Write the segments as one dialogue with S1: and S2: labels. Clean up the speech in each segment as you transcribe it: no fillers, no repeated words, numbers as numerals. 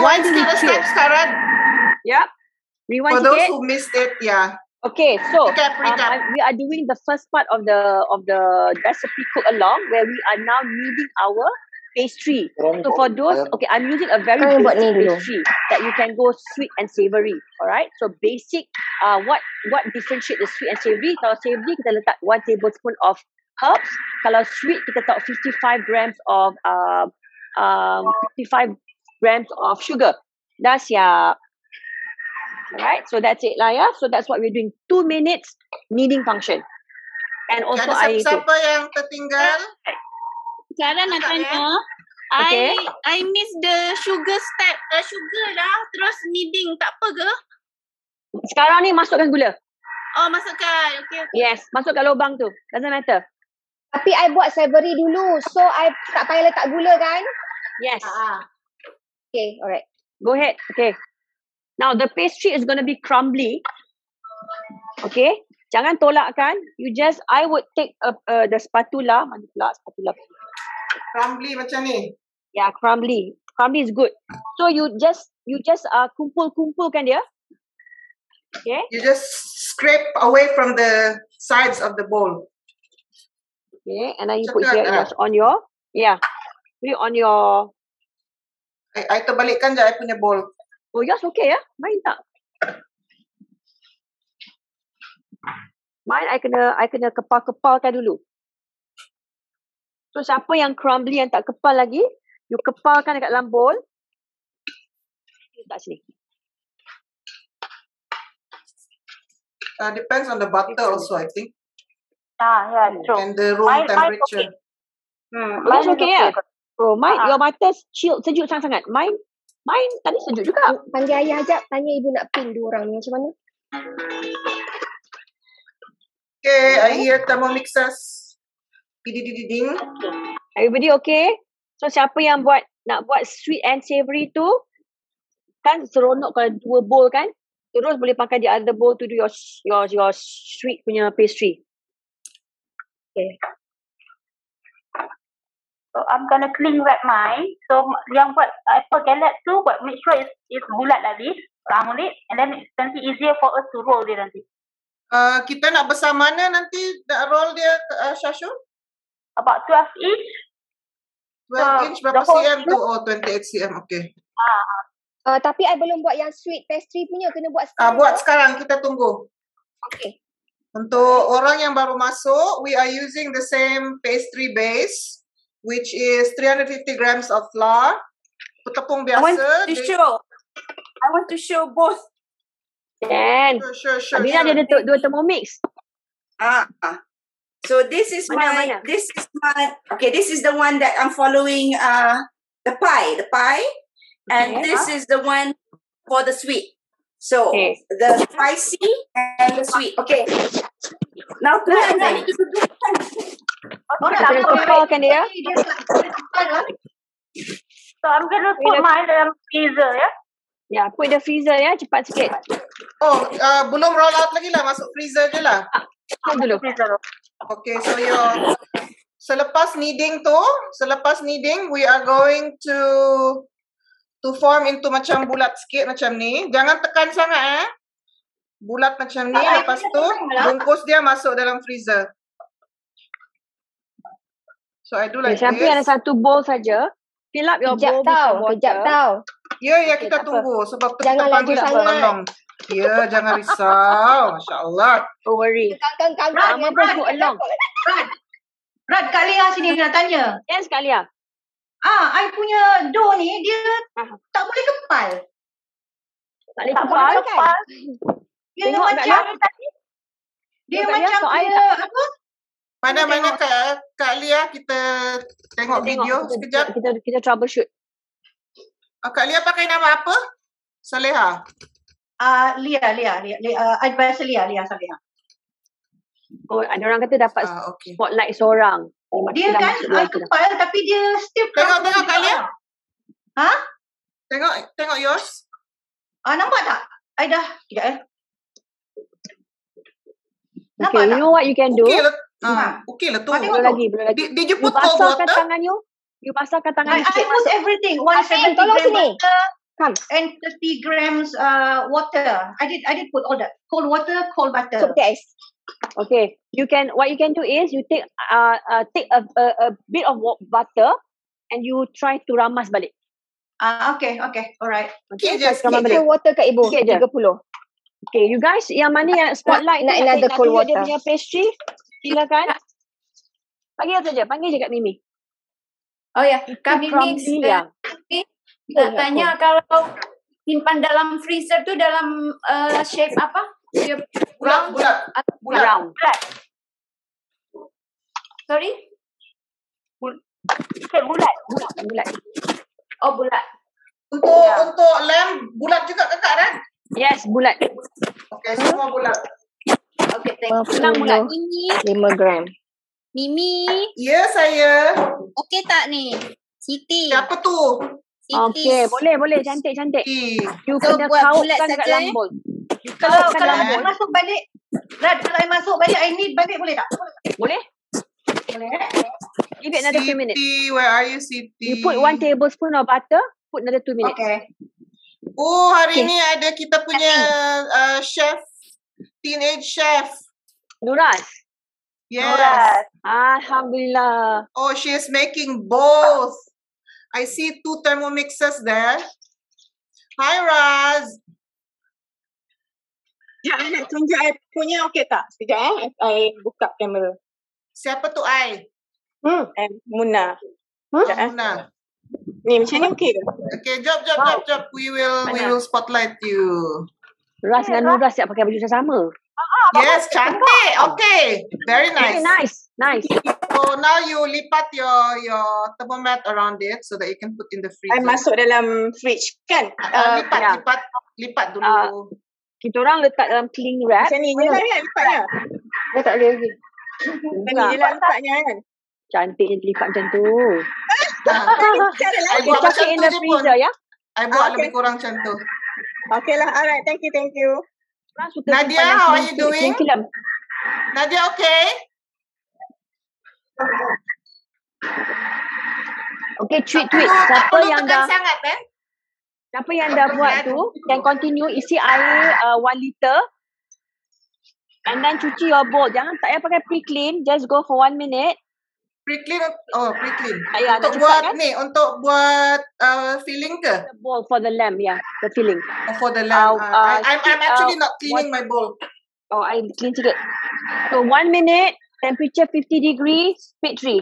S1: Rewind
S2: see the
S1: sikit.
S2: steps sekarang?
S1: Yep. Rewind
S2: For those
S1: sikit.
S2: who missed it, yeah.
S1: Okay, so
S2: Recap.
S1: we are doing the first part of the recipe cook along, where we are now kneading our pastry. So for those, okay, I'm using a very basic pastry that you can go sweet and savoury. Alright, so basic. What differentiate the sweet and savoury? Kalau savoury kita letak 1 tablespoon of herbs. Kalau sweet kita letak 55 grams of 55 grams of sugar. Dah siap. Alright, so that's it lah ya. So that's what we're doing. 2 minutes kneading function. And also
S2: ada siapa yang tertinggal?
S3: Sekarang nak tanya.
S1: Okay.
S3: I miss the sugar step. Sugar dah. Terus kneading. Tak apa ke?
S1: Sekarang ni masukkan gula.
S3: Oh, masukkan. Okay.
S1: Yes, masuk kat lubang tu. Doesn't matter.
S4: Tapi I buat savory dulu. So I tak payah letak gula kan?
S1: Yes.
S4: Okay, alright.
S1: Go ahead. Okay. Now the pastry is going to be crumbly. Okay. Jangan tolakkan. I would take the spatula. Mana pula spatula?
S2: Crumbly macam ni.
S1: Yeah, crumbly. Crumbly is good. So you just kumpul-kumpulkan dia. Okay.
S2: You just scrape away from the sides of the bowl.
S1: Okay, and then you put here on your, put it on your.
S2: I terbalikkan je I punya bowl.
S1: Oh, yours okay ya? Mine tak. Mine I kena kepal-kepalkan dulu. So siapa yang crumbly yang tak kepal lagi, you kepalkan dekat dalam bowl. Letak sini.
S2: Depends on the butter also, I think.
S3: Yeah, true.
S2: And the room temperature.
S1: Mine okay ya? Oh, mine, your butter sejuk sangat-sangat. Mine tadi sejuk juga.
S4: Panggil ayah ajak, tanya ibu nak pin 2 orang ni macam mana?
S2: Okay, I hear thermomixers. Ding.
S1: Everybody okay? So siapa yang nak buat sweet and savoury tu, kan seronok kalau 2 bowl kan? Terus boleh pakai the other bowl to do your sweet punya pastry. Okay.
S3: So I'm gonna cling wrap mine. So yang buat apple galette tu make sure it's bulat like this, round it, and then it's nanti easier for us to roll dia nanti.
S2: Kita nak besar mana nanti nak roll dia, Shashu?
S3: About 12 inch.
S2: 12 inch berapa cm tu? Oh, 28 cm, okay.
S4: Tapi I belum buat yang sweet pastry punya, kena buat sekarang.
S2: Buat sekarang, kita tunggu.
S4: Okay.
S2: Untuk orang yang baru masuk, we are using the same pastry base, which is 350 grams of flour. Tepung biasa.
S3: I want to show both.
S1: Can.
S2: Sure.
S1: Abina ada 2 Thermomix.
S5: So this is this is the one that I'm following the pie. And this is the one for the sweet. So the spicy and the sweet. Okay. Now
S1: kepalkan dia.
S3: So I'm gonna put mine in the freezer, ya?
S1: Ya, put the freezer ya, cepat sikit.
S2: Oh, belum roll out lagi lah, masuk freezer je lah.
S1: Dulu.
S2: Okay, so selepas kneading, we are going to form into macam bulat sikit macam ni. Jangan tekan sangat bulat macam ni. Lepas tu bungkus dia masuk dalam freezer. So I do like this.
S1: Siapa yang ada 1 bowl saja, fill up your bowl with water.
S4: Kejap tau.
S2: Ya, kita tunggu sebab tu
S4: jangan laju sangat.
S2: Ya, jangan risau. Masya Allah.
S1: Don't worry.
S6: Rad, Kak Leah sini nak tanya.
S1: Yes, Kak Leah.
S6: I punya dough ni dia tak boleh kepal.
S1: Tak boleh kepal.
S6: Dia macam apa?
S2: Mana Kak Leah, kita tengok video sekejap.
S1: Kita troubleshoot.
S2: Kak Leah pakai nama apa? Saleha.
S6: Leah. Advisor Leah Saleha.
S1: Oh, ada orang kata dapat spotlight seorang.
S6: Dia kan kepal tapi dia still
S2: tengok Kak Leah. Tengok yours.
S6: Nampak tak? I dah sekejap
S1: Okay, you know what you can do?
S2: Okay lah tu.
S1: Belum lagi.
S2: Did you put cold water?
S1: You basahkan tangan
S6: I put everything. 170
S4: tolong sini. Come.
S6: And 30 grams water. I did put all that. Cold water, cold butter.
S4: So guys.
S1: Okay. What you can do is you take a bit of butter and you try to ramas balik.
S6: Okay. Alright.
S2: Okay, just
S4: Kita water kat ibu.
S1: Sikit je.
S4: 30.
S1: Okay, you guys yang mana yang spotlight
S4: Nak
S1: tu
S4: another cold
S1: tunjuk dia
S4: water.
S1: punya pastry, silakan. Panggil saja, panggil je kat Mimi.
S7: Oh ya, Kak Mimi
S1: Crumbly yang.
S7: nak tanya kalau simpan dalam freezer tu dalam shape apa? Dia
S2: Bulat.
S1: Round.
S7: Sorry?
S1: Bulat.
S7: Oh, bulat.
S2: Untuk lamb bulat juga kakak kan?
S1: Yes, bulat.
S2: Okay, semua bulat.
S7: Okay, thank you.
S1: Senang bulat.
S4: 5 gram.
S8: Mimi,
S2: Ya, saya.
S8: okey tak ni? Siti.
S2: Siapa tu?
S8: Siti.
S1: Okay, boleh. Cantik. You
S8: So,
S1: kena
S8: buat bulat
S1: kautkan dekat
S8: saja,
S1: dalam bowl. You
S6: Kalau
S1: kautkan dalam
S6: I
S1: bowl.
S6: masuk balik, Rad, kalau I masuk balik, I need balik boleh tak?
S1: Boleh?
S6: Boleh.
S1: Give it another 2 minutes.
S2: Siti, where are you, Siti?
S1: You put 1 tablespoon of butter, put another 2 minutes.
S6: Okay.
S2: Oh, hari ni ada kita punya chef, teenage chef.
S1: Nuras.
S2: Yes.
S1: Alhamdulillah.
S2: Oh, she is making both. I see 2 thermomixes there. Hi, Raz.
S9: Sekejap, I nak tunjuk I punya okey tak? Sekejap I buka kamera.
S2: Siapa tu I?
S9: Muna.
S2: Muna.
S9: Ni macam ni okey ke?
S2: Okay, jap. We will spotlight you.
S1: Ras dengan Nuras siap pakai baju sama.
S2: Yes, cantik. Okay, very
S1: Okay,
S2: nice.
S1: nice.
S2: So now you lipat your thermomat around it so that you can put in the
S9: I
S2: freezer.
S9: masuk dalam fridge kan?
S2: Lipat dulu.
S1: Kita orang letak dalam cling wrap.
S9: Macam ni je lah kan lipatnya?
S1: Dah tak boleh lagi.
S9: Macam ni je lah lipatnya kan?
S1: Cantiknya lipat macam tu.
S2: I buat
S1: Just
S2: macam
S1: in
S2: tu
S1: the
S2: je pun.
S1: freezer ya.
S2: I buat
S9: Okay.
S2: lebih kurang macam tu.
S9: Okay lah, alright. Thank you.
S1: Orang suka
S2: Nadia,
S1: simpan
S2: how
S1: yang
S2: are you doing?
S1: film.
S2: Nadia, okay?
S1: Okay, tweet. Siapa yang dah
S2: sangat kan?
S1: siapa yang dah buat tu, can continue isi air 1 liter. And then cuci your bowl. Jangan tak payah pakai pre-clean. Just go for 1 minute.
S2: Pre-clean. Pre-clean.
S1: Ya,
S2: Untuk
S1: nak
S2: buat
S1: cepat kan?
S2: ni, untuk buat filling ke?
S1: The bowl for the lamb, the filling.
S2: Or for the lamb? I'm actually not cleaning
S1: what-
S2: my bowl.
S1: Oh, I clean sikit. So 1 minute, temperature 50 degrees, speed 3.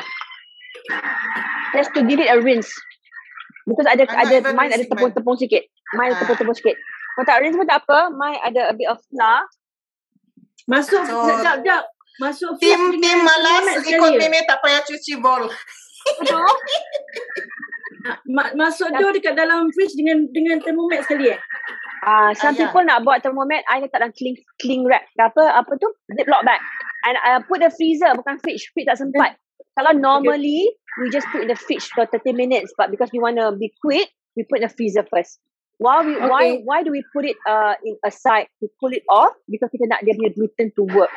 S1: Just to give it a rinse. Because
S2: I'm not even
S1: mine ada
S2: rinsing
S1: tepung-tepung sikit. Mine ada tepung-tepung sikit. Kalau tak rinse pun tak apa, mine ada a bit of flour.
S10: Masuk
S2: So,
S10: sekejap. Masuk
S2: Tim
S10: thermometer
S2: malas
S10: sekali
S2: ikut
S10: ya?
S2: Mimi tak payah cuci bowl.
S1: Betul?
S10: Masuk tu dekat dalam fridge dengan thermometer sekali
S1: Some
S2: yeah.
S1: people nak buat thermomet, I letak dalam cling wrap. Apa tu? Ziploc bag. And I put the freezer, bukan fridge. Fridge tak sempat. Kalau normally, we just put in the fridge for 30 minutes. But because we want to be quick, we put in the freezer first. Why do we put it in aside to pull it off? Because kita nak dia punya gluten to work.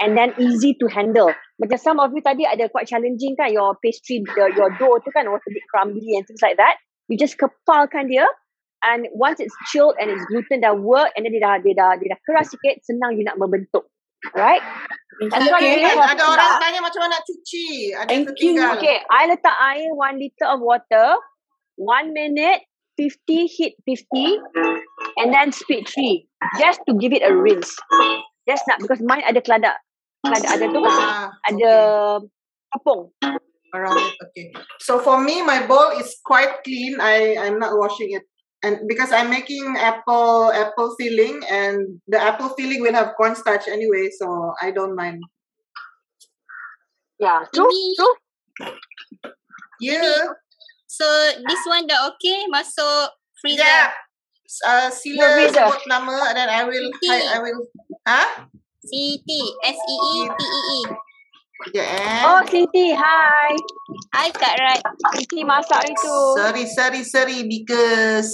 S1: And then easy to handle. Macam some of you tadi ada quite challenging kan, your pastry, your dough tu kan was a bit crumbly and things like that. You just kepalkan dia. And once it's chilled and it's gluten dah work and then dia dah keras sikit, senang you nak membentuk. Right? That's why you have
S2: Ada orang tanya macam mana nak cuci. Ada yang tertinggal.
S1: Okay, I letak air 1 liter of water, 1 minute, 50, hit 50, and then speed 3. Just to give it a rinse. Just nak, because mine ada keladak ada tu, ada tepung.
S2: Around it, okay. So for me, my bowl is quite clean. I'm not washing it. And because I'm making apple filling, and the apple filling will have cornstarch anyway, so I don't mind.
S1: Yeah, true.
S2: Yeah.
S8: So this one dah okay, masuk freezer.
S2: Yeah. Sila sebut nama, and then I will.
S8: Siti, S-E-E-T-E-E.
S1: Oh, Siti, hi.
S8: Hi Kak Rat.
S1: Siti masak itu.
S2: Seri, because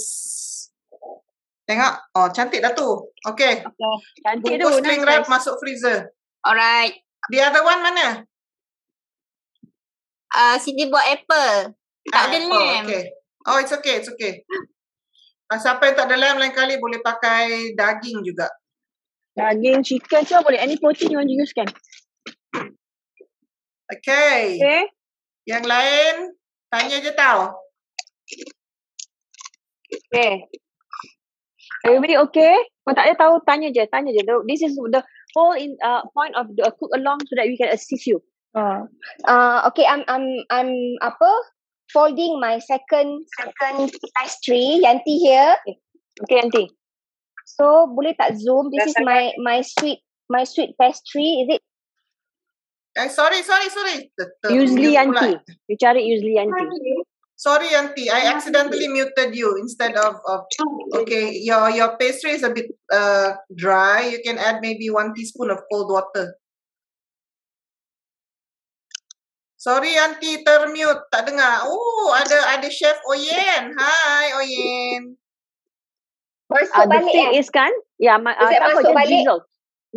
S2: tengok, cantik dah tu. Okay.
S1: Cantik tu.
S2: Bungkus cling wrap masuk freezer.
S8: Alright.
S2: The other one mana?
S8: Siti buat apple. Tak ada lamb.
S2: Okay. Oh, it's okay. Siapa yang tak ada lamb lain kali boleh pakai daging juga.
S1: Daging, chicken semua boleh. Any protein you want to use kan?
S2: Okay. Yang lain, tanya je tau.
S1: Okay. Everybody okay? Kalau tak ada tahu, tanya je. This is the whole point of the cook along so that we can assist you.
S4: Okay, I'm folding my second pastry. Yanti here.
S1: Okay, Yanti.
S4: So boleh tak zoom? This is my sweet pastry. Is it?
S2: Sorry.
S1: Usually Yanti. You cari usually Yanti.
S2: Sorry Yanti, I accidentally muted you instead of okay, your pastry is a bit dry. You can add maybe 1 teaspoon of cold water. Sorry Yanti, termute, tak dengar. Oh, ada Chef Oyen. Hi Oyen.
S4: Masuk balik
S1: the thing is kan? Yeah,
S4: masuk balik?
S1: Drizzle.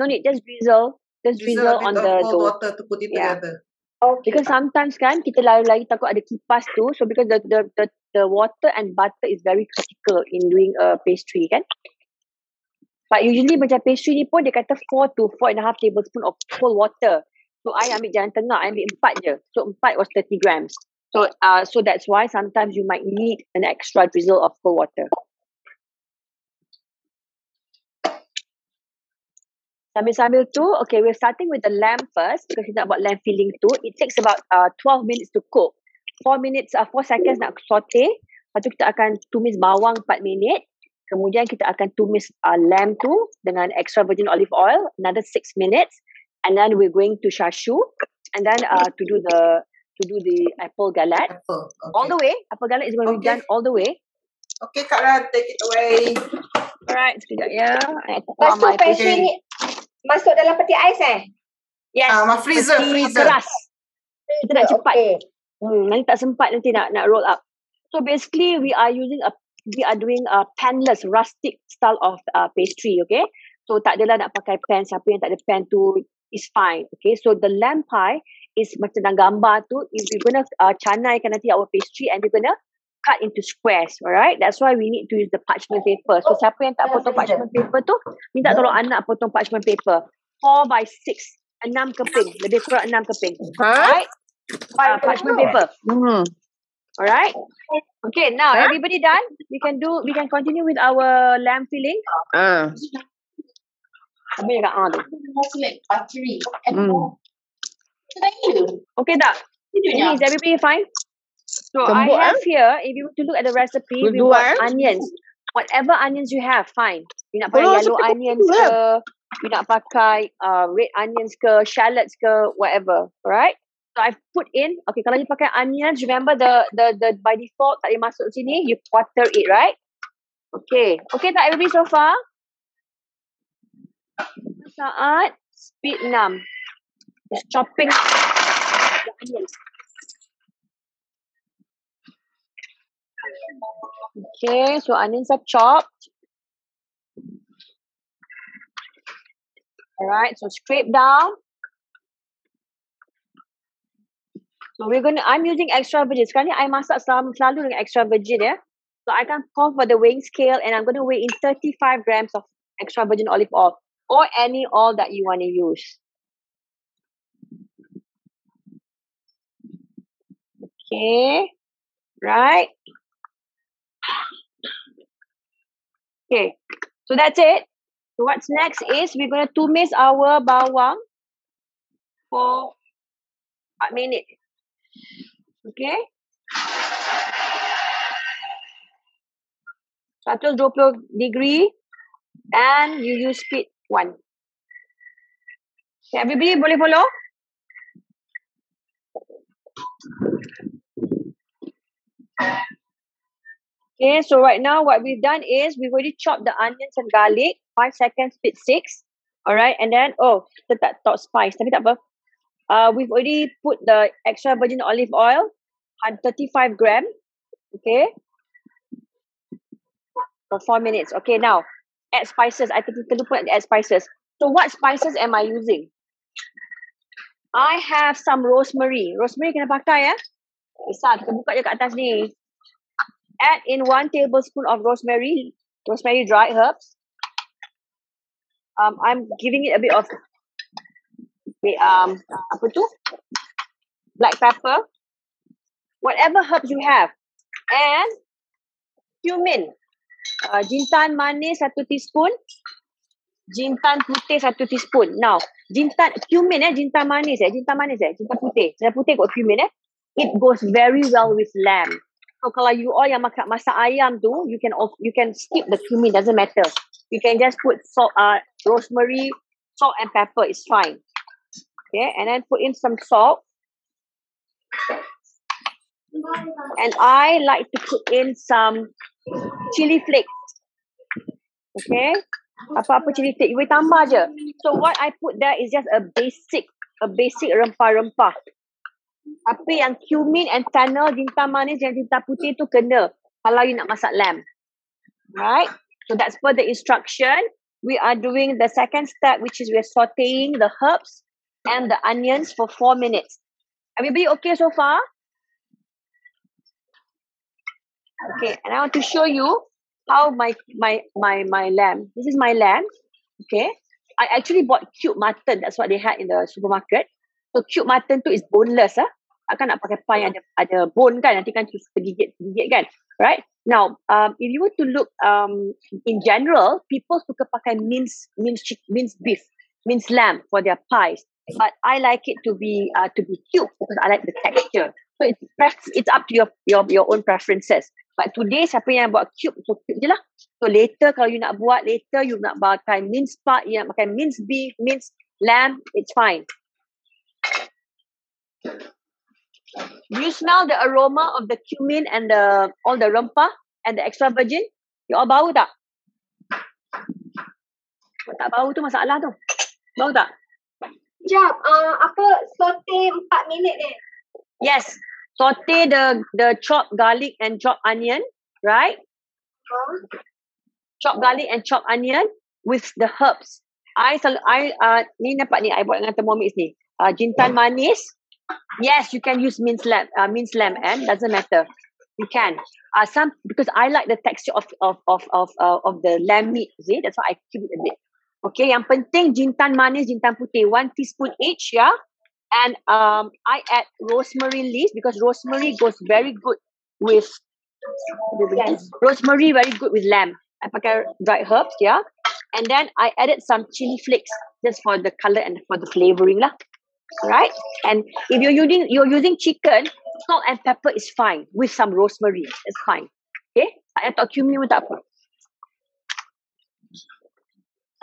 S1: No need, just drizzle. Just drizzle on the dough.
S2: Water to put it together.
S4: Okay.
S1: Because sometimes kan kita lagi takut ada kipas tu, so because the water and butter is very critical in doing a pastry kan. But usually macam pastry ni pun dia kata 4 to 4.5 tablespoon of cold water. So I ambil jalan tengah, I ambil 4 je. So 4 was 30 grams. So that's why sometimes you might need an extra drizzle of cold water. Sambil-sambil tu, okay, we're starting with the lamb first because kita nak buat lamb filling tu. It takes about 12 minutes to cook. 4 seconds nak saute. Lepas tu kita akan tumis bawang 4 minit. Kemudian kita akan tumis lamb tu dengan extra virgin olive oil, another 6 minutes. And then we're going to shashu. And then to do the apple galette.
S2: Okay.
S1: All the way. Apple galette is going to be done all the way.
S2: Okay, Kak Rad, take it away.
S1: Alright, sekejap ya.
S4: Lepas tu pastry ni masuk dalam peti ais
S1: Yes.
S2: Freezer.
S1: Keras. Kita nak cepat. Nanti tak sempat nanti nak roll up. So basically we are doing a panless rustic style of pastry, okay? So tak adalah nak pakai pan. Siapa yang tak ada pan tu is fine, okay? So the lamb pie is macam dalam gambar tu, is we're gonna canaikan nanti our pastry and we're gonna cut into squares, alright? That's why we need to use the parchment paper. So siapa yang tak potong parchment paper tu, minta tolong anak potong parchment paper. 4 by 6, 6 keping, lebih kurang 6 keping. Alright? Parchment paper. Alright? Okay, now everybody done? We can continue with our lamb filling. Apa yang kat tu? Okay tak? Is everybody fine? So I have here, if you want to look at the recipe, we've got onions. Whatever onions you have, fine. You nak pakai yellow onions ke, you nak pakai red onions ke, shallots ke, whatever. Alright? So I've put in, okay, kalau you pakai onions, remember the by default tak boleh masuk sini, you quarter it, right? Okay. Okay tak everybody so far? Saat speed 6. Just chopping the onions. Okay, so onions are chopped. Alright, so scrape down. So I'm using extra virgin. Sekarang ni I masak selalu dengan extra virgin ya. So I can call for the weighing scale and I'm going to weigh in 35 grams of extra virgin olive oil or any oil that you want to use. Okay, right. Okay, so that's it. So what's next is we're going to tumis our bawang for 4 minutes. Okay. 120 degree and you use speed 1. Okay, everybody boleh follow? Okay, so right now what we've done is we've already chopped the onions and garlic. 5 seconds, speed 6. Alright, and then, kita tak talk spice, tapi tak apa. We've already put the extra virgin olive oil, 35 grams. Okay. For 4 minutes. Okay, now, add spices. I terlupa add spices. So what spices am I using? I have some rosemary. Rosemary kena pakai ya. Besar, kita buka je kat atas ni. Add in 1 tablespoon of rosemary dried herbs. I'm giving it a bit of apa tu? Black pepper. Whatever herbs you have. And cumin. Jintan manis 1 teaspoon. Jintan putih 1 teaspoon. Now, cumin jintan manis jintan putih. Jintan putih got cumin It goes very well with lamb. So kalau you all yang masak ayam tu, you can skip the cumin, doesn't matter. You can just put salt, rosemary, salt and pepper, it's fine. Okay, and then put in some salt. And I like to put in some chili flakes. Okay, apa-apa chili flake, you boleh tambah je. So what I put there is just a basic rempah-rempah. Tapi yang cumin and fennel, jintan manis dan jintan putih tu kena kalau you nak masak lamb. Right? So that's per the instruction. We are doing the second step, which is we're sauteing the herbs and the onions for 4 minutes. Everybody okay so far? Okay, and I want to show you how my lamb. This is my lamb. Okay. I actually bought cube mutton. That's what they had in the supermarket. So cube mutton tu is boneless Takkan nak pakai pie yang ada bone kan, nanti kan tergigit kan. Right? Now, if you were to look in general, people suka pakai minced beef, minced lamb for their pies. But I like it to be cube because I like the texture. So it's up to your own preferences. But today siapa yang buat cube, so cube je lah. So later kalau you nak buat, you nak pakai minced part, you nak pakai minced beef, minced lamb, it's fine. Do you smell the aroma of the cumin and all the rempah and the extra virgin? You all bau tak? Kalau tak bau tu masalah tu. Bau tak?
S4: Jap, saute 4 minit ni.
S1: Yes. Saute the chopped garlic and chopped onion, right? Chopped garlic and chopped onion with the herbs. Ni nampak ni, I buat dengan Thermomix ni. Jintan manis. Yes, you can use minced lamb and doesn't matter. You can. Because I like the texture of the lamb meat. See, that's why I keep it a bit. Okay, yang penting jintan manis, jintan putih, 1 teaspoon each, yeah. And I add rosemary leaves because rosemary goes very good with rosemary very good with lamb. I pakai dried herbs, yeah. And then I added some chili flakes just for the color and for the flavoring lah. Right? And if you're using chicken, salt and pepper is fine with some rosemary. It's fine. Okay? I tak cumin pun tak apa.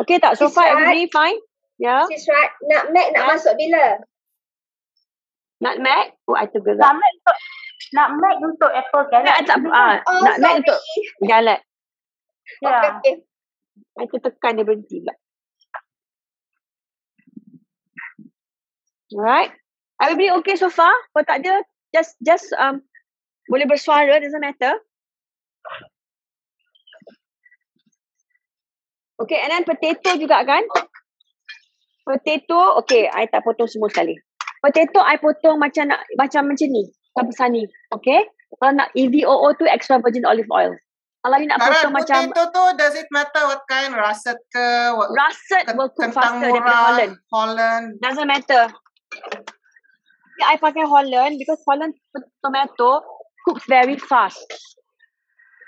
S1: Okay tak? So far everybody fine? Yeah.
S4: Sis Rat, nutmeg nak masuk bila?
S1: Nutmeg? Oh, I tergerak.
S3: Nutmeg untuk apple galette.
S1: Nutmeg untuk galette.
S3: Ya.
S1: I tekan dia berhenti pula. Alright. Everybody okay so far? Kalau tak ada, just boleh bersuara, doesn't matter. Okay, and then potato juga kan? Potato, okay, I tak potong semua sekali. Potato, I potong macam ni. Macam besar ni. Okay? Kalau nak EVOO tu, extra virgin olive oil. Kalau you nak potong macam...
S2: potato tu, does it matter what kind? Russet ke?
S1: Russet will cook faster daripada Holland. Doesn't matter. I pakai Holland because Holland tomato cooks very fast.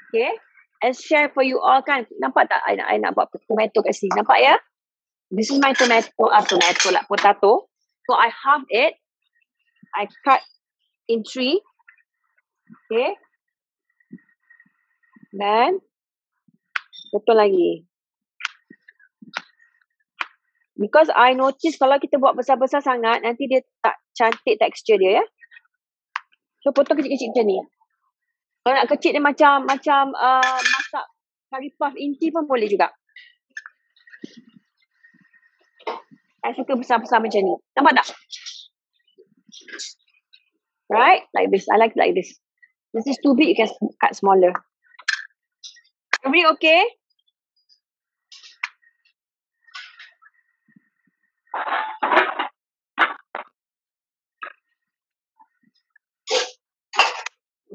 S1: Okay? And share for you all kan. Nampak tak I nak buat tomato kat sini? Nampak ya? This is my potato. So I half it. I cut in 3. Okay? Then potong lagi. Because I notice kalau kita buat besar-besar sangat, nanti dia tak cantik tekstur dia ya. So potong kecil-kecil macam ni. Kalau nak kecil dia macam masak curry puff inti pun boleh juga. Saya suka besar-besar macam ni. Nampak tak? Right? Like this. I like it like this. This is too big, you can cut smaller. Everybody okay?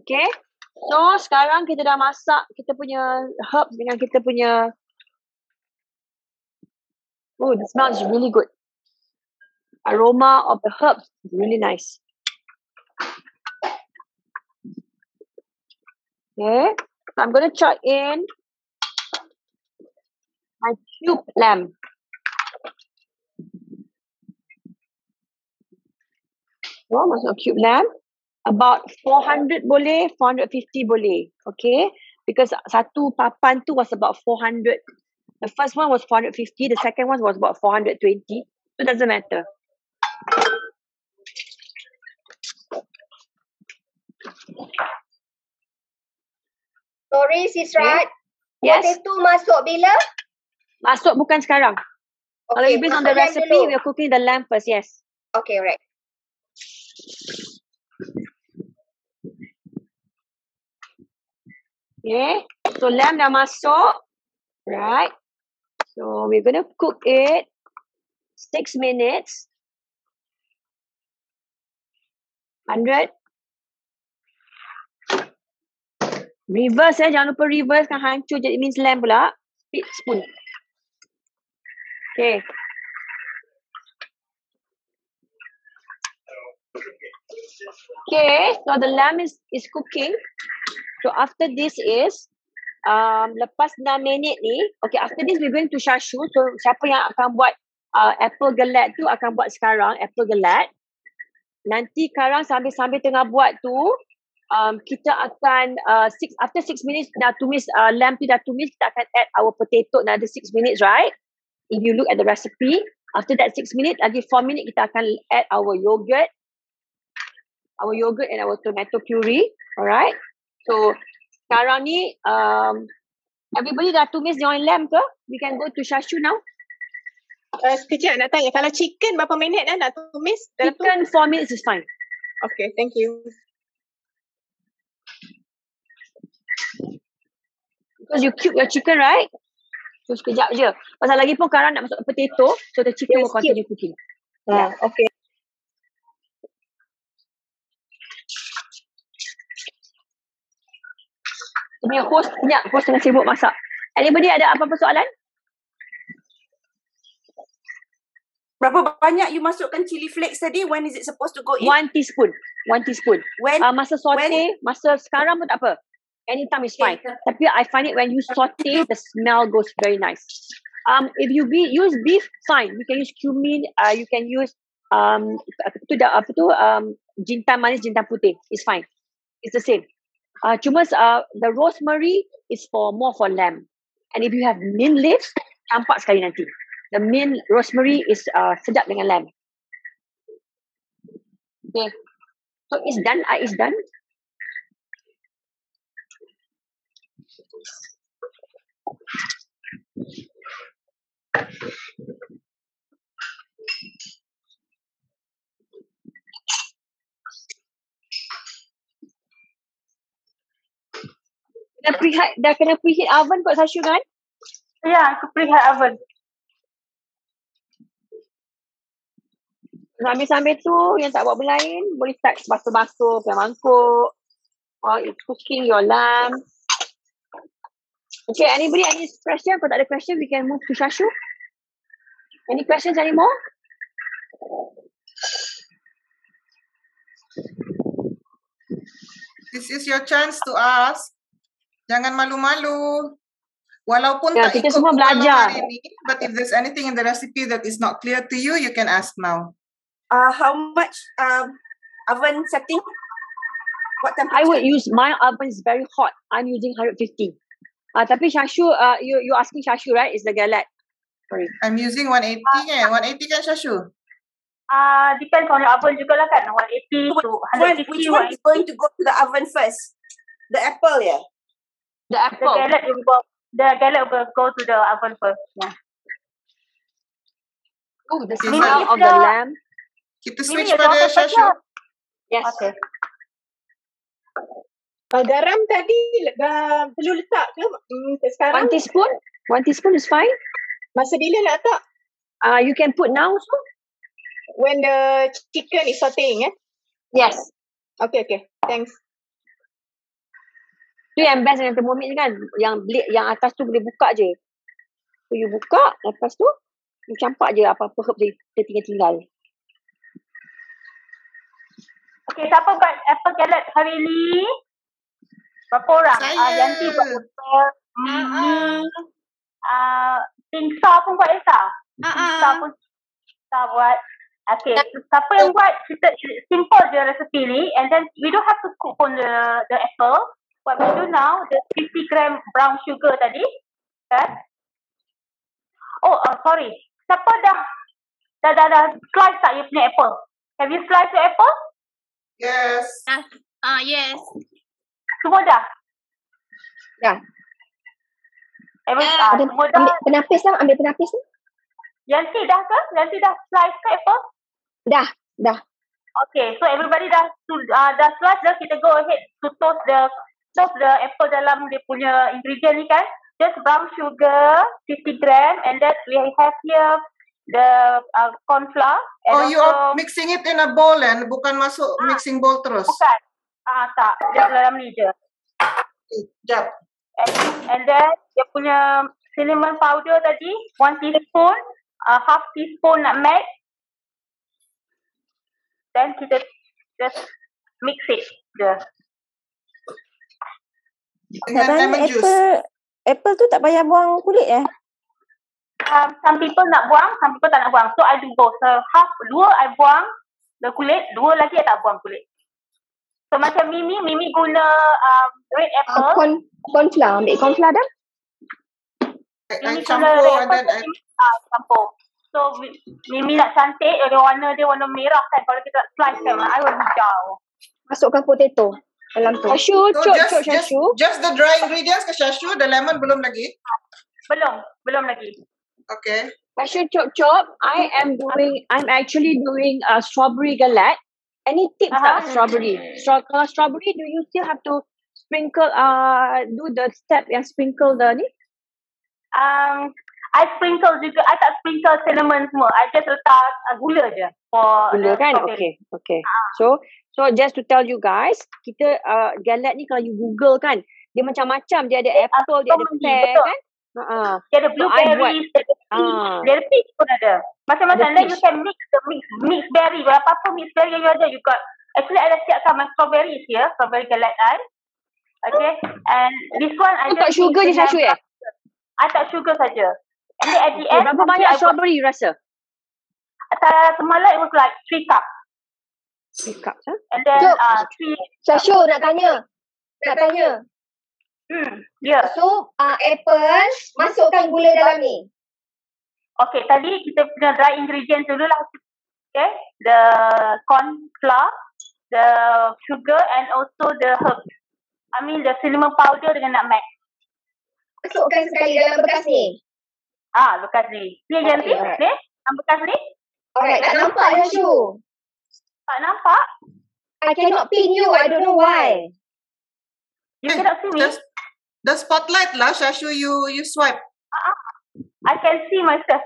S1: Okay. So sekarang kita dah masak kita punya herbs dengan kita punya. Oh, the smell is really good. Aroma of the herbs is really nice. Okay, so I'm going to chuck in my cube lamb. So, masuk cube lamb. About 400 boleh, 450 boleh. Okay, because satu papan tu was about 400. The first one was 450, the second one was about 420. So it doesn't matter.
S4: Sorry, Sis Rat.
S1: Yes.
S4: Potato masuk bila?
S1: Masuk bukan sekarang. Kalau
S4: Okay,
S1: you based on the
S4: masuk lamb
S1: recipe,
S4: dulu.
S1: we are cooking the lamb first, yes.
S4: Okay, alright.
S1: Okay, so lamb dah masuk. Right. So we're going to cook it 6 minutes. 100. Reverse jangan lupa reverse kan hancur jadi means lamb pula. Split spoon. Okay. Okay, so the lamb is cooking. So after this is lepas 6 minit ni, okay, after this we're going to shashu. So siapa yang akan buat apple gelat tu akan buat sekarang apple gelat. Nanti sekarang sambil tengah buat tu kita akan after 6 minutes dah tumis lamb tu dah tumis, kita akan add our potato another 6 minutes, right? If you look at the recipe, after that 6 minutes lagi 4 minutes kita akan add our yogurt and our tomato puree, alright? So sekarang ni everybody dah tumis dia orang lamb ke? We can go to shashu now.
S9: Sekejap nak tanya, kalau chicken berapa minit nak tumis?
S1: Chicken 4 minutes is fine.
S9: Okay, thank you.
S1: Because you cube your chicken, right? So sekejap je. Pasal lagi pun sekarang nak masuk potato, so the chicken will continue cooking.
S9: Yeah, okay.
S1: Punya host tengah sibuk masak. Anybody ada apa-apa soalan?
S5: Berapa banyak you masukkan chili flakes tadi? When is it supposed to go in?
S1: 1 teaspoon. 1 teaspoon.
S5: When?
S1: Masa saute, masa sekarang pun tak apa. Anytime is fine. Tapi I find it when you saute, the smell goes very nice. If you use beef, fine. You can use cumin. You can use jintan manis, jintan putih. It's fine. It's the same. Cuma the rosemary is more for lamb. And if you have mint leaves, campak sekali nanti. The mint rosemary is sedap dengan lamb. Okay. So it's done. It's done. Dah kena preheat oven kot Sashu kan?
S3: Ya, aku preheat oven.
S1: Sambil-sambil tu yang tak buat benda lain, boleh start basuh-basuh pakai mangkuk. Or it's cooking your lamb. Okay, anybody any question? Kalau tak ada question, we can move to Shashu. Any questions anymore?
S2: This is your chance to ask. Jangan malu-malu. Walaupun tak
S1: kita
S2: ikut
S1: semua belajar.
S2: hari ni, but if there's anything in the recipe that is not clear to you, you can ask now.
S5: How much oven setting? What temperature?
S1: I would use, my oven is very hot. I'm using 150. Tapi Shashu, you asking Shashu, right? Is the galat. Sorry.
S2: I'm using 180 kan? 180 kan Shashu?
S3: Depends on your oven juga lah kan. 180 to 150.
S5: Which one is going to go to the oven first? The apple, yeah?
S1: The apple.
S3: The galet will go to the oven first. Yeah.
S1: Oh, the smell of the lamb.
S2: Kita switch pada Shashu.
S1: Yes.
S3: Okay.
S9: Garam tadi perlu letak ke sekarang?
S1: 1 teaspoon. 1 teaspoon is fine.
S9: Masa bila nak letak?
S1: You can put now also.
S9: When the chicken is sauteing,
S1: Yes.
S9: Okay. Thanks.
S1: Tu yang best dengan Thermomix kan. Yang blade yang atas tu boleh buka je. So you buka, lepas tu you campak je apa-apa herb dia tinggal.
S3: Okay, siapa buat apple galette hari ni? Berapa orang? Yanti buat apple. Tingsa pun buat Elsa. Tingsa buat. Okay, siapa yang buat, kita simple je resepi ni, and then we don't have to cook pun the apple. What we do now, the 50 gram brown sugar tadi, kan? Sorry. Siapa dah slice tak you punya apple? Have you sliced your apple?
S2: Yes.
S8: Yes.
S3: Semua dah?
S4: Dah.
S3: Semua dah.
S4: Ambil penapis lah.
S3: Yanti dah ke? Yanti dah slice ke apple?
S4: Dah.
S3: Okay, so everybody dah slice dah. Kita go ahead to toast the apple dalam dia punya ingredient ni kan. Just brown sugar, 50 gram, and then we have here the corn flour. And
S2: you are mixing it in a bowl bukan masuk mixing bowl terus?
S3: Bukan. Tak. Dia dalam ni je.
S2: Sekejap.
S3: And then dia punya cinnamon powder tadi, 1 teaspoon, half teaspoon nutmeg. Then kita just mix it je.
S2: Dengan lemon juice.
S11: Apple tu tak payah buang kulit
S3: Some people nak buang, some people tak nak buang. So I do both. So dua I buang the kulit, dua lagi I tak buang kulit. So macam Mimi guna red apple.
S4: Corn flour, ambil corn flour dah.
S3: Mimi guna red apple, campur. So Mimi nak cantik, warna dia warna merah kan. Kalau kita slice kan, I warna hijau.
S4: Masukkan potato dalam tu.
S2: Just the dry ingredients ke Shashu? The lemon belum lagi?
S3: Belum lagi.
S2: Okay.
S1: Shashu chop. I'm actually doing strawberry galette. Any tips tak strawberry? Kalau strawberry, do you still have to sprinkle, do the step yang sprinkle the ni?
S3: I sprinkle juga. I tak sprinkle cinnamon semua. I just letak gula je.
S1: Gula kan? Okay. So just to tell you guys, kita galette ni kalau you Google kan, dia macam-macam. Dia ada apple, dia ada pear kan?
S3: Dia ada blueberries, dia ada peach, dia ada peach pun ada. Macam-macam. Then you can mix berry. Berapa-apa mix berry yang you ada, you got. Actually, I dah siapkan my strawberries here. Strawberry galette I. Okay. And this one, I
S1: tak sugar je Shashu ya?
S3: I tak sugar saja. And then at the end,
S1: berapa banyak strawberry you rasa?
S3: Semalam it was like 3 cups.
S1: 3 cups,
S3: And then
S4: Shashu nak tanya.
S3: Yeah.
S4: So apple, masukkan gula dalam ni.
S3: Okay, tadi kita punya dry ingredient dulu lah. Okay, the corn flour, the sugar and also the herbs. I mean the cinnamon powder dengan nutmeg.
S4: Masukkan sekali dalam bekas ni.
S3: Bekas ni. Ni Yanti, ni? Bekas ni?
S4: Alright, tak nampak Shashu.
S3: Tak nampak?
S4: I cannot pin you, I don't know why.
S3: You cannot see me?
S2: The spotlight lah, Shashu, you swipe.
S3: I can see myself.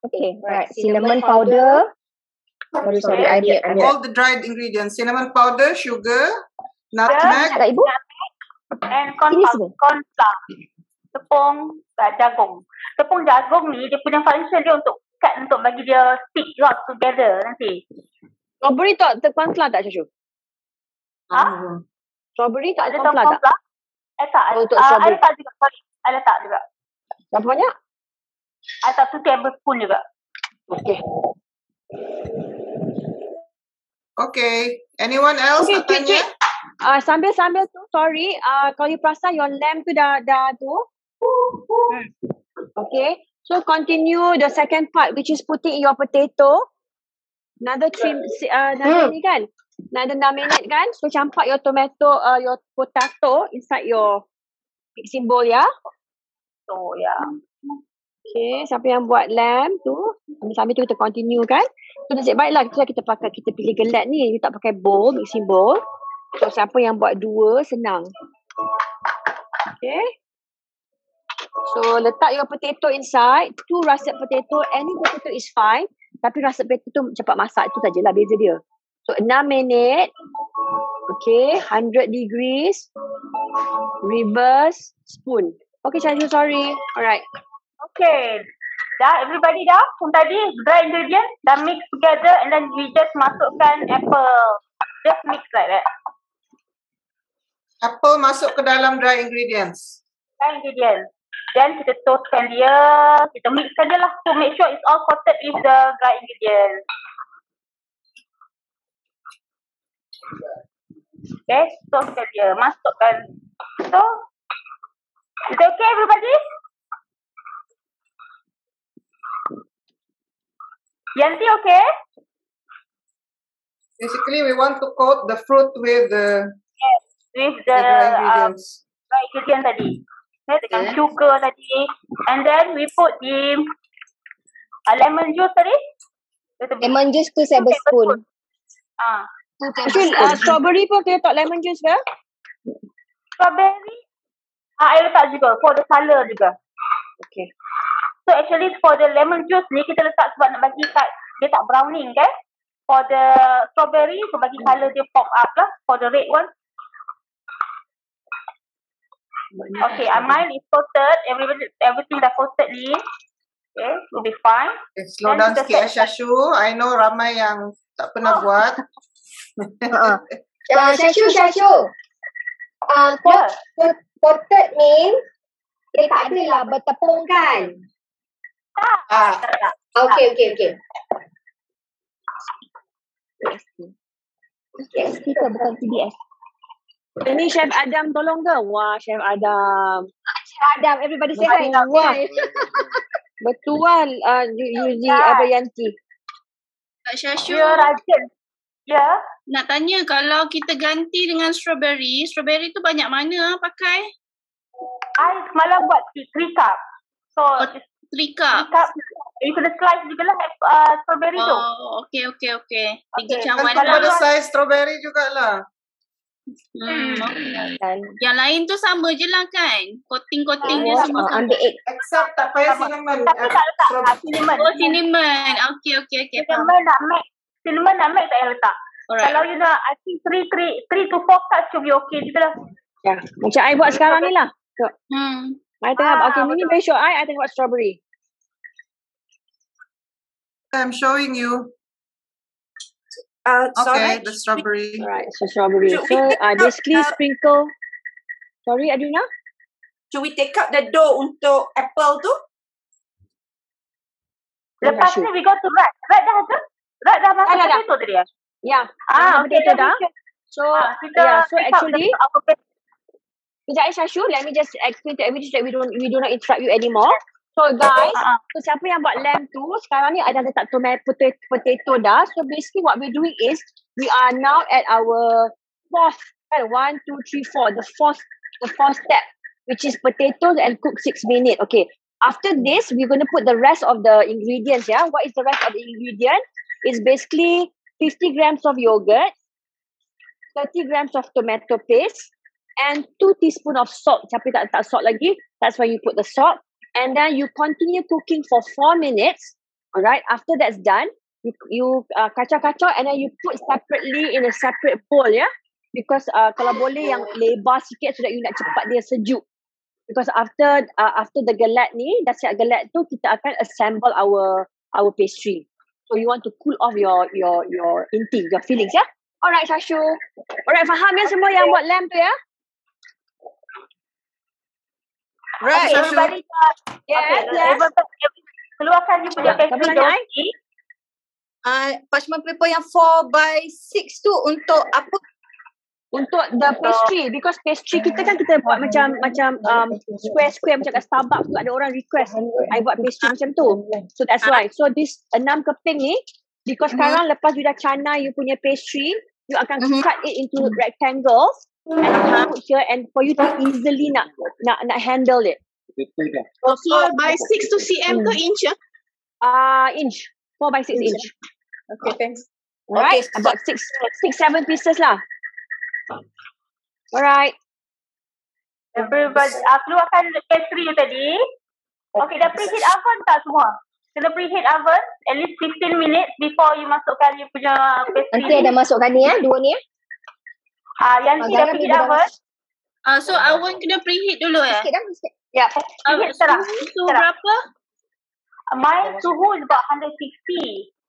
S4: Okay, right. Cinnamon powder. Sorry, I did.
S2: All the dried ingredients. Cinnamon powder, sugar, nutmeg.
S4: Ibu?
S3: And corn flour. Tepung jagung. Tepung jagung ni, dia punya function dia untuk bagi dia stick rot together nanti.
S1: Strawberry tak corn flour tak Shashu? Strawberry tak corn flour tak?
S3: Tak. I letak juga. Sorry. I letak juga.
S1: Berapa banyak?
S3: I letak 2 tablespoon juga.
S2: Okay. Anyone else nak tanya?
S1: Sambil tu, sorry. Kalau you perasan your lamb tu dah tu. Okay. So continue the second part which is putting your potato. Another 3 ni kan? Another 6 minit kan? So campak your tomato, your potato inside your mixing bowl ya.
S3: So ya.
S1: Okay, siapa yang buat lamb tu, sambil tu kita continue kan. So nasib baiklah kita pilih galette ni, you tak pakai bowl, mixing bowl. So siapa yang buat 2 senang. Okay. So letak your potato inside, 2 russet potato, any potato is fine. Tapi russet potato tu cepat masak, itu sajalah beza dia. So 6 minit. Okay, 100 degrees. Reverse spoon. Okay, Syashu, sorry. Alright.
S3: Okay. Dah, everybody dah? Yang tadi, dry ingredient, dah mix together and then we just masukkan apple. Just mix like that.
S2: Apple masuk ke dalam dry ingredients.
S3: Dry ingredient. Then kita toastkan dia, kita mixkan dia lah to make sure it's all coated with the dry ingredient. Okay, toastkan dia, masukkan. So, is it okay everybody? Yanti okay?
S2: Basically, we want to coat the fruit with the
S3: with the
S2: dry ingredients.
S3: Dry ingredient tadi. Okay, dengan sugar tadi. And then we put the lemon juice tadi.
S4: Lemon juice 2 tablespoon.
S1: Actually, strawberry pun kita letak lemon juice ke?
S3: Strawberry, I letak juga for the color juga.
S1: Okay.
S3: So actually for the lemon juice ni kita letak sebab nak bagi dia tak browning kan. For the strawberry, so bagi color dia pop up lah. For the red one. Okay, mine is coated. Everything dah coated ni. Okay, will be fine.
S2: Okay, slow down sikit Syashu. I know ramai yang tak pernah buat.
S4: Syashu. Coated means dia tak adalah bertepung kan? Okay. TST ke bukan TBS?
S1: Ini Chef Adam tolong ke? Wah, Chef Adam.
S4: Chef Adam, everybody say hi.
S1: Wah. Betul. Yuzi Yanti.
S8: Kak Syashu.
S3: Ya, Rajan. Ya.
S8: Nak tanya kalau kita ganti dengan strawberry tu banyak mana pakai?
S3: I semalam buat 3 cup. So,
S8: 3 cup.
S3: You kena slice juga lah strawberry tu.
S8: Oh, okay. 3 cawan
S2: Tentu
S8: lah.
S2: ada size strawberry jugalah.
S8: Yang lain tu sama je lah kan? Coating dia semua sama.
S4: Ambil egg.
S2: Except tak payah cinnamon.
S3: Cinnamon.
S8: Oh, cinnamon. Okay.
S3: Cinnamon nak make tak payah letak.
S8: Alright.
S3: Kalau you nak, I think 3 to 4 cups should be okay juga lah.
S1: Ya, macam I buat sekarang ni lah. So, I tengok, okay, ni very sure I tengok strawberry.
S2: I'm showing you.
S5: Sorry.
S2: Okay, the strawberry.
S1: Alright, so strawberry. So, basically sprinkle. Sorry, Adina?
S5: Should we take out the dough untuk apple tu?
S3: Lepas ni we go to rat. Rat dah ada? Rat dah masuk potato tadi ya?
S1: Ya, potato dah. So, so actually, Sekejap Syashu, let me just explain to everybody so that we do not interrupt you anymore. So guys, so siapa yang buat lamb tu, sekarang ni ada letak potato dah. So basically what we're doing is, we are now at our fourth, 1, 2, 3, 4, the fourth step, which is potatoes and cook 6 minutes. Okay, after this, we're going to put the rest of the ingredients, yeah. What is the rest of the ingredient? It's basically 50 grams of yogurt, 30 grams of tomato paste, and 2 teaspoons of salt. Siapa tak salt lagi, that's why you put the salt. And then you continue cooking for 4 minutes. Alright, after that's done, you kacau-kacau and then you put separately in a separate bowl, yeah. Because kalau boleh yang lebar sikit so that you nak cepat dia sejuk. Because after the gelat ni, dah siap gelat tu, kita akan assemble our pastry. So you want to cool off your inti, your fillings, yeah. Alright, Syashu. Alright, faham ya semua yang buat lamb tu ya?
S2: Right, Syashu.
S1: Yes.
S3: Keluarkan you punya pastry ni.
S6: Parchment paper yang 4x6 tu untuk apa?
S1: Untuk the pastry, because pastry kita kan kita buat macam square macam kat Starbucks tu ada orang request I buat pastry macam tu. So that's why. So this 6 keping ni, because sekarang lepas you dah cana you punya pastry, you akan cut it into rectangles and you put here and for you to easily nak handle it.
S9: 4x6 tu cm ke inch ya?
S1: Inch. 4x6 inch.
S6: Okay, thanks.
S1: Alright, about 6-7 pieces lah. Alright.
S3: Everybody, keluarkan pastry you tadi. Okay, dah preheat oven tak semua? kena preheat oven at least 15 minutes before you masukkan you punya pastry.
S4: Nanti ada masukkan ni dua ni
S3: yang ni dah preheat oven.
S8: So oven kena preheat dulu
S4: Sikit dah, sikit.
S3: Ya, preheat sekarang.
S8: Suhu berapa?
S3: My suhu is about 160.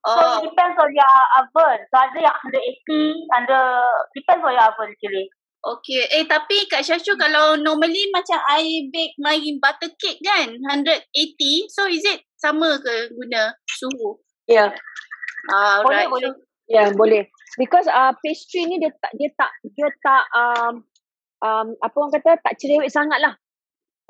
S3: So it depends on your oven. So ada yang 180, depends on your oven actually.
S8: Okay. Tapi Kak Syashu kalau normally macam I bake my butter cake kan 180. So is it sama ke guna suhu?
S1: Yeah.
S3: Boleh,
S1: Right.
S3: boleh.
S1: Yeah, boleh. Because pastry ni dia tak apa orang kata tak cerewet sangat lah.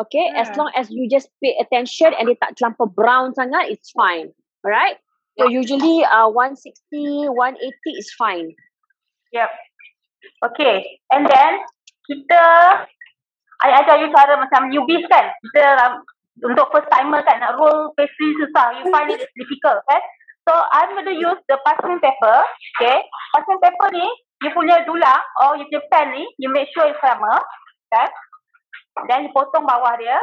S1: Okay, as long as you just pay attention and dia tak terlampau brown sangat, it's fine. Alright? So usually 160, 180 is fine.
S3: Yep. Okay. And then I ajar you cara macam newbies kan. Kita untuk first timer kan nak roll pastry susah. You find it difficult kan. So I'm going to use the parchment paper. Okay. Parchment paper ni you punya dulang or you punya pan ni you make sure it's sama. Okay. Then you potong bawah dia.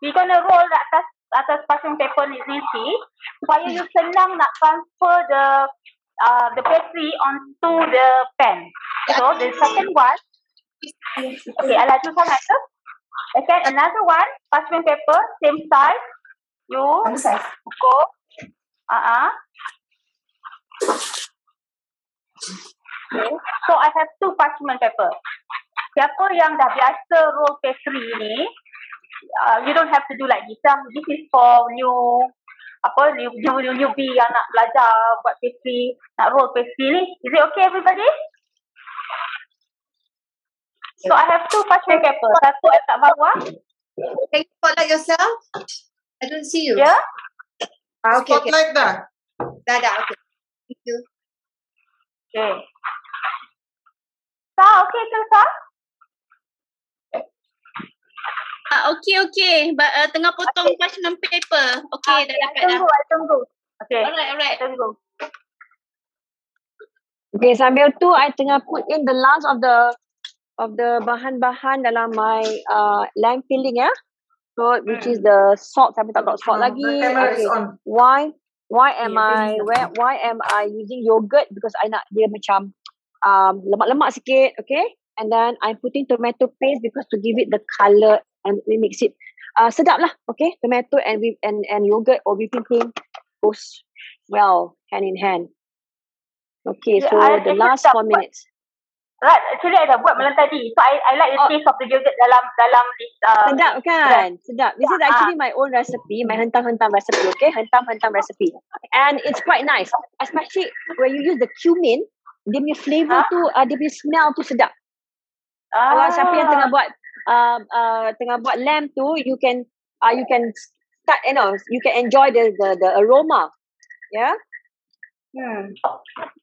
S3: We gonna roll atas parchment paper ni supaya you senang nak transfer the pastry onto the pan. So the second one, okay, I laju sangat tu. Okay, another one, parchment paper, same size. You go. Okay. So I have 2 parchment paper. Siapa yang dah biasa roll pastry ni, you don't have to do like this. This is for newbie yang nak belajar buat pastry, nak roll pastry ni. Is it okay everybody? So I have 2 parchment paper. Satu kat bawah.
S12: Can you spotlight yourself? I don't see you.
S3: Yeah.
S12: Okay.
S2: Spotlight dah.
S12: Dah. Okay. Thank you.
S3: Okay. Sa, okay ke Sa?
S8: Okay. Tengah potong parchment paper. Okay, dah dapat dah.
S3: I tunggu. Okay.
S8: Alright.
S3: Tunggu.
S1: Okay, sambil tu I tengah put in the last of the bahan-bahan dalam my lamb filling ya. So which is the salt. Saya tak tahu salt lagi. Okay. Why am I using yogurt? Because I nak dia macam lemak-lemak sikit, okay? And then I'm putting tomato paste because to give it the color and we mix it sedap lah, okay? Tomato and yogurt or whipping cream goes well hand in hand. Okay, so the last 4 minutes.
S3: Right, actually I dah buat malam tadi. So I like the taste of the yogurt dalam this
S1: sedap kan? Sedap. This is actually my own recipe, my hentam-hentam recipe, okay? Hentam-hentam recipe. And it's quite nice. Especially when you use the cumin, dia punya flavor tu, dia punya smell tu sedap. Kalau siapa yang tengah buat lamb tu, you can start, you can enjoy the aroma. Yeah?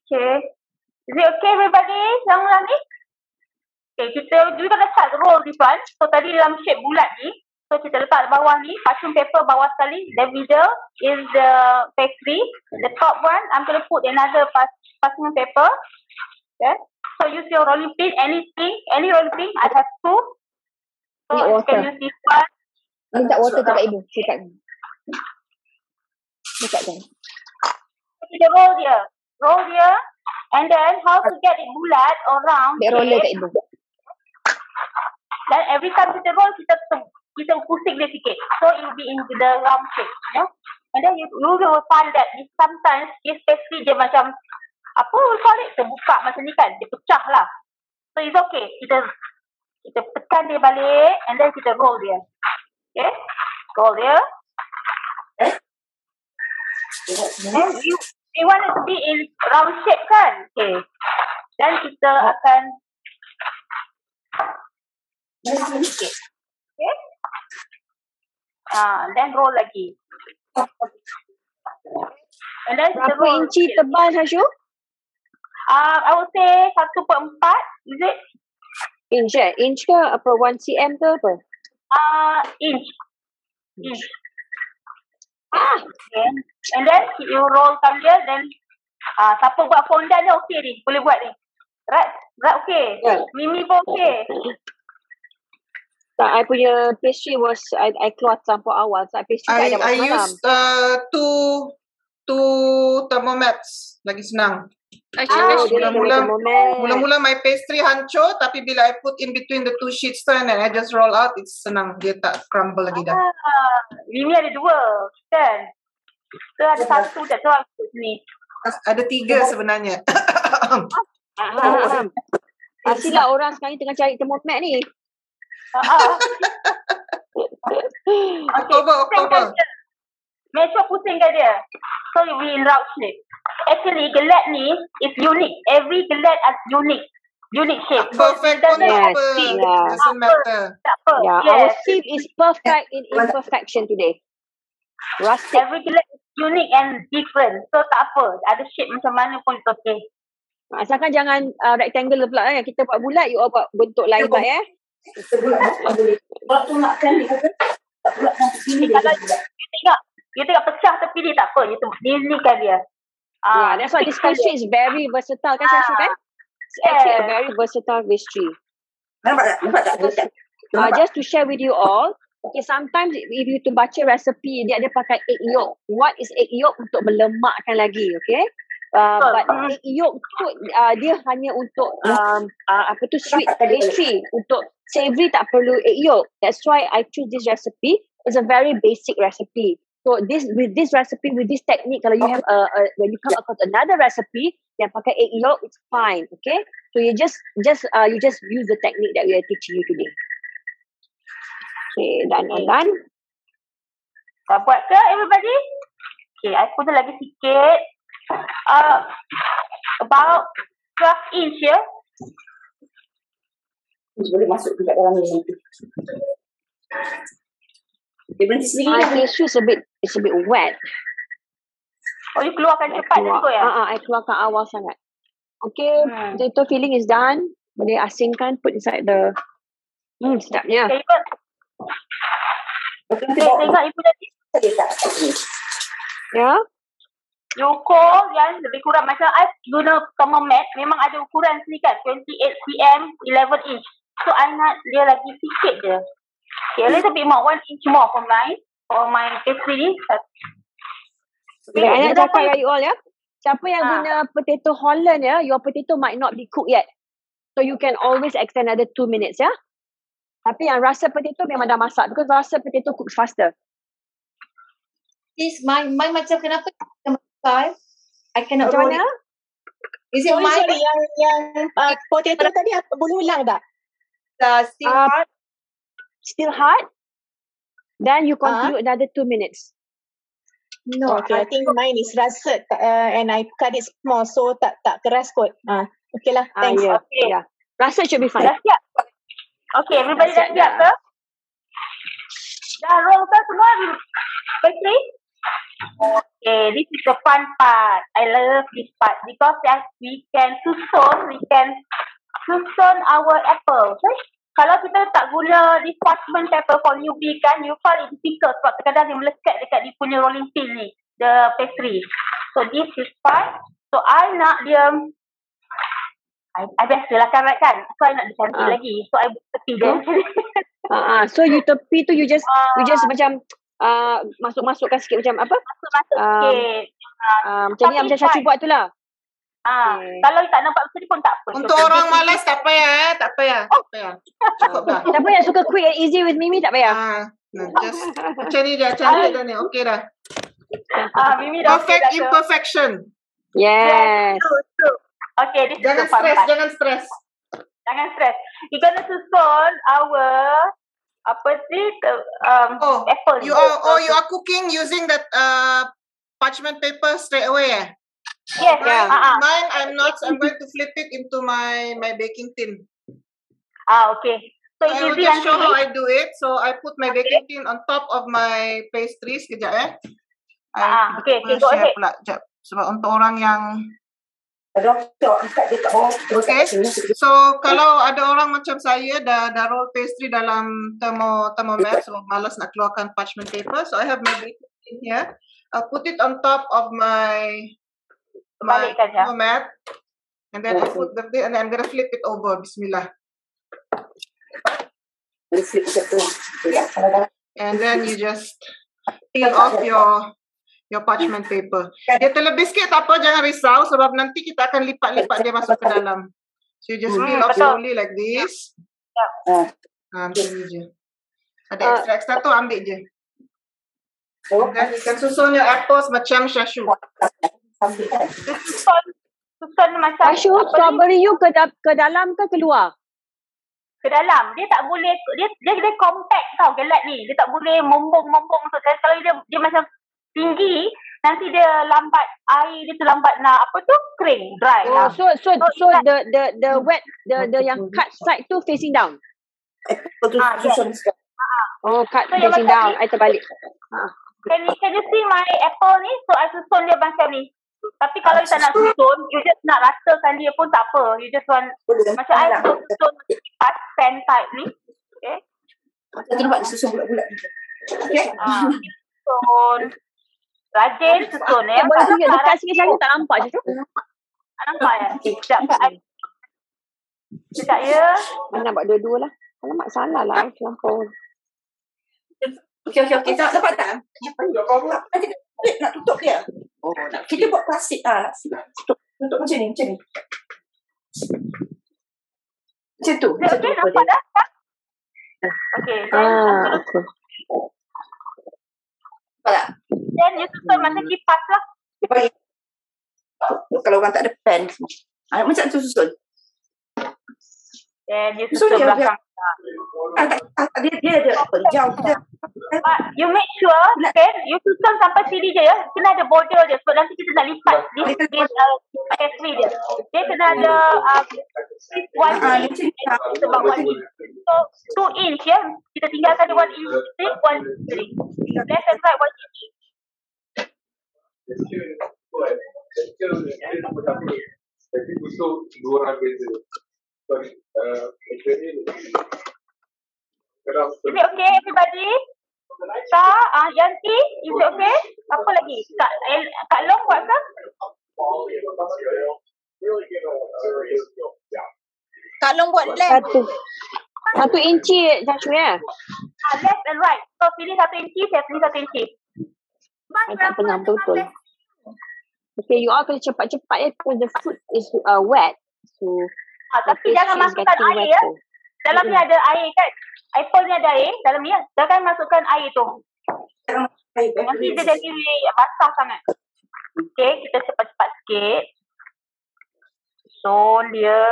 S3: Okay. Is it okay everybody? Yang ni? Okay, kita gonna start roll this one. So tadi dalam shape bulat ni. So kita letak bawah ni, parchment paper bawah sekali. The middle is the pastry. The top one, I'm gonna put another parchment paper. Okay. So use your rolling pin, any rolling pin. I have 2. So you can use this one.
S4: Minta water dekat ibu. Dekat kan.
S3: Kita roll dia. And then how to get it bulat or round.
S4: Dia roller kat ibu.
S3: Then every time kita roll, kita pusing dia sikit. So it will be in the round shape. And then you will find that sometimes this pastry dia macam terbuka macam ni kan. Dia pecah lah. So it's okay. Kita tekan dia balik and then kita roll dia. Okay. Roll dia. And we want it to be in round shape kan? Okay. Then kita akan okay. Then roll lagi. And then
S1: berapa inci tebal Syashu?
S3: I would say 1/4. Is it?
S1: Inch Inch ke apa? 1 cm ke apa?
S3: Inch. Okay. And then you rollkan dia. Then siapa buat fondant ni okay ni. Boleh buat ni. Right okay. Yeah. Mimi pun okay.
S1: I punya pastry was I keluar terlampau awal. So pastry I dah buat
S2: I
S1: semalam.
S2: used two thermomets. Lagi senang. Mula-mula my pastry hancur, tapi bila I put in between the two sheets tu and then I just roll out, it's senang. Dia tak crumble lagi dah.
S3: Ini ada 2 kan? So ada 1 tak tahu aku sini.
S2: Ada 3 sebenarnya.
S1: Pastilah orang sekarang tengah cari thermomet ni.
S2: Oktober.
S3: Make sure pusingkan dia. So we in round shape. Actually, gelat ni is unique. Every gelat is unique. Unique shape.
S2: Perfect pun tak apa. Doesn't matter.
S1: Our shape is perfect in imperfection today. Rustic.
S3: Every gelat is unique and different. So tak apa. Ada shape macam mana pun it's okay.
S1: Asalkan jangan rectangle pula kan. Kita buat bulat, you all buat bentuk lain tak ya?
S3: Waktu makan dia kata tak bulat sini dia. You tengok pecah tepi dia tak apa. Ni kan dia.
S1: That's why this pastry is very versatile kan Syashu kan? It's actually a very versatile pastry.
S5: Nampak tak?
S1: Just to share with you all, okay, sometimes if you to baca recipe, dia ada pakai egg yolk. What is egg yolk? Untuk melemakkan lagi, okay? But egg yolk tu dia hanya untuk sweet pastry. Untuk savory tak perlu egg yolk. That's why I choose this recipe. It's a very basic recipe. So with this recipe, with this technique, kalau you have when you come across another recipe yang pakai egg yolk, it's fine, okay? So you just use the technique that we are teaching you today. Okay, done.
S3: Dah buat ke everybody? Okay, I put lagi sikit. About 12 inch ya.
S5: Boleh masuk dekat dalam ni nanti. Dia berhenti sendiri lah.
S1: Pastry is a bit wet.
S3: Oh, you keluarkan cepat juga ya?
S1: I keluarkan awal sangat. Okay, potato filling is done. Boleh asingkan, put inside the... sedapnya.
S3: Tengok ibu tadi.
S1: Ya?
S3: You ukur yang lebih kurang macam I guna thermomet, memang ada ukuran sini kan, 28 cm, 11 inch. So I nak dia lagi sikit je. Okay, a little bit more, 1 inch more for my pastry ni.
S1: Okay, I nak cakap dengan you all ya. Siapa yang guna potato Holland ya, your potato might not be cooked yet. So you can always extend another 2 minutes ya. Tapi yang rasa potato memang dah masak, because rasa potato cooks faster.
S12: Is my macam kenapa I cannot roll it. Is it my
S9: yang potato tadi boleh ulang tak?
S12: Still hard.
S1: Still hard? Then you continue another 2 minutes.
S9: No, okay, I think mine is russet and I cut it small, so tak keras kot. Okay lah, thanks.
S1: Yeah. Russet should be fine.
S3: Dah siap? Okay, everybody dah siap ke? Dah roll ke semua? Pastry? Okay, this is the fun part. I love this part because we can susun our apple. Okay? Kalau kita tak guna this parchment paper for UV kan, you find it difficult sebab kadang-kadang dia melekat dekat dia punya rolling pin ni, the pastry. So this is fine. So I nak dia, I biasalah karat kan, so I nak dia cantik lagi. So I buat tepi dia.
S1: So you tepi tu you just macam masuk-masukkan sikit macam apa?
S3: Masuk sikit.
S1: Macam ni macam Syashu buat tu lah.
S3: Kalau tak nampak macam ni pun tak apa.
S2: Untuk orang malas tak payah. Cukup dah.
S1: Siapa yang suka quick and easy with Mimi tak payah.
S2: Just macam ni dah, cantik dah ni. Okay dah.
S3: Mimi dah
S2: perfect imperfection.
S1: Yes.
S3: Okay, this
S2: jangan stres.
S3: Jangan stres. You gonna susun our apple.
S2: You are cooking using that parchment paper straight away
S3: Yes.
S2: Mine I'm not. So I'm going to flip it into my baking tin.
S3: Okay. So
S2: I will just show how I do it. So I put my baking tin on top of my pastries. Kejap
S3: Okay, go ahead.
S2: Pula. Sekejap. Sebab untuk orang yang okay. So kalau ada orang macam saya dah roll pastry dalam thermomet, so malas nak keluarkan parchment paper, so I have my baking tin here. I'll put it on top of my thermomet, and then I put and then I'm gonna flip it over. Bismillah. And then you just peel off your parchment paper. Dia terlebih sikit tak apa, jangan risau sebab nanti kita akan lipat-lipat dia masuk ke dalam. So you just peel off slowly like this. Macam ni je. Ada extra tu ambil je. Dan you can susun your apples macam Shashu.
S3: Susun macam
S1: Shashu, strawberry you ke dalam ke keluar?
S3: Ke dalam. Dia tak boleh, dia compact tau gelat ni. Dia tak boleh mombong-mombong. So, kalau dia macam tinggi, nanti dia lambat, air dia tu lambat nak kering, dry lah.
S1: So the wet, the yang cut side tu facing down. Cut facing down. I terbalik.
S3: Can you see my apple ni? So I susun dia macam ni. Tapi kalau you tak nak susun, you just nak ratakan dia pun tak apa. You just want macam I susun kipas pen type ni. Okay.
S5: Macam tu nampak susun bulat-bulat. Okay.
S3: Susun. Rajin susun ya.
S1: Boleh tunjuk dekat sini saya tak nampak je tu.
S3: Nampak ya? Sekejap ya.
S1: Mana nampak dua-dua lah. Alamak salah lah. Terlampau.
S5: Okey. Tak dapat tak? Nanti nak tutup dia. Kita buat plastik tutup macam ni. Macam tu.
S3: Okey, nampak dah? Okey.
S1: Okay.
S5: Nampak tak?
S3: Then you susun macam kipas lah.
S5: Kalau orang tak ada pen. Macam tu susun.
S3: Then you susun belakang.
S5: Dia ada jauh je.
S3: You make sure, okay, you susun sampai sini je ya. Kena ada border je. So nanti kita nak lipat accessory dia. Dia kena ada one inch sebab one inch. So 2 inch ya. Kita tinggalkan dia 1 inch straight, 1 inch straight. Left and right 1 inch.
S13: Tapi busuk dua orang beza.
S3: Is it okay everybody? Yanti, is it okay? Apa lagi? Kak Long buat ke?
S6: Kak Long buat left.
S1: Satu inci Shashu ya?
S3: Left and right. So pilih 1 inci, saya pilih 1 inci.
S1: I tak pernah betul. Okay, you all kena cepat-cepat ya because the fruit is wet. So
S3: tapi jangan masukkan air ya. Dalam ni ada air kan? Apple ni ada air dalam ni ya. Jangan masukkan air tu. Nanti dia jadi basah sangat. Okay, kita cepat-cepat sikit. So dia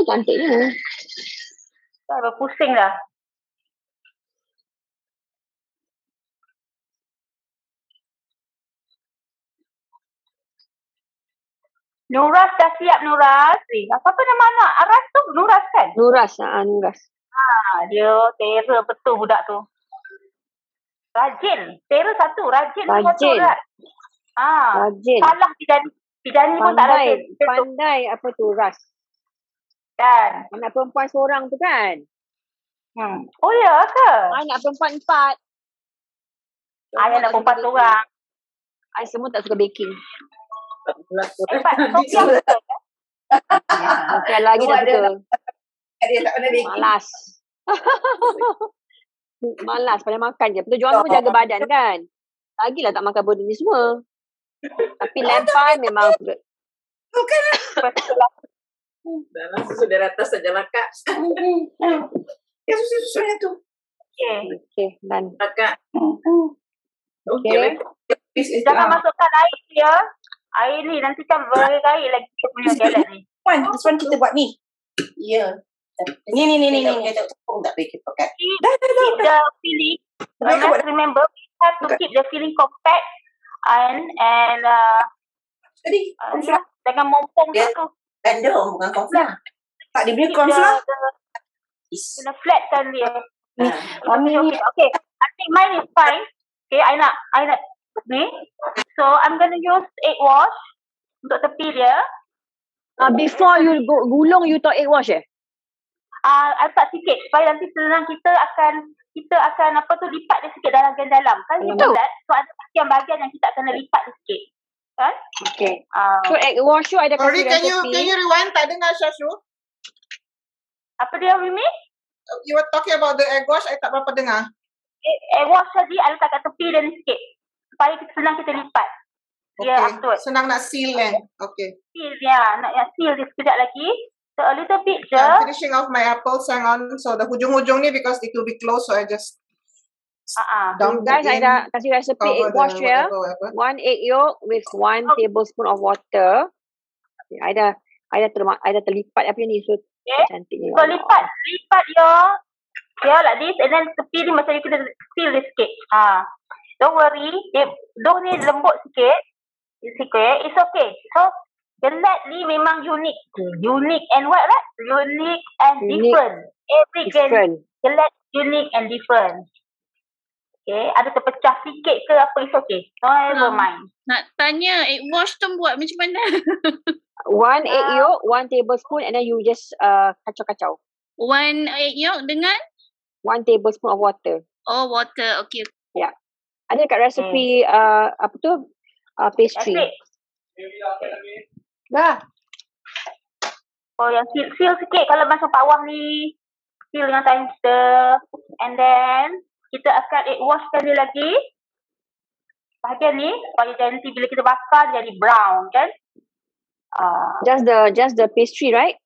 S1: cantiknya.
S3: dah pusing dah. Nuras dah siap Nuras. Apa nama anak Aras tu? Nuras kan?
S1: Nuras.
S3: Dia Tera betul budak tu. Rajin. Tera satu. Rajin.
S1: Rajin.
S3: Salah Pidani pun tak rajin.
S1: Pandai apa tu Ras.
S3: Kan?
S1: Anak perempuan seorang tu kan?
S3: Oh ya ke?
S1: Anak perempuan 4.
S3: Anak perempuan seorang.
S1: I semua tak suka baking. Okay, lagi dah betul.
S5: Dia tak pernah baking.
S1: Malas. Malas pada makan je. Betul jual pun jaga badan kan? Lagilah tak makan benda ni semua. Tapi lempar memang
S5: bukan dalam susu dari atas saja lah kak. Ya susu-susunya tu.
S1: Okay, dan
S5: kakak.
S1: Okay.
S3: Jangan masukkan air ya. Air ni nanti kan berair lagi kita punya galet ni.
S5: This one kita buat ni. Ya. Ni. Kita tak boleh kita pakai.
S3: Keep the filling. Remember, we have to keep the filling compact and jangan mompong tu.
S5: Bendong, bukan cornflour. Tak dia beli cornflour.
S3: Kena flatkan dia. Okay. I think mine is fine. Okay, I nak ni. So I'm gonna use egg wash untuk tepi dia.
S1: Before you gulung you tahu egg wash
S3: letak sikit supaya nanti senang kita akan apa tu lipat dia sikit dalam kan kita bulat so ada bahagian yang kita akan lipat dia sikit kan.
S1: Okay. So egg wash tu ada
S2: Sorry,
S1: kasih
S2: can you rewind? Tak dengar Syashu.
S3: Apa dia Mimi?
S2: You were talking about the egg wash, I tak berapa dengar.
S3: Egg wash tadi I letak kat tepi dia ni sikit supaya senang kita lipat.
S2: Okay. Senang nak seal Okay.
S3: Seal nak seal dia sekejap lagi. So a little bit je.
S2: I'm finishing off my apples, hang on. So the hujung-hujung ni because it will be close, so I just dump
S1: guys,
S2: it in.
S1: I dah kasih recipe egg wash ya. 1 egg yolk with 1 tablespoon of water. I dah terlipat apa ni so cantiknya.
S3: So lipat like this and then tepi ni macam kita seal dia sikit. Don't worry, dough ni lembut sikit. It's okay. So gelat ni memang unik and what right? Unique and different. Every gelat unique and different. Okay, ada terpecah sikit ke apa is okay. Never mind.
S8: Nak tanya egg wash tu buat macam mana?
S1: 1 egg yolk, 1 tablespoon and then you just kacau-kacau.
S8: 1 egg yolk dengan
S1: 1 tablespoon of water.
S8: Oh, water. Okay.
S1: Ya. Ada kat resepi apa tu? Pastry.
S3: Dah. Oh, yang seal sikit kalau macam pawang ni. Seal dengan time stir. And then kita akan egg washkan dia lagi. Bahagian ni supaya nanti bila kita bakar jadi brown kan?
S1: Just the pastry, right?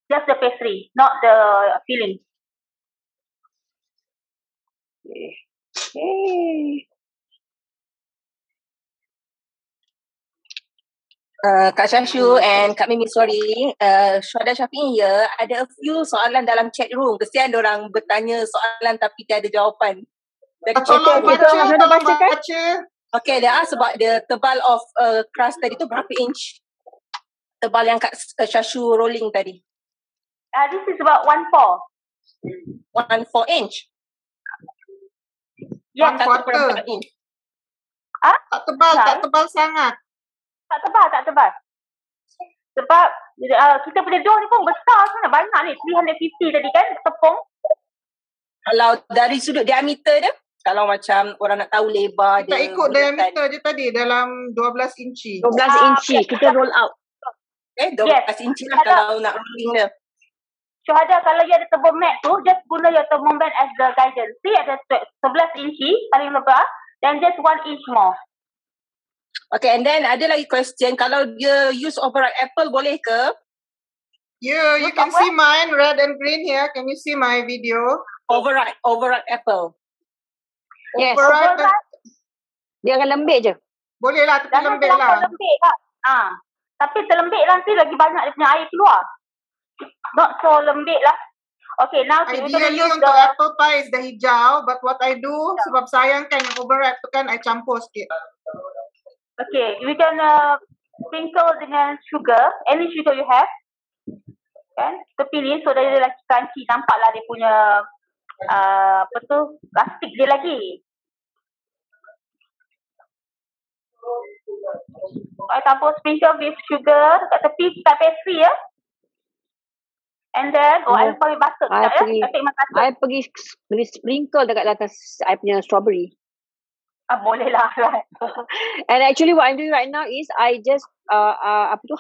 S3: Just the pastry, not the filling.
S1: Okay.
S11: Kak Syashu and Kak Mimi, sorry. Syuhada Syafiq here. Ada a few soalan dalam chat room. Kesian diorang bertanya soalan tapi tiada jawapan.
S2: Tolong baca.
S11: Okay, they ask about the tebal of crust tadi tu berapa inch? Tebal yang Kak Syashu rolling tadi.
S3: This is about 1/4.
S11: 1/4 inch?
S3: Ya,
S2: 1/4 inch. Tak tebal sangat.
S3: Tak tebal. Sebab kita punya dough ni pun besar sangat, banyak ni. 350 tadi kan, tepung.
S11: Kalau dari sudut diameter dia, kalau macam orang nak tahu lebar
S2: kita
S11: dia.
S2: Kita ikut diameter je tadi dalam 12 inci.
S1: 12 inci, kita roll out.
S11: 12 inci lah kalau nak rolling dia.
S3: Syuhada, kalau you ada tebung mat tu, just guna your tebung mat as the guidance. See, ada 11 inci paling lebar, then just 1 inch more.
S11: Okay, and then ada lagi question, kalau dia use overripe apple boleh ke?
S2: Yeah, you can see mine red and green here. Can you see my video?
S11: Overripe apple.
S1: Yes. Overripe. Dia akan lembik je.
S2: Boleh lah, tapi lembik lah.
S3: Tapi terlembik nanti lagi banyak dia punya air keluar. Not so lembik lah. Okay, now
S2: ideally untuk apple pie is the hijau, but what I do sebab sayang kan yang overripe tu kan I campur sikit.
S3: Okay, we can sprinkle dengan sugar, any sugar you have. Kan? Tepi ni so dia lagi crunchy, nampaklah dia punya apa tu, plastik dia lagi. I campur sprinkle with sugar kat tepi, kat pastry ya. And then, I pakai butter sekejap ya.
S1: I pergi sprinkle dekat atas I punya strawberry.
S3: Boleh lah.
S1: And actually what I'm doing right now is I just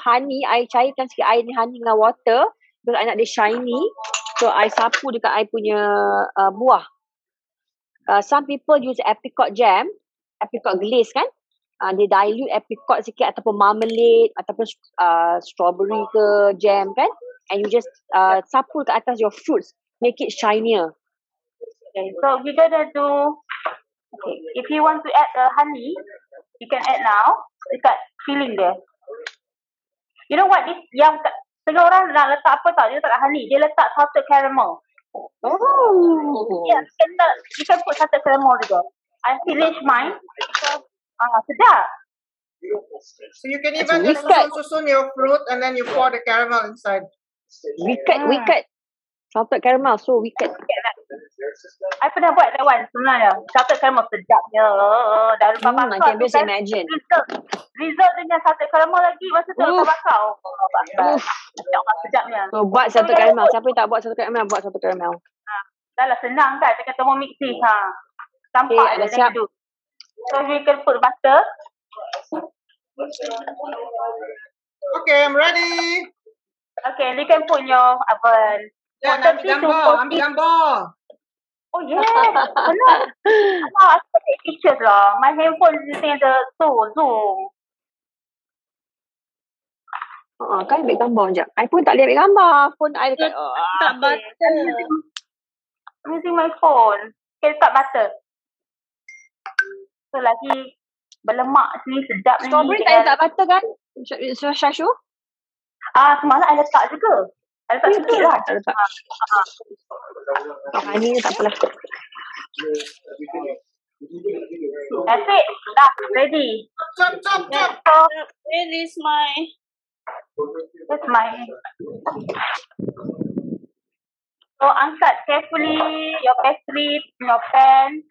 S1: honey, I cairkan sikit air ni honey dengan water because I nak dia shiny. So I sapu dekat I punya buah. Some people use apricot jam, apricot glaze kan. They dilute apricot sikit ataupun marmalade ataupun strawberry ke jam kan. And you just sapu ke atas your fruits, make it shinier.
S3: Okay, so we're gonna do. Okay, if you want to add honey, you can add now. Dekat filling dia. You know what? This yang setengah orang nak letak apa tau? Dia letak honey. Dia letak salted caramel. Yeah, you can put salted caramel juga. I finish mine. So, sedap.
S2: So you can even just susun your fruit and then you pour the caramel inside.
S1: Wicked. Salted caramel, so wicked.
S3: I pernah buat that one sebenarnya. Salted caramel sedapnya. Dah lepas bakar
S1: I can
S3: tu
S1: just
S3: kan.
S1: imagine.
S3: Result dengan salted caramel lagi masa tu lepas bakar. Sedapnya.
S1: So, buat satu caramel. Siapa yang tak buat satu caramel, buat satu caramel.
S3: Dah lah senang kan dengan Thermomix ni. Campak je
S1: siap.
S3: tu. So we can put butter.
S2: Okay, I'm ready.
S3: Okay, you can put your oven.
S2: Ambil gambar.
S3: Oh yeah, benar. I take pictures lah. My handphone using the Zoom.
S1: Kan ambil gambar sekejap. I pun tak boleh ambil gambar. Phone I dekat.
S8: Tak butter.
S3: I'm using my phone. Okay, letak butter. So lagi berlemak sini sedap ni.
S1: Strawberry tak letak butter kan? Syashu?
S3: Semalam I letak juga. I letak sikit lah.
S1: Hari ni tak apalah.
S3: That's it. Dah, ready.
S2: Chop.
S8: Where is my...
S3: That's my... So, angkat carefully your pastry, your pan.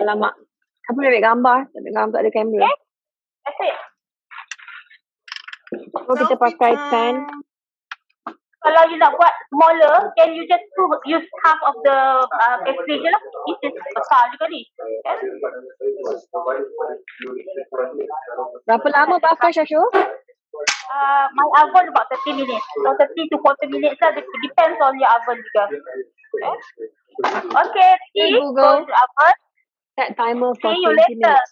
S1: Alamak. Apa boleh ambil gambar? Tak ada kamera.
S3: Okay. That's it.
S1: So, kita pakai pan.
S3: Kalau you nak buat smaller, can you just use half of the pastry je lah. This is besar juga ni. Okay?
S1: Berapa lama bakar, Syashu?
S3: My oven about 30 minutes. So 30 to 40 minutes lah. Depends on your oven juga. Okay, ready?
S1: Google.
S3: Go to oven.
S1: Set timer for
S3: See you
S1: 20
S3: later.
S1: minutes.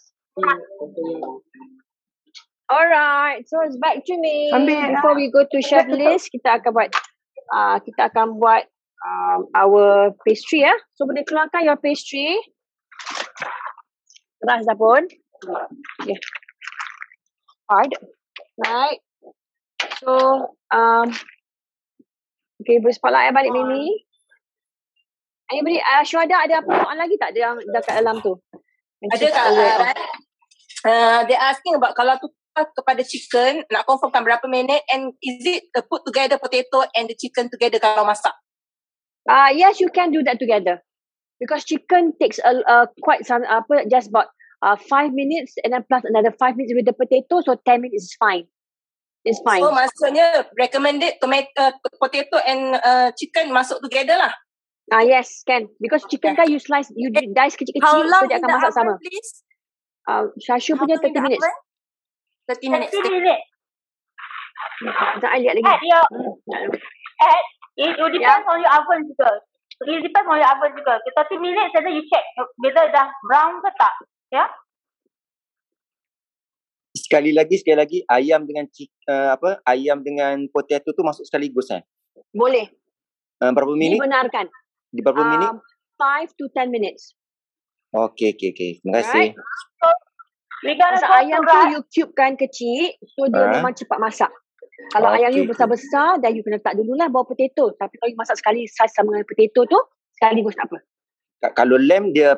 S1: Alright, so it's back to me.
S2: Ambil.
S1: Before we go to chef list, kita akan buat our pastry ya. So boleh keluarkan your pastry. Keras dah pun. Okay. Hard. Right. So okay, boleh spotlight balik Mimi. Anybody, Syuhada ada apa soalan lagi tak yang dekat dalam tu?
S11: Ada Kak. They asking about kalau tu kepada chicken, nak confirmkan berapa minit and is it put together potato and the chicken together kalau masak?
S1: Yes, you can do that together. Because chicken takes quite some just about 5 minutes and then plus another 5 minutes with the potato, so 10 minutes is fine. It's fine.
S11: So maksudnya recommended potato and chicken masuk together lah.
S1: Yes, can. Because chicken kan you dice kecil-kecil, so dia akan masak sama. Syashu punya 30 minutes.
S11: 30 minutes.
S3: 30 minutes.
S1: Sekejap, I lihat lagi.
S3: It depends on your oven juga. It depends on your oven juga. 30 minutes saja you check whether dah brown ke tak. Ya?
S14: Sekali lagi ayam dengan ayam dengan potato tu masuk sekaligus
S1: Boleh.
S14: Berapa minit?
S1: Dibenarkan.
S14: Di berapa minit?
S1: 5 to 10 minutes.
S14: Okay. Terima kasih.
S1: Masa ayam tu you cube kan kecil, so dia memang cepat masak. Kalau ayam you besar-besar, then you kena letak dululah bawah potato. Tapi kalau you masak sekali saiz sama dengan potato tu, sekaligus tak apa.
S14: Kalau lamb dia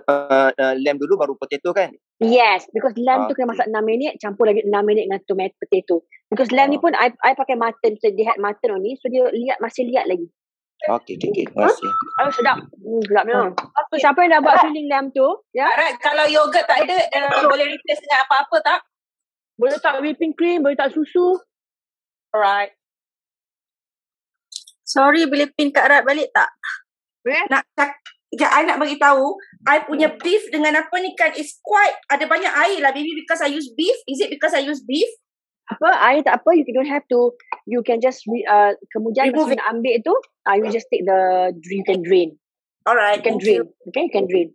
S14: lamb dulu baru potato kan?
S1: Yes, because lamb tu kena masak 6 minit, campur lagi 6 minit dengan tomato potato. Because lamb ni pun I pakai mutton, so they had mutton only, so dia masih liat lagi.
S14: Okay. Terima kasih.
S1: Sedap. Sedapnya. So siapa yang dah buat filling lamb tu? Ya.
S11: Alright, kalau yogurt tak ada, boleh replace dengan apa-apa tak?
S1: Boleh tak whipping cream, boleh tak susu.
S11: Alright.
S10: Sorry, boleh pin Kak Rat balik tak?
S5: I nak bagi tahu, I punya beef dengan apa ni kan is quite ada banyak air lah. Maybe because I use beef. Is it because I use beef?
S1: Air tak apa, you don't have to, you can just kemudian masa nak ambil tu, you just take you can drain.
S5: Alright,
S1: you can drain. Okay, you can drain.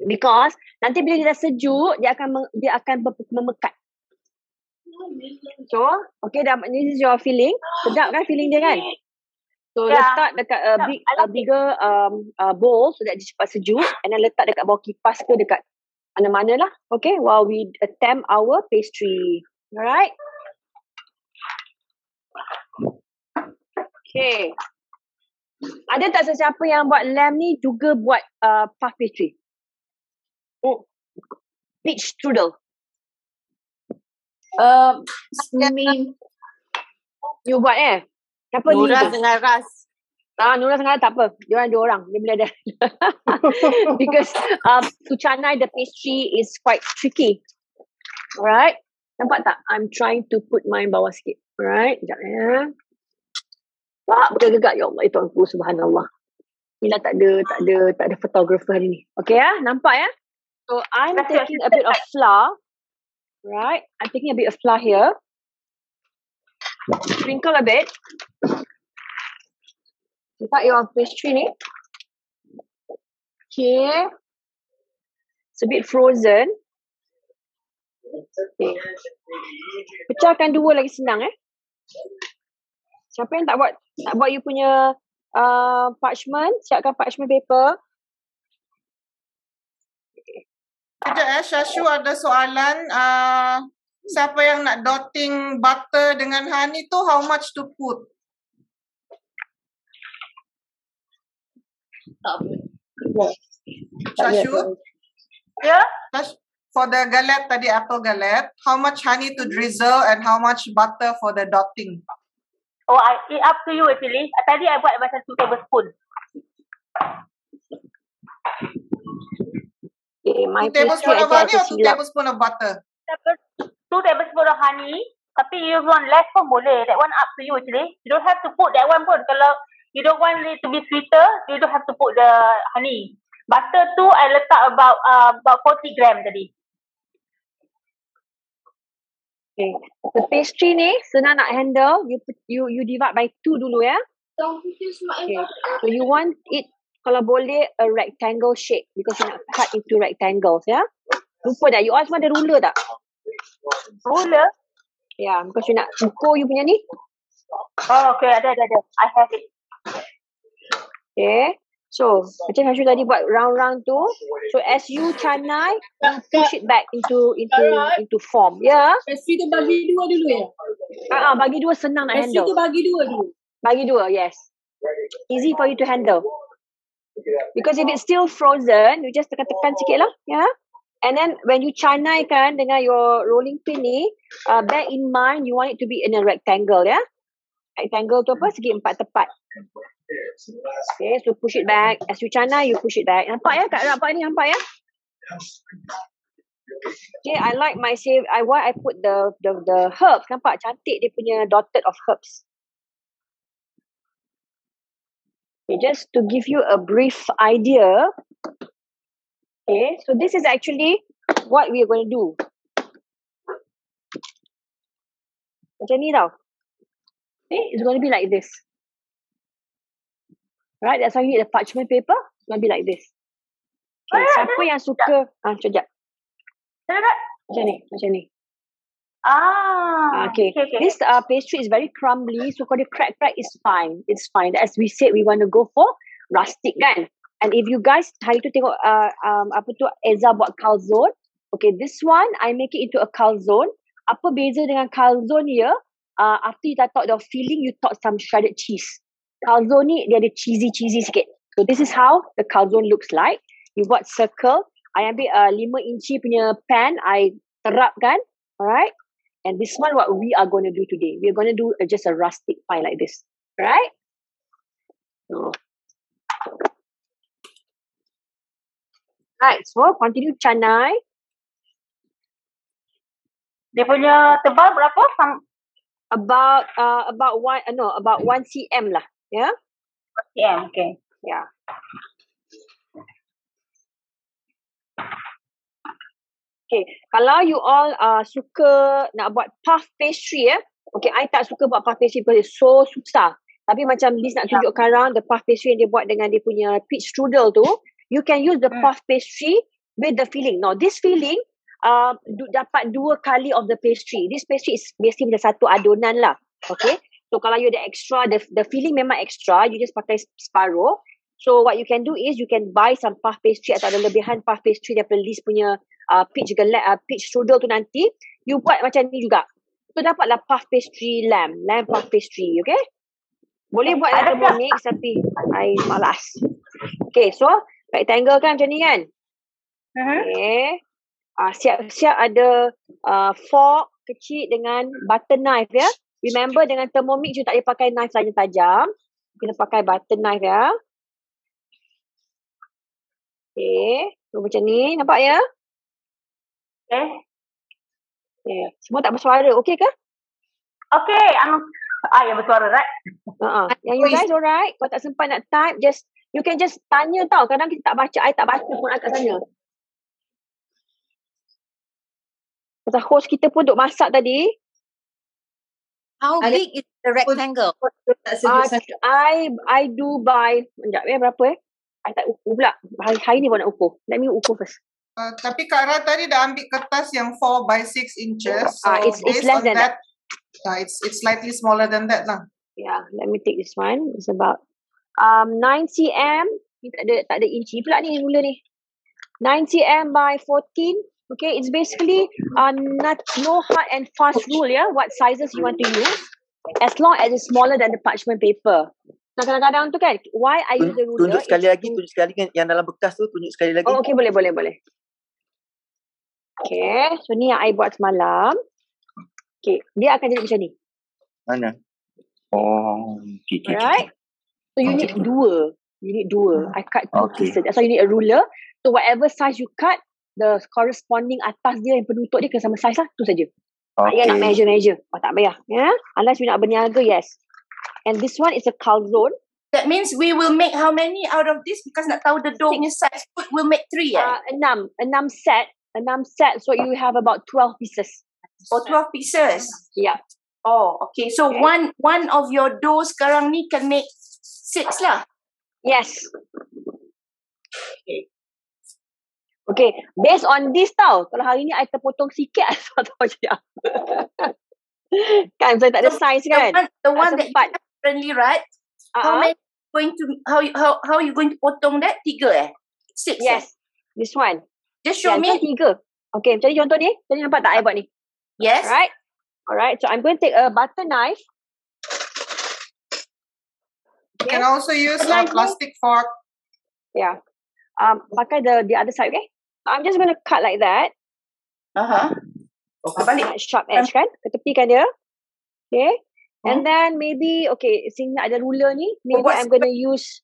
S1: Because nanti bila dia dah sejuk, dia akan memekat. So, okay, this is your filling. Sedap kan filling dia kan? So letak dekat bigger bowl so that dia cepat sejuk, and then letak dekat bawah kipas ke dekat mana-mana lah. Okay, while we attempt our pastry. Alright. Okay. Ada tak sesiapa yang buat lamb ni juga buat puff pastry? Peach strudel. You buat Siapa
S7: Nura dengan Ras.
S1: Nurul sangat tak apa. Dia orang 2 orang. Dia boleh ada. Because to canai the pastry is quite tricky. Alright. Nampak tak? I'm trying to put mine bawah sikit. Alright. Sekejap ya. Bergegak ya Allah. Itu aku subhanallah. Inilah tak ada photographer hari ni. Okay ya. Nampak ya. So I'm taking a bit of flour. Right. I'm taking a bit of flour here. Sprinkle a bit. Letak your pastry ni. Okay. It's a bit frozen. Okay. Pecahkan 2 lagi senang Siapa yang tak buat you punya parchment? Siapkan parchment paper.
S2: Sekejap Syashu ada soalan. Siapa yang nak dotting butter dengan honey tu, how much to put? Syashu?
S3: Yeah?
S2: For the galette tadi, apple galette, how much honey to drizzle and how much butter for the dotting?
S3: Oh, it up to you actually. Tadi I buat macam 2 tablespoon.
S1: Okay, my
S2: 2 tablespoon of honey or 2 tablespoon of butter?
S3: 2 tablespoon of honey. Tapi you want less pun boleh. That one up to you actually. You don't have to put that one pun. Kalau you don't want it to be sweeter, you don't have to put the honey. Butter tu I letak about 40 gram tadi.
S1: Okay. The pastry ni senang nak handle. You divide by 2 dulu ya. Okay. So you want it kalau boleh a rectangle shape because you nak cut into rectangles ya. Lupa dah. You always want the ruler tak?
S3: Ruler?
S1: Yeah, because you nak ukur you punya ni.
S3: Oh, okay. Ada. I have it.
S1: Okay. So, macam Syashu tadi buat round-round tu. So, as you canai, you push it back into form. Ya? Yeah?
S12: Pastry tu bagi 2 dulu ya?
S1: Bagi 2 senang nak handle.
S12: Pastry tu bagi 2 dulu?
S1: Bagi 2, yes. Easy for you to handle. Because if it's still frozen, you just tekan-tekan sikit lah. Ya? Yeah? And then, when you canai kan dengan your rolling pin ni, bear in mind, you want it to be in a rectangle, ya? Yeah? Rectangle tu apa? Segi 4 tepat. Okay, so push it back. As you canai, you push it back. Nampak ya? Kak nampak ni? Nampak ya? Okay, I like my save. I put the herbs. Nampak? Cantik dia punya dotted of herbs. Okay, just to give you a brief idea. Okay, so this is actually what we are going to do. Macam ni tau. Okay, it's going to be like this. Right, that's how you need the parchment paper. It's going to be like this. Okay, siapa yang suka... sekejap. Macam ni. Okay. This pastry is very crumbly. So, kalau dia crack, is fine. It's fine. As we said, we want to go for rustic kan. And if you guys hari tu tengok Eza buat calzone. Okay, this one, I make it into a calzone. Apa beza dengan calzone ya? After you thought the filling, you thought some shredded cheese. Calzone ni dia ada cheesy sikit. So this is how the calzone looks like. You buat circle. I ambil 5 inci punya pan. I terapkan. Alright. And this one what we are going to do today. We are going to do just a rustic pie like this. Alright. So. Alright. So continue canai.
S3: Dia punya tebal berapa?
S1: About 1 cm lah. Yeah?
S3: 1 cm, okay.
S1: Yeah. Okay, kalau you all suka nak buat puff pastry okay, I tak suka buat puff pastry because it's so susah. Tapi macam Liz nak tunjukkan orang the puff pastry yang dia buat dengan dia punya peach strudel tu, you can use the puff pastry with the filling. Now, this filling dapat 2 kali of the pastry. This pastry is basically macam satu adonan lah. Okay. So kalau you ada extra, the filling memang extra, you just pakai separuh. So what you can do is you can buy some puff pastry atau ada lebihan puff pastry daripada Liz punya peach strudel tu nanti. You buat macam ni juga. So dapatlah puff pastry lamb puff pastry, okay? Boleh buat yang Thermomix tapi I malas. Okay, so rectangle kan macam ni kan? Okay. Siap-siap ada fork kecil dengan butter knife ya. Remember dengan Thermomix you tak boleh pakai knife tajam-tajam. Kena pakai butter knife ya. Okay. So macam ni. Nampak ya? Okay. Semua tak bersuara. Okay ke?
S3: Okay. Yang bersuara, right?
S1: Yang you guys alright? Kalau tak sempat nak type, you can just tanya tau. Kadang kita tak baca. I tak baca pun kat sana. Pasal host kita pun duk masak tadi.
S15: How big is the rectangle?
S1: I do buy, sekejap berapa I tak ukur pula. Hari ni pun nak ukur. Let me ukur first.
S2: Tapi Kak Ra tadi dah ambil kertas yang 4 by 6 inches. So
S1: it's less than that.
S2: It's slightly smaller than that lah.
S1: Yeah, let me take this one. It's about 9 cm. Ni tak ada inci pula ni ruler ni. 9 cm by 14. Okay, it's basically no hard and fast rule what sizes you want to use, as long as it's smaller than the parchment paper. Nah, kadang-kadang tu kan, why I use the ruler?
S14: Tunjuk sekali lagi yang dalam bekas tu, tunjuk sekali lagi.
S1: Oh, okay, boleh. Okay, so ni yang I buat semalam. Okay, dia akan jadi macam ni.
S14: Mana? Oh, okay.
S1: Alright. So you need dua. I cut 2 pieces. That's why you need a ruler. So whatever size you cut, the corresponding atas dia yang penutup dia kena sama size lah. Tu saja. Tak payah nak measure. Tak payah. Unless you nak berniaga, yes. And this one is a calzone.
S5: That means we will make how many out of this? Because nak tahu the dough punya size, we'll make 3
S1: 6 set. 6 set. So you have about 12 pieces.
S5: Oh, 12 pieces?
S1: Yeah.
S5: Oh, okay. So one of your dough sekarang ni can make 6 lah?
S1: Yes. Okay, based on this tau. Kalau hari ni I terpotong sikit, I tak tahu macam apa. Kan, saya tak ada size kan.
S5: The one that you currently write, how are you going to potong that? 3 6
S1: Yes, this one.
S5: Just show me.
S1: 3. Okay, macam ni contoh ni. Jadi nampak tak I buat ni?
S5: Yes.
S1: Alright, so I'm going to take a butter knife.
S2: You can also use a plastic fork.
S1: Yeah. Pakai the other side, okay? I'm just going to cut like that.
S5: Balik.
S1: Sharp edge kan? Ketepikan dia. Okay. And then maybe, okay, since nak ada ruler ni, maybe I'm going to use,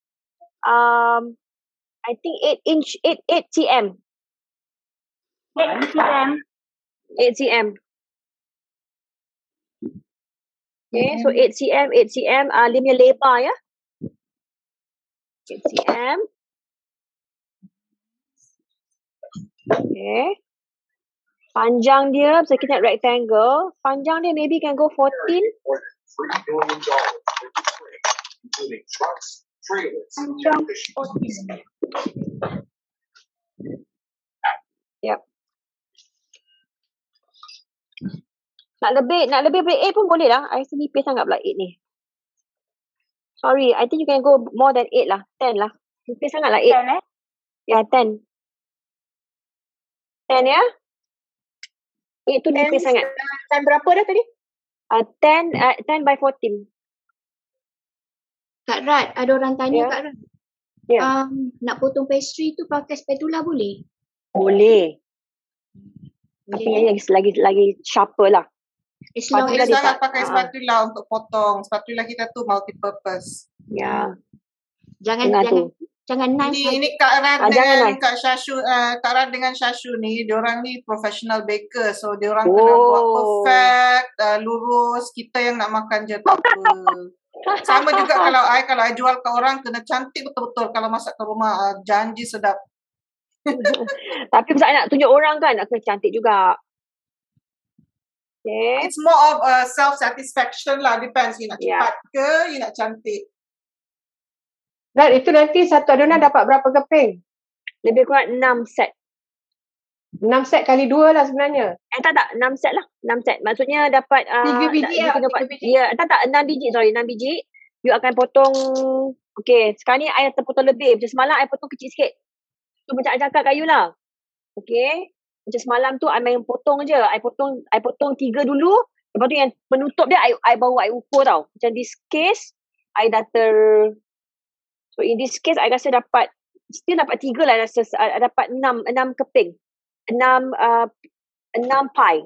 S1: I think 8 cm.
S3: 8 cm.
S1: 8 cm. Okay, so 8 cm. Dia punya lebar ya. 8 cm. Okay. Panjang dia, so kita nak rectangle. Panjang dia maybe can go 14. Panjang 14. Yep. Nak lebih dari 8 pun boleh lah. I rasa nipis sangat pula 8 ni. Sorry, I think you can go more than 8 lah. 10 lah. Nipis sangat lah 8. 10 Ya, 10. 10 ya. 8 tu nipis sangat.
S9: 10 berapa dah tadi?
S1: 10 by 14.
S7: Kak Rat, ada orang tanya Kak Rat.
S1: Ya.
S7: Nak potong pastry tu pakai spatula boleh?
S1: Boleh. Tapi yang lagi sharper lah.
S2: Boleh sangat pakai spatula untuk potong. Spatula kita tu multi-purpose.
S1: Ya.
S7: Jangan knife.
S2: Ini Kak Rat dengan Kak Shashu, Kak Rat dengan Shashu ni, diorang ni professional baker. So diorang kena buat perfect, lurus. Kita yang nak makan je tak apa. Sama juga kalau I jual ke orang kena cantik betul-betul. Kalau masak ke rumah janji sedap.
S1: Tapi misalnya nak tunjuk orang kan nak kena cantik juga. Okay.
S2: It's more of self-satisfaction lah. Depends. You nak cepat ke, you nak cantik.
S16: Dan itu nanti satu adunan dapat berapa keping?
S1: Lebih kurang 6 set.
S16: 6 set kali 2 lah sebenarnya.
S1: Tak, 6 set lah. 6 set. Maksudnya dapat
S16: 3 biji lah.
S1: 3 biji. Ya, tak, 6 biji. Sorry, 6 biji. You akan potong, okay, sekarang ni I terpotong lebih. Macam semalam I potong kecil sikit. So macam I cakap kayu lah. Okay. Macam semalam tu I main potong je. I potong 3 dulu. Lepas tu yang penutup dia I baru I ukur tau. Macam this case I dah so in this case I rasa still dapat 3 lah. Dapat 6 keping. 6 pie.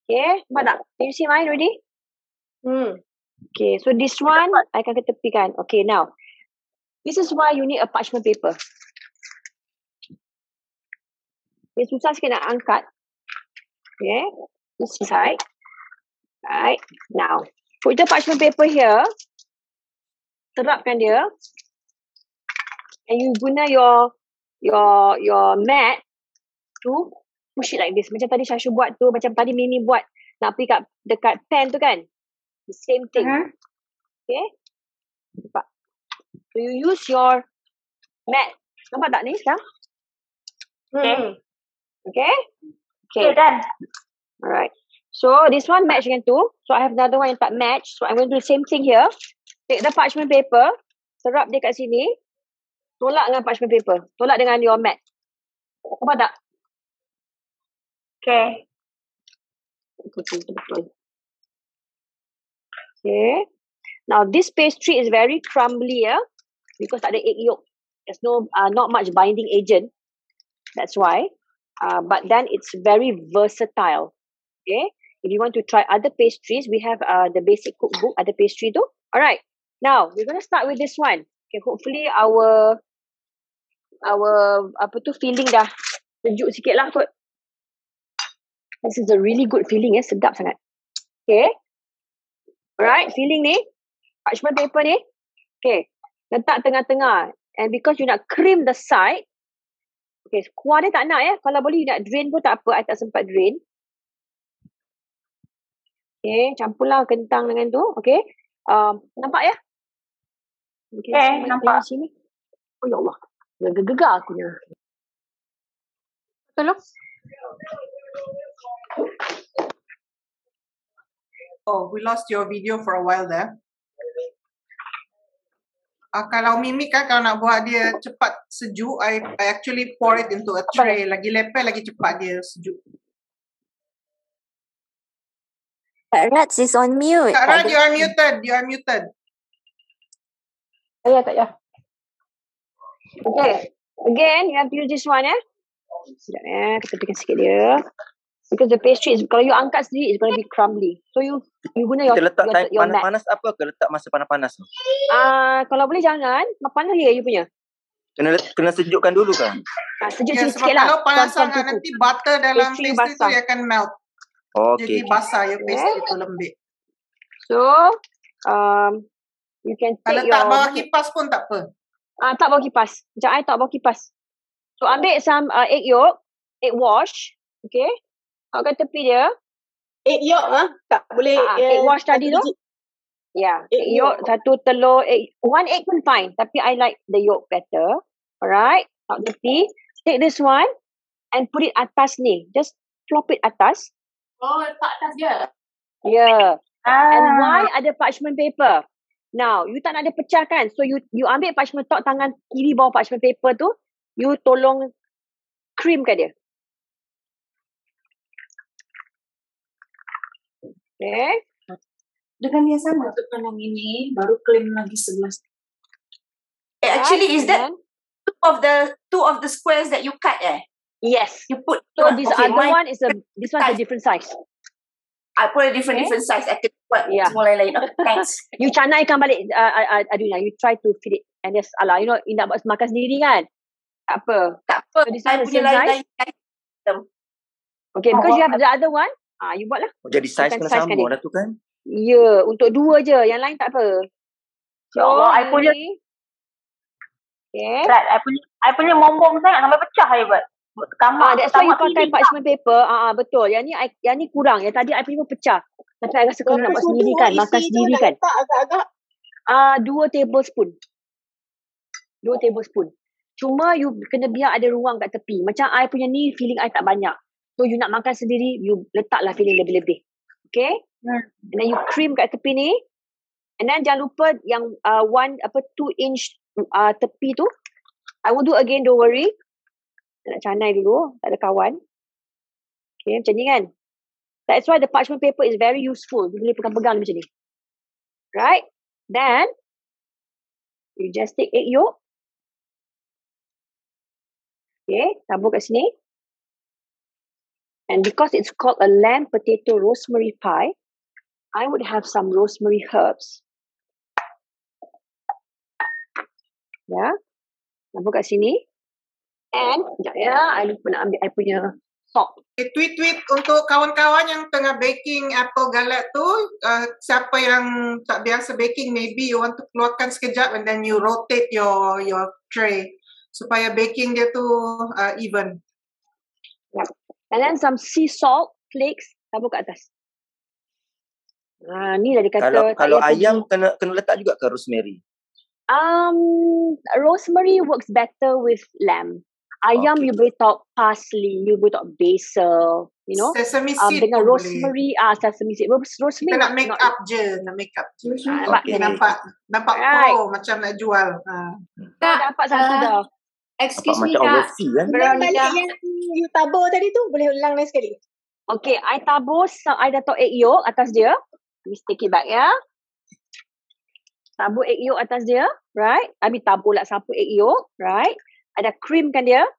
S1: Okay. Nampak tak? Can you see mine already? Okay, so this one I akan ketepikan. Okay, now this is why you need a parchment paper. Dia susah sikit nak angkat. Okay, this side. Right, now put the parchment paper here. Terapkan dia. And you guna your mat to push it like this. Macam tadi Syashu buat tu, macam tadi Mimi buat nak pergi dekat pen tu kan. The same thing. Okay. Nampak. So you use your mat. Nampak tak ni sekarang?
S3: Okay.
S1: Okay.
S3: Okay, done.
S1: Alright. So this one match dengan tu. So I have another one yang tak match. So I'm going to do the same thing here. Take the parchment paper. Serap dia kat sini. Tolak dengan parchment paper. Tolak dengan your mat. Nampak tak?
S3: Okay.
S1: Betul. Okay. Now this pastry is very crumbly because tak ada egg yolk. There's not much binding agent. That's why. But then it's very versatile. Okay. If you want to try other pastries, we have the basic cookbook, other pastry tu. Alright. Now we're going to start with this one. Okay. Hopefully our feeling dah sejuk sikit lah kot. This is a really good feeling sedap sangat. Okay. Alright, feeling ni. Parchment paper ni. Okay. Letak tengah-tengah. And because you nak cream the side. Okay, kuah dia tak nak kalau boleh you nak drain pun tak apa. I tak sempat drain. Okay, campurlah kentang dengan tu. Okay. Nampak ya?
S3: Okay, nampak.
S1: Sini. Oh ya Allah. Gegar aku ni. Tolong.
S2: Oh, we lost your video for a while there. Kalau Mimi kan kalau nak buat dia cepat sejuk, I actually pour it into a tray. Lagi lepeh, lagi cepat dia sejuk.
S17: Kak Rats is on mute.
S2: Kak Rats, you are muted. You are muted.
S16: Ya, tak ya.
S1: Okay. Again, you have to use this one Sekejap kita tekan sikit dia. Because the pastry is, kalau you angkat sendiri, it's going to be crumbly. So you guna your
S14: kita letak
S1: your
S14: panas-panas apa ke letak masa panas-panas?
S1: Kalau boleh jangan, panas je you punya.
S14: Kena sejukkan dulu kan?
S1: Sejuk
S2: sikit lah. Kalau panas sangat nanti butter dalam pastry tu dia akan melt. Jadi basah your pastry tu lembik.
S1: So, you can take
S2: kalau tak bawa kipas pun tak apa.
S1: Tak bawa kipas. Macam I tak bawa kipas. So ambil some egg yolk, egg wash, okay? Kat tepi dia.
S9: Egg yolk tak boleh.
S1: Egg wash tadi tu. Yeah, egg yolk, satu telur, one egg pun fine. Tapi I like the yolk better. Alright, kat tepi. Take this one and put it atas ni. Just plop it atas.
S7: Oh, letak atas dia.
S1: Yeah. And why ada parchment paper? Now, you tak nak dia pecah kan? So, you ambil parchment top tangan kiri bawah parchment paper tu. You tolong creamkan dia. Okay.
S5: Dengan yang sama tekan yang ini, baru claim lagi 11. Actually, is that two of the squares that you cut
S1: Yes.
S5: You put.
S1: So this other one is this one's a different size.
S5: I put a different size. I can buat semua lain-lain. Okay, thanks.
S1: You canaikan balik Aduna. You try to fit it. And just you nak buat makan sendiri kan? Tak apa. So this one is the same size. Okay, because you have the other one. You buat lah.
S14: Jadi size kena sama dah tu kan?
S1: Ya, untuk dua je. Yang lain tak apa.
S3: Ya Allah, I punya.
S1: Okay.
S3: I punya mombong sangat sampai pecah je buat.
S1: That's why you pakai parchment paper. Betul. Yang ni kurang. Yang tadi I punya pun pecah. Tapi I rasa kalau nak buat sendiri kan. Makan sendiri kan. 2 tablespoon. 2 tablespoon. Cuma you kena biar ada ruang kat tepi. Macam I punya ni feeling I tak banyak. So you nak makan sendiri, you letaklah feeling lebih-lebih. Okay? And then you cream kat tepi ni. And then jangan lupa yang 2 inch tepi tu. I will do again, don't worry. Nak canai dulu, tak ada kawan. Okay, macam ni kan. That's why the parchment paper is very useful. You boleh pegang-pegang macam ni. Right? Then, you just take egg yolk. Okay, tabur kat sini. And because it's called a lamb potato rosemary pie, I would have some rosemary herbs. Ya. Nampak kat sini. And, sekejap ya, I lupa nak ambil I punya salt.
S2: Tweet untuk kawan-kawan yang tengah baking apple galat tu, siapa yang tak biasa baking, maybe you want to keluarkan sekejap and then you rotate your tray supaya baking dia tu even.
S1: Yep. And then some sea salt flakes tabur kat atas. Ni dah dikata.
S14: Kalau ayam kena letak juga ke rosemary?
S1: Rosemary works better with lamb. Ayam you boleh tahu parsley, you boleh tahu basil, you know.
S2: Sesame seed
S1: dengan rosemary, sesame seed. Rosemary
S2: kita nak make up je. Nampak pro macam nak jual.
S1: Tak dapat satu dah.
S7: Excuse me
S14: Kak.
S9: Balik yang you tabur tadi tu, boleh ulang lagi sekali.
S1: Okay, I tabur, I dah tahu egg yolk atas dia. Let me stick it back ya. Tabur egg yolk atas dia, right? I tabur lah sapu egg yolk, right? Ada creamkan dia.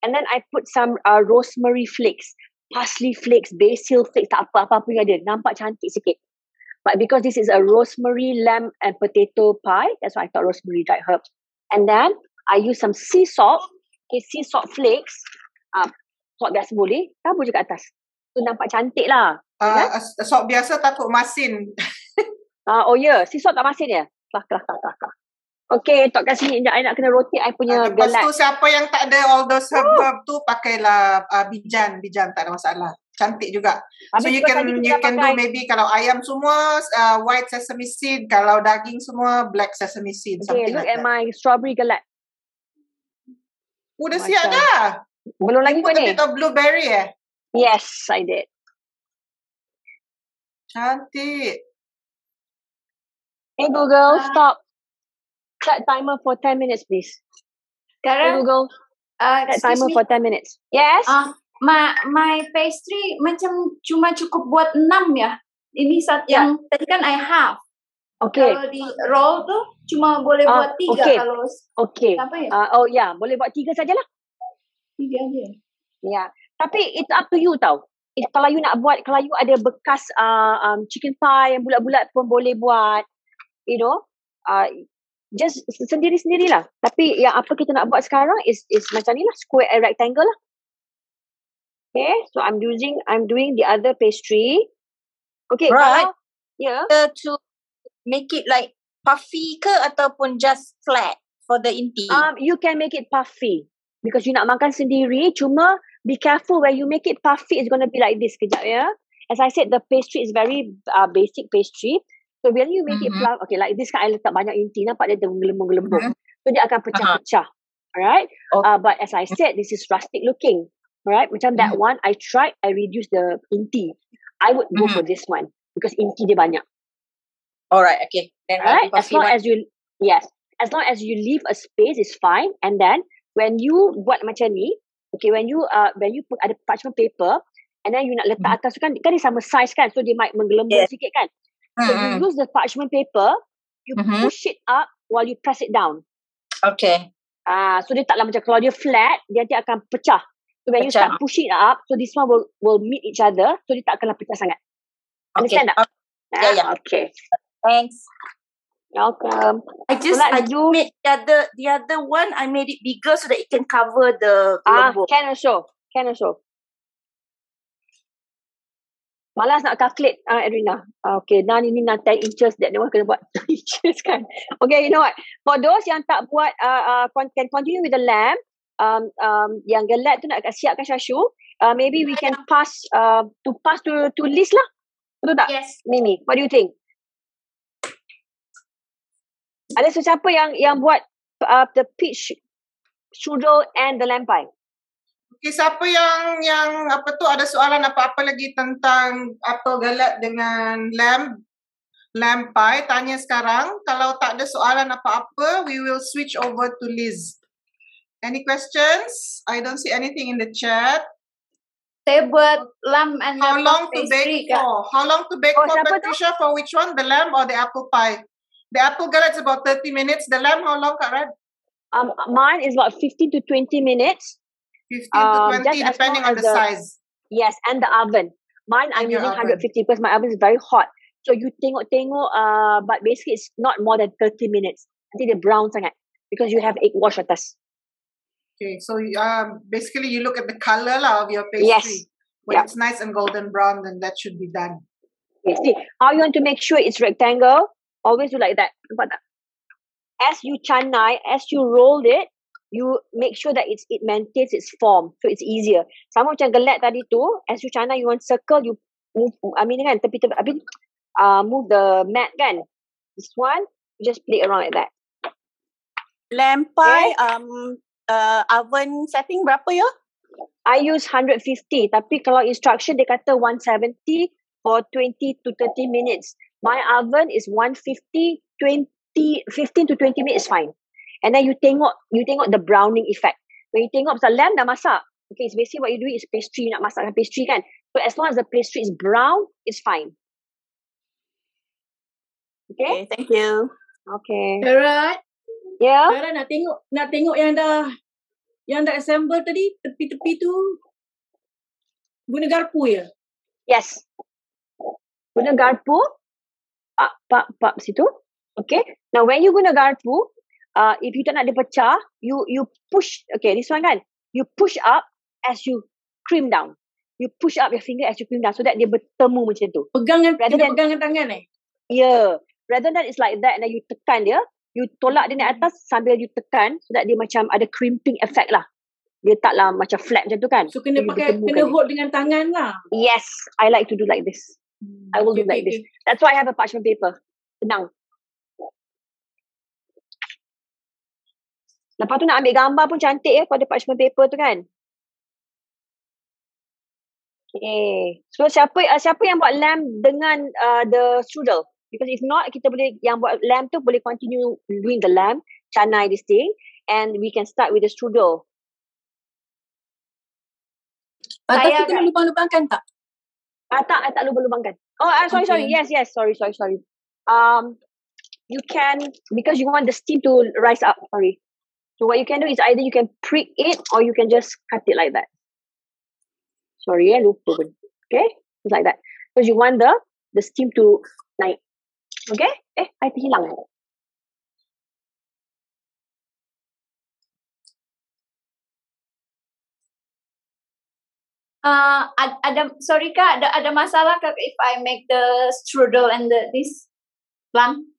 S1: And then I put some rosemary flakes, parsley flakes, basil flakes, tak apa-apa pun ada. Nampak cantik sikit. But because this is a rosemary lamb and potato pie, that's why I thought rosemary dried herbs. And then I use some sea salt, sea salt flakes. Salt biasa boleh, tabur je kat atas. Tu nampak cantik lah.
S2: Salt biasa takut masin.
S1: Oh ya, sea salt tak masin ya? Kelak. Okay, tok kat sini. I nak kena rotate I punya
S2: lepas
S1: gelat.
S2: tu siapa yang tak ada all those herb tu, pakailah bijan tak ada masalah. Cantik juga. So you can do maybe kalau ayam semua white sesame seed, kalau daging semua black sesame seed.
S1: Okay, look at my strawberry gelat.
S2: Udah siap dah?
S1: Belum lagi
S2: put a bit of blueberry
S1: Yes, I did.
S2: Cantik.
S1: Hey Google, stop. Set timer for 10 minutes, please. Hey Google, set timer for 10 minutes. Yes?
S7: My pastry macam cuma cukup buat 6 ya. Ini yang tadi kan I have.
S1: Okay.
S7: Kalau di roll tu cuma boleh buat 3 kalau.
S1: Okay.
S7: Apa ya?
S1: Boleh buat 3 sajalah.
S7: 3 aja.
S1: Ya. Tapi it's up to you tau. Kalau you nak buat, kalau you ada bekas chicken pie yang bulat-bulat pun boleh buat. You know, just sendiri-sendirilah. Tapi yang apa kita nak buat sekarang is macam ni lah, square and rectangle lah. Okay, so I'm doing the other pastry. Okay,
S15: right.
S1: Yeah.
S15: To make it like puffy ke ataupun just flat for the inti?
S1: You can make it puffy because you nak makan sendiri. Cuma be careful when you make it puffy. It's going to be like this. Kejap ya. As I said, the pastry is very basic pastry. So when you make it plump, okay, like this kan I letak banyak inti, nampak dia gelembung-gelembung. So dia akan pecah-pecah. Alright? But as I said, this is rustic looking. Alright? Macam that one, I tried, I reduced the inti. I would go for this one because inti dia banyak.
S15: Alright, okay. Then
S1: alright? As long as you leave a space, it's fine. And then when you buat macam ni, okay, when you put ada parchment paper, and then you nak letak atas tu kan dia sama size kan, so dia might menggelembung sikit kan. So you use the parchment paper, you push it up while you press it down.
S15: Okay.
S1: So dia taklah macam kalau dia flat, dia nanti akan pecah. So when you start pushing it up, so this one will meet each other, so dia tak akanlah pecah sangat. Understand tak?
S15: Yeah.
S1: Okay.
S15: Thanks.
S1: Welcome.
S15: I made the other one. I made it bigger so that it can cover the gelembung.
S1: Can also. Malas nak calculate, Edrina. Okay, ini 10 inches, that one kena buat 10 inches kan. Okay, you know what? For those yang tak buat, can continue with the lamb, yang gelat tu nak siapkan Syashu, maybe we can pass to Liz lah. Betul tak?
S7: Yes.
S1: Mimi, what do you think? Ada sesiapa yang buat the peach strudel and the lamb pie?
S2: Okay, siapa yang apa tu ada soalan apa-apa lagi tentang apple galat dengan lamb pie, tanya sekarang. Kalau tak ada soalan apa-apa, we will switch over to Liz. Any questions? I don't see anything in the chat.
S7: Saya buat lamb and
S2: How long to bake for? How long to bake for, Patricia? For which one? The lamb or the apple pie? The apple galat is about 30 minutes. The lamb, how long, Kak Rad?
S1: Mine is about 15 to 20 minutes.
S2: 15 to 20 depending on the size.
S1: Yes, and the oven. Mine I'm using 150 because my oven is very hot. So you tengok-tengok, but basically it's not more than 30 minutes. Nanti dia brown sangat because you have egg wash atas.
S2: Okay, so basically you look at the color lah of your pastry.
S1: Yes.
S2: When it's nice and golden brown, then that should be done.
S1: Okay, see, how you want to make sure it's rectangle, always do like that. Nampak tak? As you canai, as you roll it, you make sure that it maintains its form. So it's easier. Sama macam gelat tadi tu, as you canai, you want circle, you move, kan, tepi-tepi, move the mat kan. This one, you just play around like that.
S10: Lamp pie, oven setting berapa ya?
S1: I use 150, tapi kalau instruction dia kata 170 for 20 to 30 minutes. My oven is 150, 15 to 20 minutes fine. And then you tengok the browning effect. When you tengok pasal lamb dah masak. Okay, so basically what you do is pastry, nak masakkan pastry kan. So as long as the pastry is brown, it's fine. Okay,
S10: thank you.
S1: Okay.
S18: Alright.
S1: Yeah.
S18: Sarah nak tengok yang dah assemble tadi, tepi-tepi tu guna garpu ya?
S1: Yes. Guna garpu. Pak situ. Okay. Now when you guna garpu, if you tak nak dia pecah, you push. Okay, this one kan. You push up as you cream down. You push up your finger as you cream down so that dia bertemu macam tu.
S18: Pegang dengan tangan
S1: Yeah. Rather than it's like that and then you tekan dia, you tolak dia naik atas sambil you tekan so that dia macam ada crimping effect lah. Dia taklah macam flat macam tu kan.
S18: So kena hold dengan tangan lah.
S1: Yes, I like to do like this. I will do like this. That's why I have a parchment paper. Senang. Lepas tu nak ambil gambar pun cantik pada parchment paper tu kan. Okay. So siapa yang buat lamb dengan the strudel? Because if not, kita boleh, yang buat lamb tu boleh continue doing the lamb, canai this thing, and we can start with the strudel.
S10: Tapi kena lubang-lubangkan tak?
S1: Tak lubang-lubangkan. Oh, sorry. Yes. Sorry. You can, because you want the steam to rise up. Sorry. So what you can do is either you can prick it or you can just cut it like that. Sorry, lupa pun. Okay, it's like that. Because you want the steam to naik. Okay? I terhilang.
S7: Sorry Kak, ada masalah Kak if I make the strudel and this plum?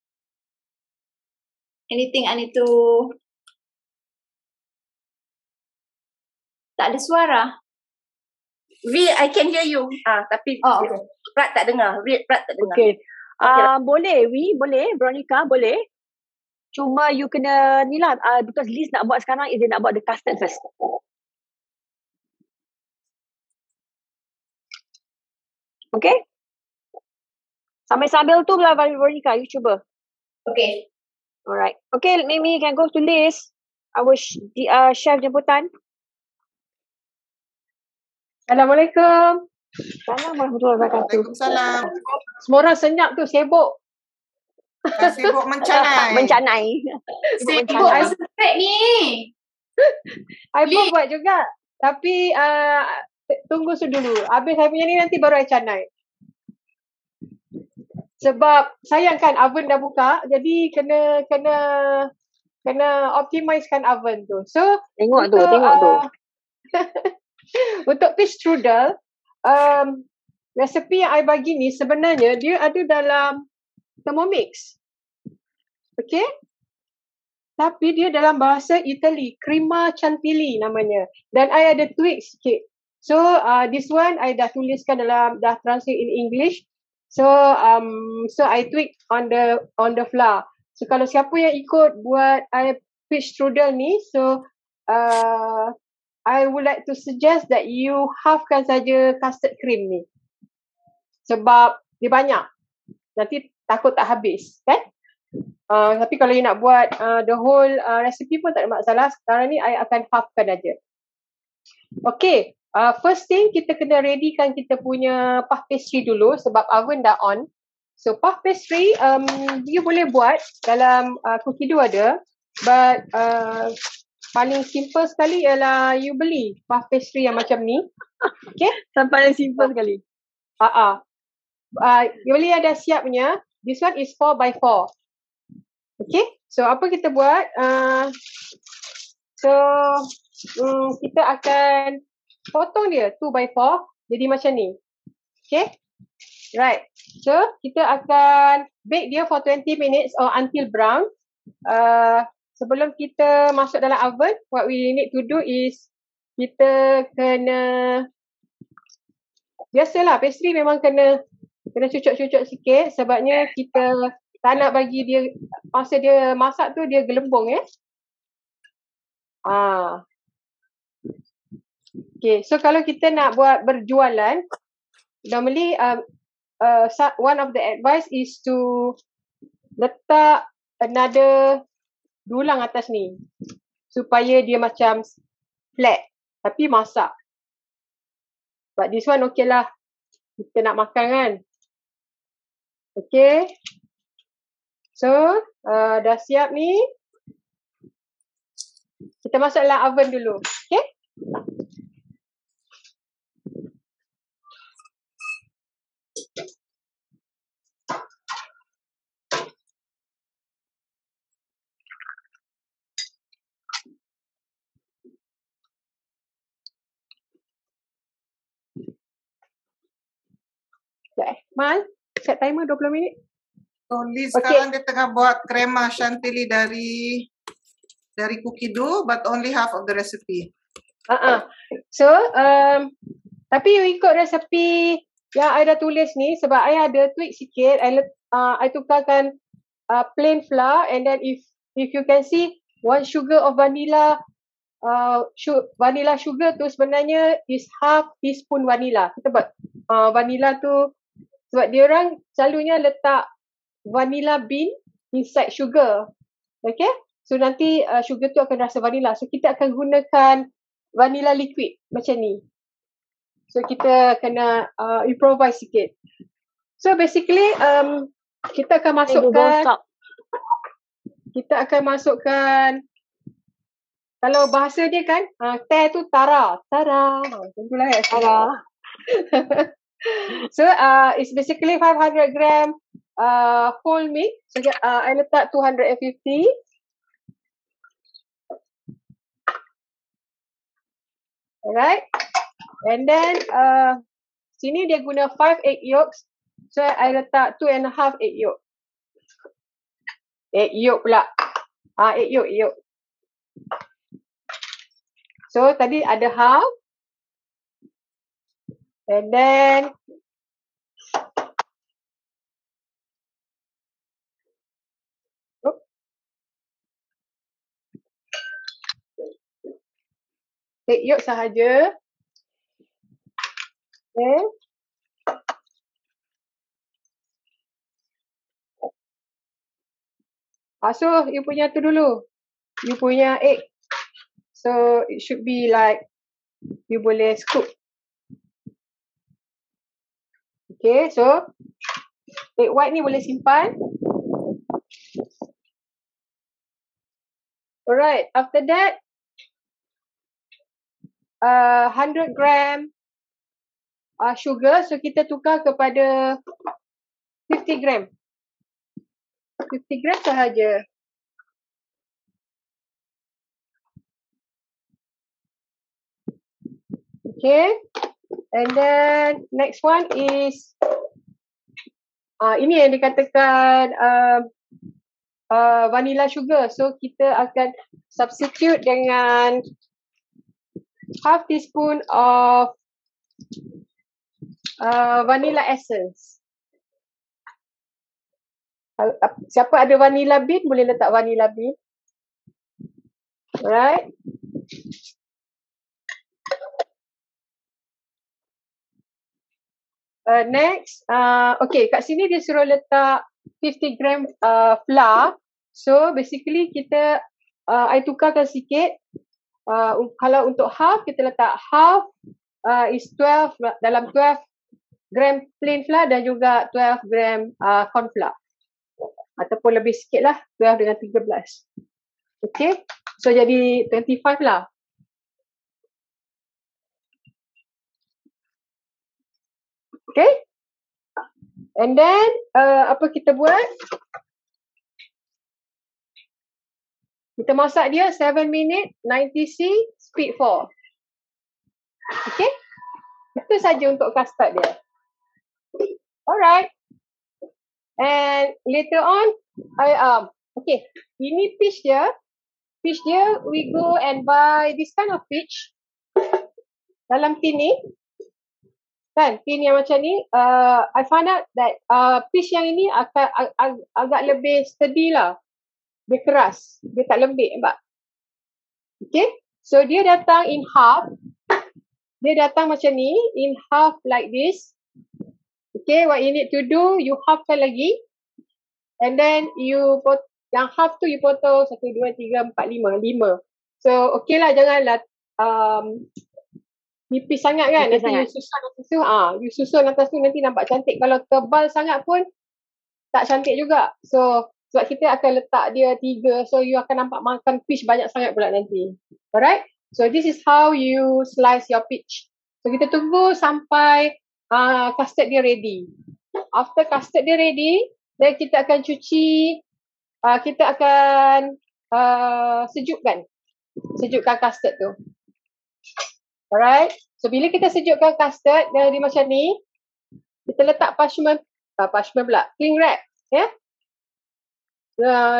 S7: Anything I need to... Tak ada suara.
S5: I can hear you. Tapi Prat tak dengar.
S1: Okay. Boleh, Veronica, boleh. Cuma you kena ni lah, because Liz nak buat sekarang is dia nak buat the custard first. Okay? Sambil tu lah Veronica, you cuba.
S7: Okay.
S1: Alright. Okay, Mimi can go to Liz. Our chef jemputan.
S16: Assalamualaikum.
S2: Waalaikumsalam.
S16: Semua orang senyap tu, sibuk.
S2: Sibuk mencanai.
S7: Sibuk aspek ni.
S16: I pun buat juga. Tapi tunggu dulu. Habis saya punya ni nanti baru I canai. Sebab sayang kan oven dah buka. Jadi kena optimizekan oven tu. So
S1: tengok tu.
S16: Untuk fish strudel, resepi yang I bagi ni sebenarnya dia ada dalam Thermomix. Okay? Tapi dia dalam bahasa Itali, crema chantilly namanya. Dan I ada tweak sikit. So this one I dah tuliskan dah translate in English. So I tweak on the flour. So kalau siapa yang ikut buat I fish strudel ni, so I would like to suggest that you halfkan saja custard cream ni. Sebab dia banyak. Nanti takut tak habis, kan? Tapi kalau you nak buat the whole recipe pun tak ada masalah. Sekarang ni I akan halfkan aja. Okay. First thing, kita kena readykan kita punya puff pastry dulu sebab oven dah on. So puff pastry, you boleh buat dalam cookie dough ada. But paling simple sekali ialah you beli puff pastry yang macam ni. Okay?
S1: Paling simple sekali.
S16: Yulia dah siap punya. This one is 4x4. Okay, so apa kita buat? Kita akan potong dia 2x4 jadi macam ni. Okay, right. So kita akan bake dia for 20 minutes or until brown. Sebelum kita masuk dalam oven, what we need to do is kita kena, biasalah pastry memang kena cucuk-cucuk sikit sebabnya kita tak nak bagi dia, masa dia masak tu dia gelembung Okay, so kalau kita nak buat berjualan, normally one of the advice is to letak another dulang atas ni supaya dia macam flat tapi masak. But this one okay lah, kita nak makan kan. Okay, so dah siap ni, kita masuk dalam oven dulu. Okay, Mal, set timer 20 minit.
S2: So Liz sekarang dia tengah buat crema chantilly dari cookie dough, but only half of the recipe.
S16: So tapi you ikut resepi yang I dah tulis ni sebab I ada tweak sikit. I tukarkan plain flour, and then if you can see 1 sugar of vanilla, vanilla sugar tu sebenarnya is half teaspoon vanilla. Kita buat vanilla tu sebab dia orang selalunya letak vanilla bean inside sugar. Okay, so nanti sugar tu akan rasa vanilla. So kita akan gunakan vanilla liquid macam ni. So kita kena improvise sikit. So basically kita akan masukkan, kalau bahasa dia kan teh tu tara. Tentulah tara. So it's basically 500 gram whole milk. So I letak 250. Alright. And then sini dia guna 5 egg yolks. So I letak 2.5 egg yolk. Egg yolk pula. Egg yolk. So tadi ada half. And then egg yolk sahaja. Okay. So you punya tu dulu. You punya egg. So it should be like you boleh scoop. Okay, so egg white ni boleh simpan. Alright, after that 100 gram sugar. So kita tukar kepada 50 gram. 50 gram sahaja. Okay. And then next one is ini yang dikatakan vanilla sugar. So kita akan substitute dengan half teaspoon of vanilla essence. Siapa ada vanilla bean boleh letak vanilla bean. Alright. Next, okay, kat sini dia suruh letak 50 gram flour. So basically kita, I tukarkan sikit. Kalau untuk half, kita letak half is 12, dalam 12 gram plain flour dan juga 12 gram corn flour. Ataupun lebih sikit lah, 12 dengan 13. Okay, so jadi 25 lah. Okay. And then apa kita buat? Kita masak dia 7 minit 90C speed 4. Okay? Itu saja untuk custard dia. Alright. And later on, okay, ini peach dia. Peach dia, we go and buy this kind of peach. Dalam tin ni. Kan, tin yang macam ni. I found out that peach yang ini akan agak lebih steady lah. Dia keras. Dia tak lembik, nampak? Okay. So, dia datang in half. Dia datang macam ni. In half like this. Okay, what you need to do, you halfkan lagi. And then, yang half tu you potong 1, 2, 3, 4, 5. 5. So, okay lah. Janganlah nipis sangat kan. Nanti you susun atas tu. You susun atas tu nanti nampak cantik. Kalau tebal sangat pun, tak cantik juga. So, sebab kita akan letak dia 3, so you akan nampak makan peach banyak sangat pula nanti. Alright? So this is how you slice your peach. So kita tunggu sampai custard dia ready. After custard dia ready, then kita akan cuci, kita akan sejukkan custard tu. Alright? So bila kita sejukkan custard, dia macam ni, kita letak parchment pula, cling wrap. Ya? Yeah?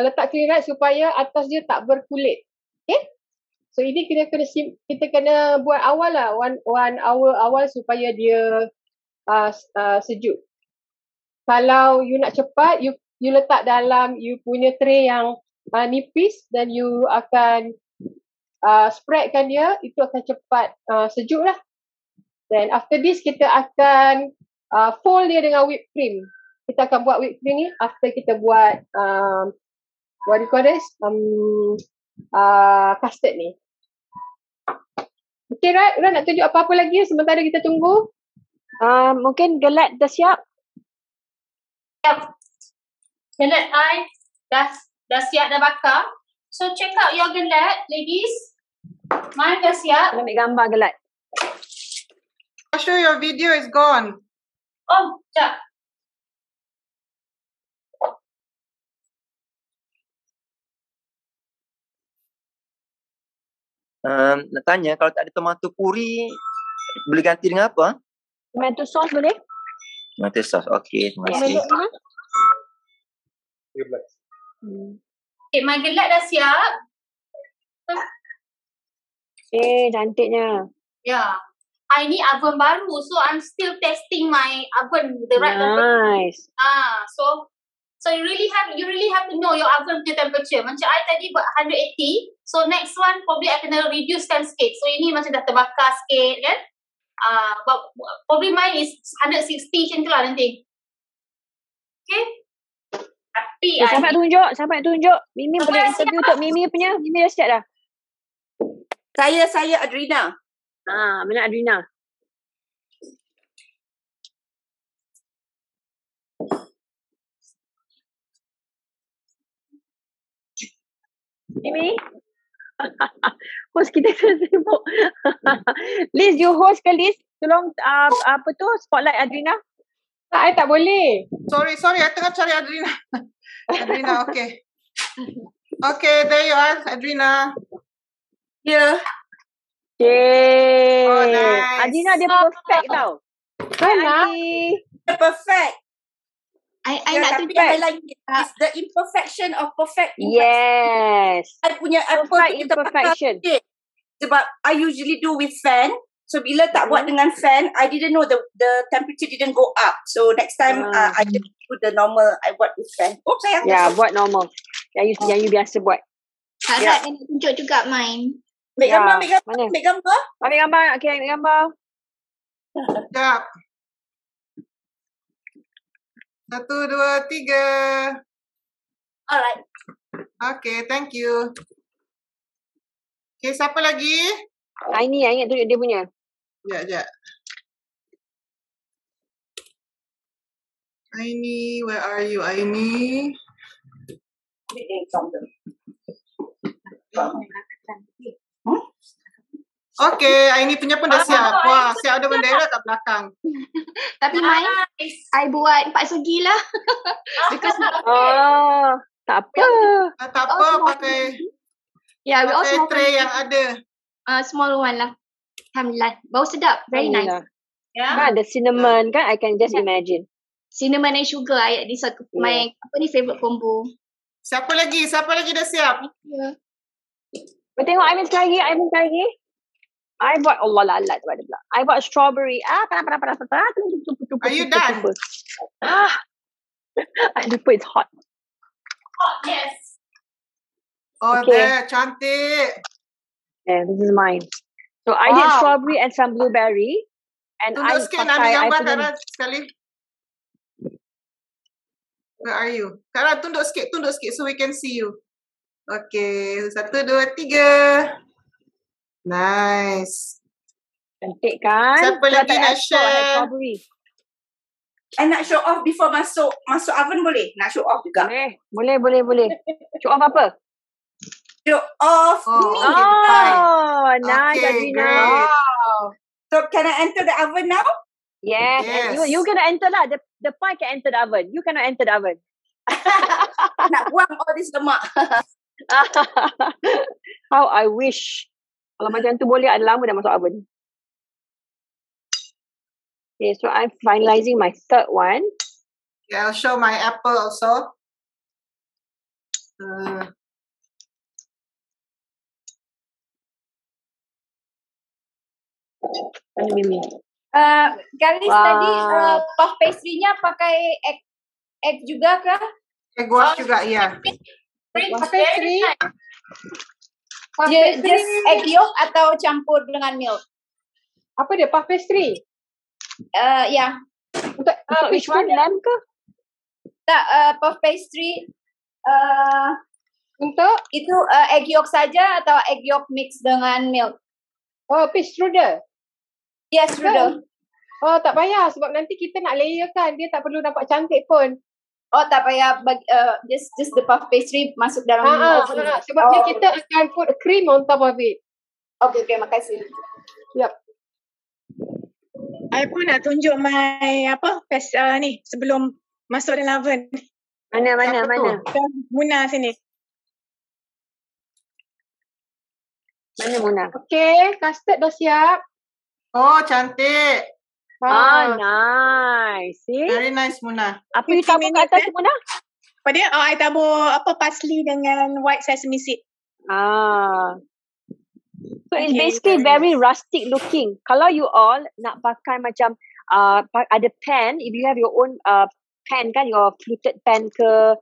S16: Letak cling wrap supaya atas dia tak berkulit. Okay? So ini kita kena buat awal lah, 1 hour awal supaya dia sejuk. Kalau you nak cepat, you letak dalam you punya tray yang nipis dan you akan spreadkan dia, itu akan cepat sejuk lah. Then after this kita akan fold dia dengan whipped cream. Kita akan buat whipped cream ni after kita buat what do you call this? Custard ni. Okay, right? Ran nak tunjuk apa-apa lagi sementara kita tunggu? Mungkin gelat dah siap?
S7: Siap. Gelat I dah siap, dah bakar. So check out your gelat, ladies. Mine dah siap.
S1: Ambil gambar gelat.
S2: I'm sure your video is gone.
S7: Oh, sekejap.
S14: Nak tanya, kalau tak ada tomato puri, boleh ganti dengan apa?
S1: Tomato sauce boleh?
S14: Tomato sauce, okey. Terima kasih.
S7: Okay, my gelat dah siap.
S1: Cantiknya.
S7: Yeah. I ni oven baru, so I'm still testing my oven, the right
S1: temperature.
S7: So you really have to know your oven punya temperature. Macam I tadi buat 180, so next one probably I kena reducekan sikit. So ini macam dah terbakar sikit kan. But probably mine is 160 macam tu lah nanti. Okay. Tapi
S1: sampai tunjuk. Mimi boleh interview untuk Mimi punya. Mimi dah siap dah.
S5: Saya Adrina.
S1: Mana Adrina? Mimi? Host kita kena sibuk. Liz, you host ke Liz? Tolong apa tu spotlight Adrina.
S16: I tak boleh.
S2: Sorry, I tengah cari Adrina. Adrina, okay. Okay, there you are, Adrina.
S5: Yeah.
S1: Okay.
S2: Oh, nice.
S1: Adrina dia perfect tau. Hi, Auntie.
S5: Perfect.
S15: I nak tunjuk.
S5: I like it. It's the imperfection of perfect.
S1: Yes.
S5: I punya
S1: perfect imperfection.
S5: Sebab I usually do with fan. So bila tak buat dengan fan, I didn't know the temperature didn't go up. So next time I just do the normal. I buat with fan. Oh sayang.
S1: Ya, buat normal. Yang you biasa buat.
S15: Harap nak tunjuk juga mine.
S5: Ambil gambar.
S1: Ambil gambar. Okay, ambil gambar.
S2: Sekejap. 1, 2, 3.
S5: Alright.
S2: Okay, thank you. Okay, siapa lagi?
S1: Aini, I ingat tunjuk dia punya.
S2: Sekejap. Aini, where are you, Aini? Okay, Aini punya pun dah siap. Wah, siap ada bendera kat belakang.
S4: Tapi Mai, I buat 4 segi lah. Because
S1: tak apa.
S2: Tak apa, pakai
S4: we all small
S2: tray yang ada.
S4: Small one lah. Alhamdulillah. Bau sedap. Very nice.
S1: Kan ada cinnamon kan, I can just imagine.
S4: Cinnamon and sugar. This is my favorite combo.
S2: Siapa lagi dah siap?
S1: Tengok Aiman sekali lagi. I bought Allah lalat tu ada pula. I bought strawberry. Panas.
S2: Are you done?
S1: I lupa it's hot.
S7: Hot, yes.
S2: Oh, there, cantik.
S1: Yeah, this is mine. So I did strawberry and some blueberry. And
S2: Tunduk sikit nak ambil gambar Kara sekali. Where are you? Kara, tunduk sikit so we can see you. Okay, 1, 2, 3. Nice.
S1: Cantik kan?
S2: Siapa lagi nak share?
S5: I nak show off before masuk oven boleh? Nak show off juga?
S1: Boleh. Show off apa?
S5: Show off me.
S1: Nice, Adrina.
S5: Wow. So can I enter the oven now?
S1: Yes. And you cannot enter lah. The pie can enter the oven. You cannot enter the oven.
S5: Nak buang all this lemak.
S1: How I wish. Kalau macam tu boleh, ada lama dah masuk oven. Okay, so I'm finalizing my third one.
S2: Yeah, I'll show my apple also.
S12: Galis tadi puff pastry-nya pakai egg juga kah?
S2: Egg wash juga, ya.
S12: Puff pastry? Just egg yolk atau campur dengan milk?
S16: Apa dia, puff pastry?
S12: Ya.
S16: Untuk
S1: which one, lamb ke?
S12: Tak, puff pastry
S16: untuk
S12: itu egg yolk saja atau egg yolk mix dengan milk?
S16: Oh, peach strudel?
S12: Yes, strudel.
S16: Oh, tak payah sebab nanti kita nak layer kan, dia tak perlu nampak cantik pun.
S12: Oh, tak payah just the puff pastry masuk dalam oven.
S16: Sebabnya kita akan put cream on top of it.
S12: Okay, makasih.
S16: Yep.
S9: I pun nak tunjuk my ni sebelum masuk dalam oven.
S1: Mana?
S9: Muna sini.
S1: Mana Muna?
S16: Okay, custard dah siap.
S2: Oh, cantik.
S1: Nice. See?
S2: Very nice, Muna.
S1: Apa you tabur kat atas Muna?
S9: Apa dia? I tabur parsley dengan white sesame seed.
S1: So it's basically very rustic looking. Kalau you all nak pakai macam ada pan, if you have your own pan kan, your fluted pan ke,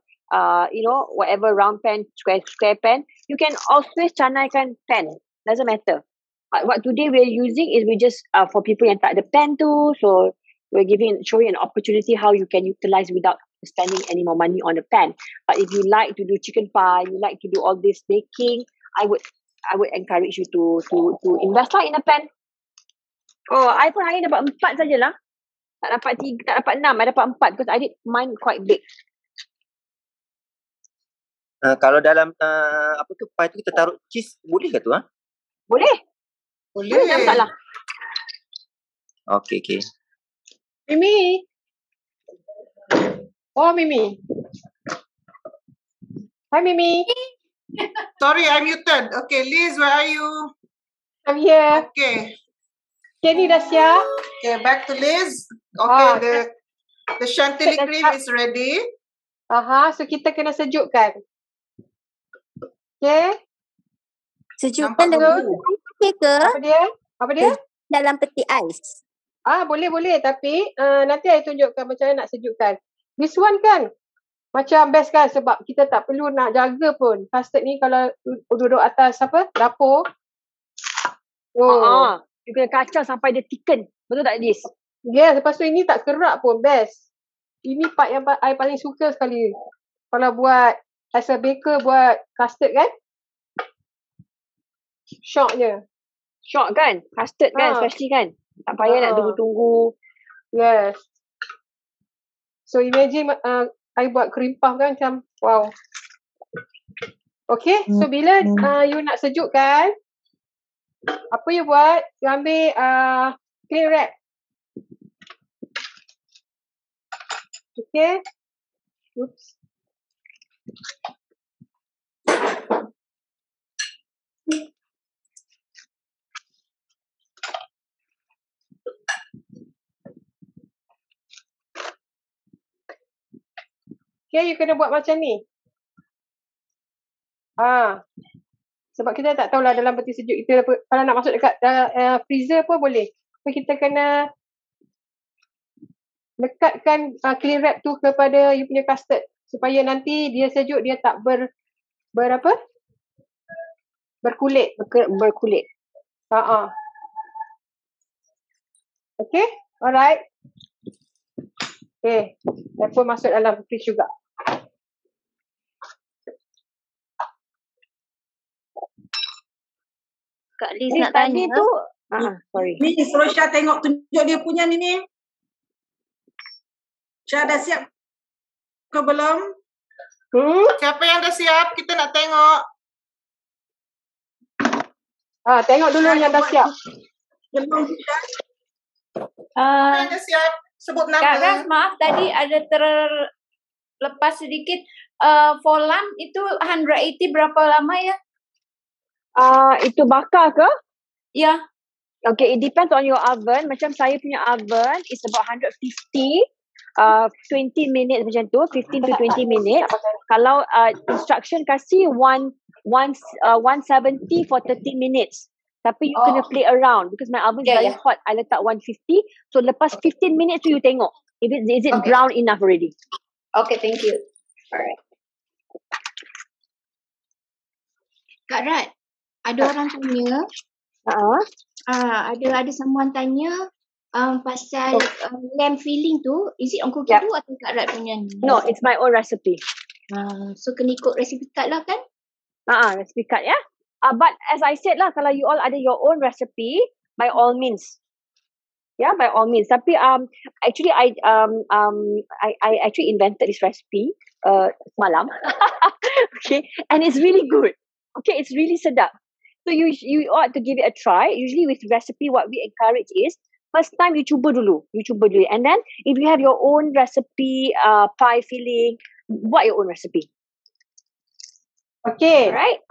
S1: whatever round pan, square pan, you can always canaikan pan. Doesn't matter. But what today we're using is we just for people yang tak ada pan tu, so we're showing an opportunity how you can utilize without spending any more money on the pan. But if you like to do chicken pie, you like to do all this baking, I would encourage you to invest lah in a pan. Oh, I pun hari ni dapat 4 sajalah. Tak dapat 6, I dapat 4 because I did mine quite big.
S14: Kalau dalam pie tu kita taruh cheese, boleh ke tu?
S1: Boleh. Tak salah.
S14: Okay.
S16: Mimi. Oh, Mimi. Hi, Mimi.
S2: Sorry, I'm muted. Okay, Liz, where are you?
S16: I'm here.
S2: Okay.
S16: Kenny dah siap.
S2: Okay, back to Liz. Okay, the chantilly cream is ready.
S16: So kita kena sejukkan. Okay.
S17: Sejukkan dengan ke?
S16: Apa dia?
S17: Dalam peti ais.
S16: Boleh. Tapi nanti saya tunjukkan macam mana nak sejukkan. This one kan macam best kan sebab kita tak perlu nak jaga pun. Custard ni kalau duduk atas dapur.
S1: You kena kacau sampai dia thicken. Betul tak, Liz?
S16: Yes, lepas tu ini tak kerak pun. Best. Ini part yang I paling suka sekali. Kalau buat as a baker buat custard kan. Shocknya.
S1: Shock kan? Custard kan, especially kan? Tak payah nak tunggu-tunggu.
S16: Yes. So imagine I buat cream puff kan macam wow. Okay, so bila you nak sejukkan, Apa you buat? You ambil cling wrap. Okay. Oops. Okay, you kena buat macam ni. Sebab kita tak tahulah dalam peti sejuk kita kalau nak masuk dekat freezer pun boleh. So kita kena lekatkan cling wrap tu kepada you punya custard supaya nanti dia sejuk dia tak berkulit.
S1: Berkulit.
S16: Okay, alright. Okay, dan pun masuk dalam fridge juga.
S17: Kak Liz nak tanya
S1: tu. Sorry.
S18: Ni suruh Syah tengok tunjuk dia punya ni. Syah dah siap ke belum?
S2: Siapa yang dah siap? Kita nak tengok.
S16: Tengok dulu yang dah siap.
S18: Belum
S2: Siapa yang dah siap? Sebut nama.
S19: Kak Ras, maaf tadi ada terlepas sedikit. For lamp itu 180 berapa lama ya?
S1: Itu bakar ke?
S19: Ya.
S1: Okay, it depends on your oven. Macam saya punya oven is about 150, 20 minutes macam tu, 15 to 20 minutes. Kalau instruction kasih 170 for 30 minutes. Tapi you kena play around because my oven is very hot. I letak 150. So lepas 15 minutes tu you tengok. Is it brown enough already?
S19: Okay, thank you.
S1: Alright.
S17: Kak Rat, ada orang tanya. Ada someone tanya pasal lamb filling tu, is it on cookie tu atau Kak Rat punya ni?
S1: No, it's my own recipe.
S17: So kena ikut resipi kad lah kan?
S1: Recipe card ya. But as I said lah, kalau you all ada your own recipe, by all means. Yeah, by all means. Tapi actually I actually invented this recipe semalam. Okay, and it's really good. Okay, it's really sedap. So you ought to give it a try. Usually with recipe, what we encourage is first time you cuba dulu, and then if you have your own recipe, pie filling, buat your own recipe.
S16: Okay,
S1: right?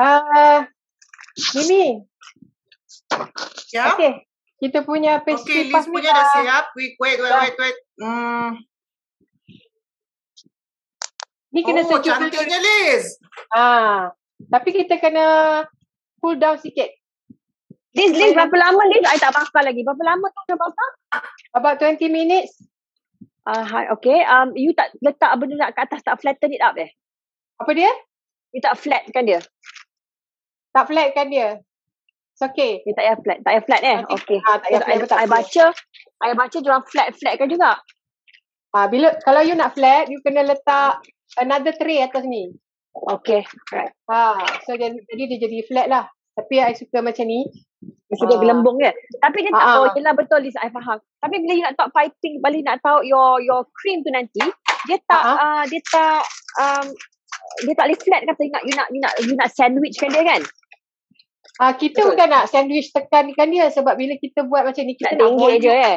S16: Mimi.
S2: Ya.
S16: Okay, kita punya pastry
S2: Liz punya dah siap. Wait.
S16: Ni kena sejuk
S2: cantiknya Liz.
S16: Tapi kita kena cool down sikit.
S1: Liz, berapa lama Liz? I tak bakar lagi. Berapa lama tu dah bakar?
S16: About 20 minutes.
S1: Okay. You tak letak benda nak kat atas, tak flatten it up
S16: Apa dia?
S1: You tak flatkan dia?
S16: Tak flatkan dia. It's okay.
S1: You tak payah flat Okay. I baca diorang flatkan juga.
S16: Bila kalau you nak flat, you kena letak another tray atas ni.
S1: Okay, right.
S16: So jadi dia jadi flat lah. Tapi I suka macam ni.
S1: Dia gelembung dia. Tapi dia tak yelah betul Liz, I faham. Tapi bila you nak tahu piping, balik nak tahu your cream tu nanti, dia tak boleh flat kata you nak sandwichkan dia kan?
S16: Kita bukan nak sandwich tekankan dia sebab bila kita buat macam ni kita
S1: nak tinggi je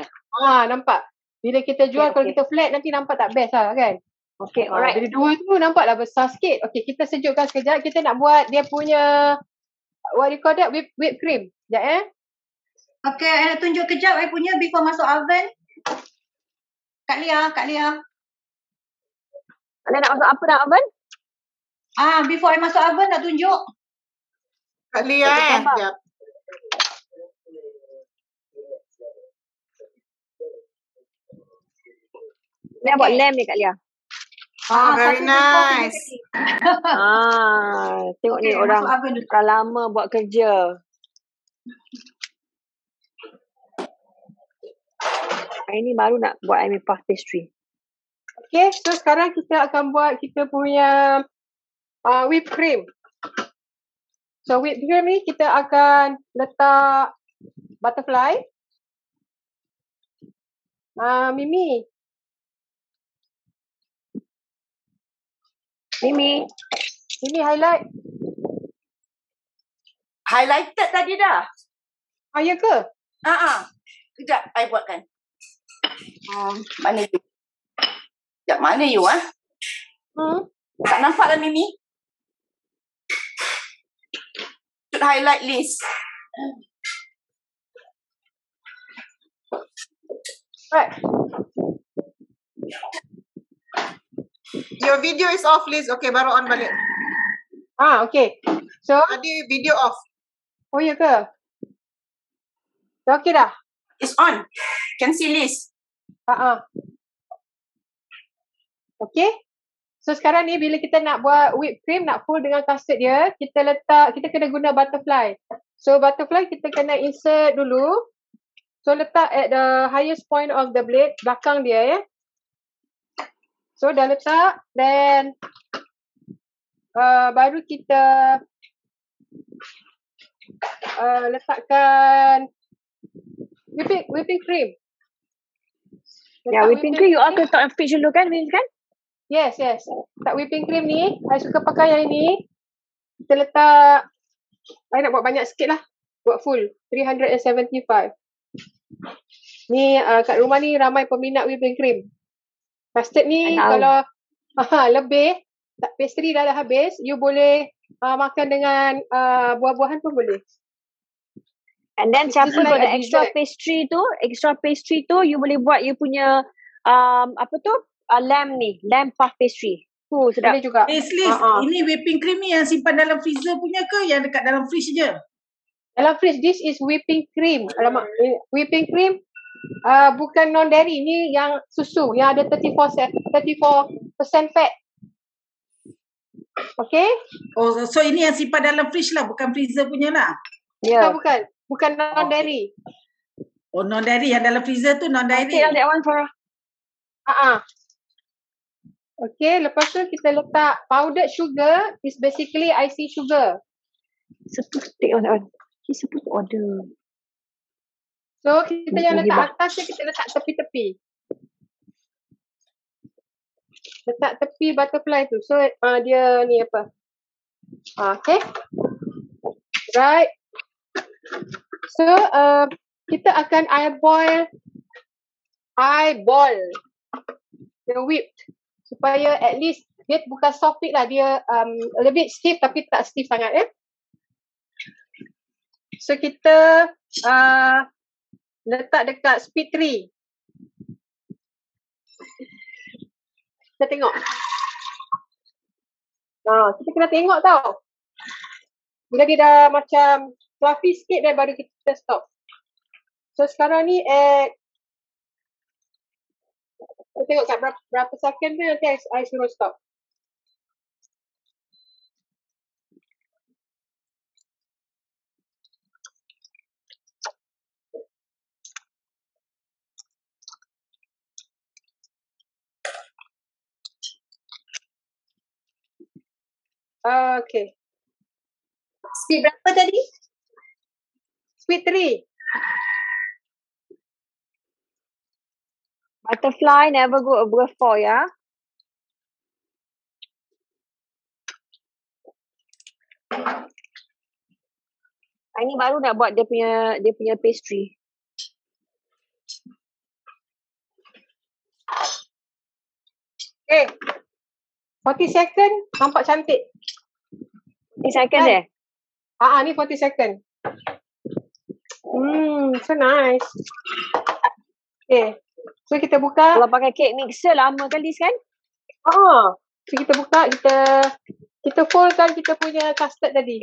S16: nampak. Bila kita jual kalau kita flat nanti nampak tak best lah kan?
S1: Okay, alright.
S16: Bila dua tu nampaklah besar sikit. Okay, kita sejukkan sekejap. Kita nak buat dia punya what you call that? Whipped cream. Sekejap
S6: Okay, I nak tunjuk kejap I punya before masuk oven. Kak Lia.
S1: Anda nak masuk apa dalam oven?
S6: Before I masuk oven nak tunjuk.
S2: Kak Lia sekejap.
S1: Dia buat lamb ni Kak Lia.
S2: Very nice.
S1: Tengok ni orang lama buat kerja. Ini baru nak buat puff pastry.
S16: Okay, so sekarang kita akan buat kita punya whipped cream. So whipped cream ni kita akan letak butterfly. Mimi highlight.
S5: Highlighted tadi dah.
S16: Ya ke?
S15: Sekejap, I buatkan. Mana you? Sekejap, mana you tak nampak lah Mimi. Should highlight list.
S16: Right.
S2: Your video is off, Liz. Okay, baru on balik.
S16: Okay. So,
S2: tadi video off.
S16: Oh, ya ke? Okay dah?
S15: It's on. Can see list.
S16: Okay. So sekarang ni bila kita nak buat whipped cream, nak fold dengan custard dia, kita kena guna butterfly. So butterfly kita kena insert dulu. So letak at the highest point of the blade, belakang dia ya. So dah letak, then baru kita letakkan whipping cream.
S1: Whipping cream you all letak fridge dulu kan, kan?
S16: Yes. Tak whipping cream ni, I suka pakai yang ini. Kita letak, I nak buat banyak sikit lah. Buat full, 375. Ni kat rumah ni ramai peminat whipping cream. Custard ni kalau lebih, tak pastry dah habis, you boleh makan dengan buah-buahan pun boleh.
S1: And then siapa ada extra pastry tu, you boleh buat you punya lamb puff pastry. Sedap.
S16: Boleh juga.
S18: Liz, ini whipping cream ni yang simpan dalam freezer punya ke yang dekat dalam fridge je?
S16: Dalam fridge, this is whipping cream. Alamak, whipping cream bukan non-dairy. Ni yang susu, yang ada 34% fat. Okay?
S18: Oh, so ini yang simpan dalam fridge lah, bukan freezer punya lah?
S16: Ya. Bukan non-dairy.
S18: Oh, non-dairy. Yang dalam freezer tu non-dairy.
S1: Okay, that one for...
S16: Okay, lepas tu kita letak powdered sugar, is basically icing sugar.
S1: Supposed to take on that one. He's supposed to order.
S16: So, kita yang letak atas je, kita letak tepi-tepi. Letak tepi butterfly tu. So, dia ni apa? Okay. Right. So, kita akan eyeball the whipped. Supaya at least dia bukan soft whip lah, dia a little bit stiff tapi tak stiff sangat ya. So kita letak dekat speed 3. Kita tengok. Kita kena tengok tau. Bila dia dah macam fluffy sikit, dan baru kita stop. So sekarang ni kita tengok kat berapa second tu, nanti I suruh stop. Okay.
S6: Speed berapa tadi?
S16: Speed 3.
S1: Butterfly never go above 4 ya. Ini baru nak buat dia punya pastry.
S16: Okay. 40 second nampak cantik.
S1: 40 second kan?
S16: Ni 40 second. So nice. Okay. So kita buka.
S1: Kalau pakai cake mixer lama kali kan?
S16: So kita buka, kita foldkan kita punya custard tadi.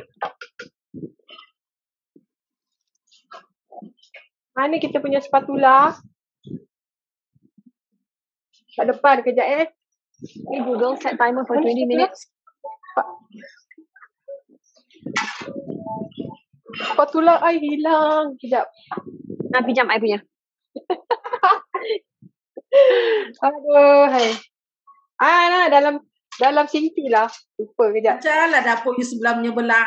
S16: Mana kita punya spatula? Kat depan kejap
S1: Ni Google set timer for 20 minutes.
S16: Spatula I hilang. Kejap.
S1: Pinjam I punya.
S16: Aduh, hai. Dalam sinki lah. Lupa kejap.
S18: Macam lah dapur you sebelah punya belah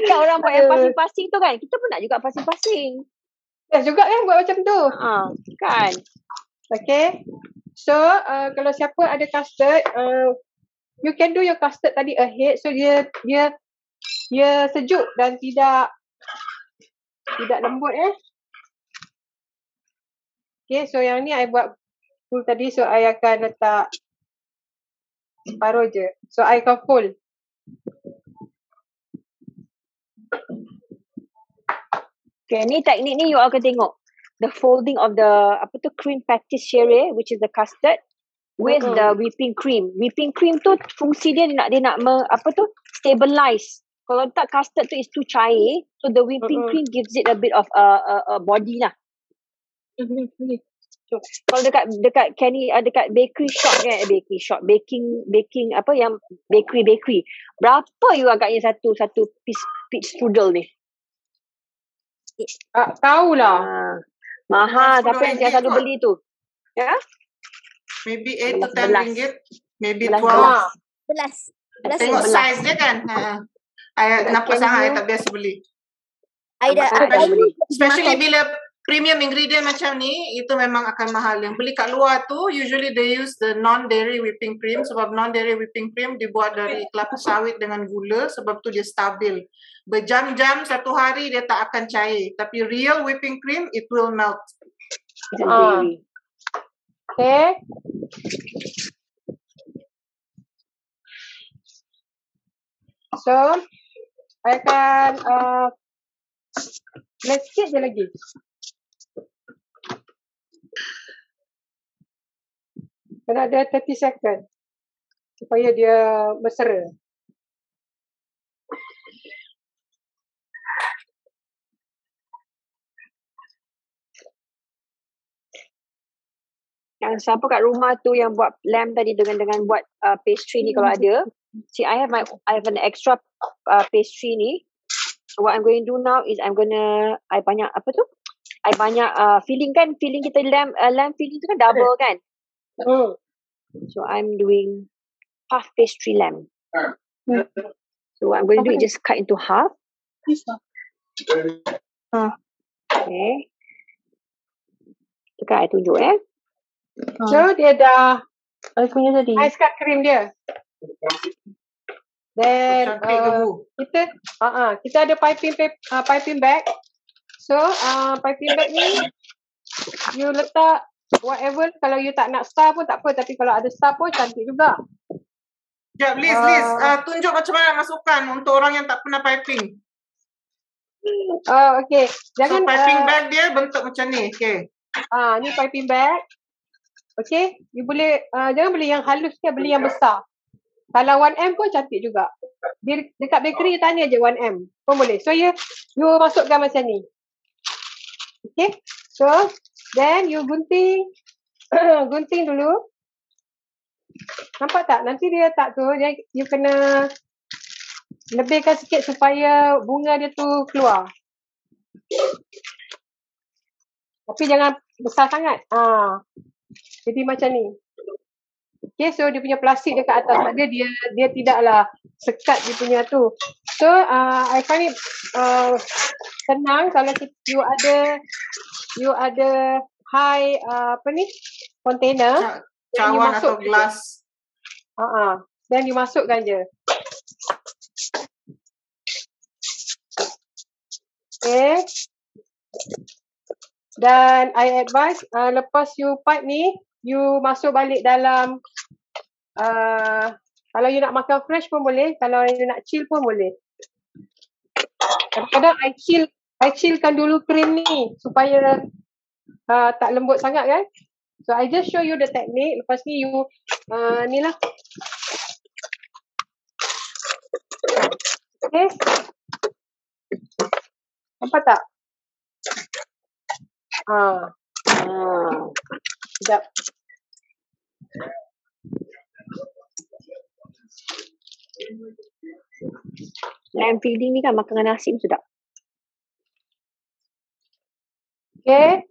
S1: Kan orang buat yang pasing-pasing tu kan. Kita pun nak juga pasing-pasing.
S16: Yes juga kan buat macam tu.
S1: Kan.
S16: Okay. So, kalau siapa ada custard, you can do your custard tadi ahead. So, dia sejuk dan tidak Tidak lembut Okay, so yang ni I buat full tadi. So I akan letak separuh je. So I akan fold.
S1: Okay, ni teknik ni you akan tengok. The folding of the cream patisserie, which is the custard, with the whipping cream. Whipping cream tu fungsi dia nak stabilize. Kalau tak custard tu is too cair, so the whipping cream gives it a bit of a body lah. So, kalau dekat Kenny dekat bakery shop kan, baking apa yang bakery. Berapa you agaknya satu piece peach strudel ni?
S16: Tahulah.
S1: Mahal, siapa yang selalu beli tu? Ya?
S2: Maybe 8 to 10 ringgit. Maybe 12.
S17: 11.
S2: Tengok size dia kan. Nampak sangat I tak biasa beli. Especially bila premium ingredient macam ni, itu memang akan mahal. Yang beli kat luar tu, usually they use the non-dairy whipping cream. Sebab non-dairy whipping cream dibuat dari kelapa sawit dengan gula. Sebab tu dia stabil. Berjam-jam satu hari dia tak akan cair. Tapi real whipping cream, it will melt.
S16: Okay. So, I akan let sikit je lagi. Kena ada 30 second supaya dia bersera.
S1: Yang siapa kat rumah tu yang buat lamb tadi dengan buat pastry ni kalau ada. See, I have an extra pastry ni. So what I'm going to do now is I banyak filling kan, filling kita lamb filling tu kan double kan. So I'm doing half pastry lamb. So what I'm going to do is just cut into half. Okay. Itu kan I tunjuk
S16: So dia dah ice cut cream dia. Then kita ada piping bag. So piping bag ni you letak whatever. Kalau you tak nak star pun tak apa, tapi kalau ada star pun cantik juga.
S2: Sekejap Liz, tunjuk macam mana masukkan untuk orang yang tak pernah piping.
S16: Okay. Jangan
S2: so piping bag dia bentuk macam ni. Okay.
S16: Ni piping bag. Okay, you boleh jangan beli yang halus ke, beli yang besar. Kalau 1M pun cantik juga. Dekat bakery tanya je 1M pun boleh. So you masukkan macam ni. Okay, so then you gunting dulu. Nampak tak? Nanti dia tak tu, you kena lebihkan sikit supaya bunga dia tu keluar. Tapi jangan besar sangat. Jadi macam ni. Okay, so dia punya plastik dekat atas. Sebab dia tidaklah sekat dia punya tu. So, I find it senang kalau you ada high container.
S2: Cawan atau gelas.
S16: Dan you masukkan je. Okay. Dan I advise lepas you pipe ni, you masuk balik dalam kalau you nak makan fresh pun boleh, kalau you nak chill pun boleh. Kadang-kadang I chillkan dulu krim ni supaya tak lembut sangat kan. So I just show you the technique. Lepas ni you ni lah. Okay. Nampak tak? Sekejap.
S1: Lamb filling ni kan makan dengan nasi pun sedap.
S16: Okay.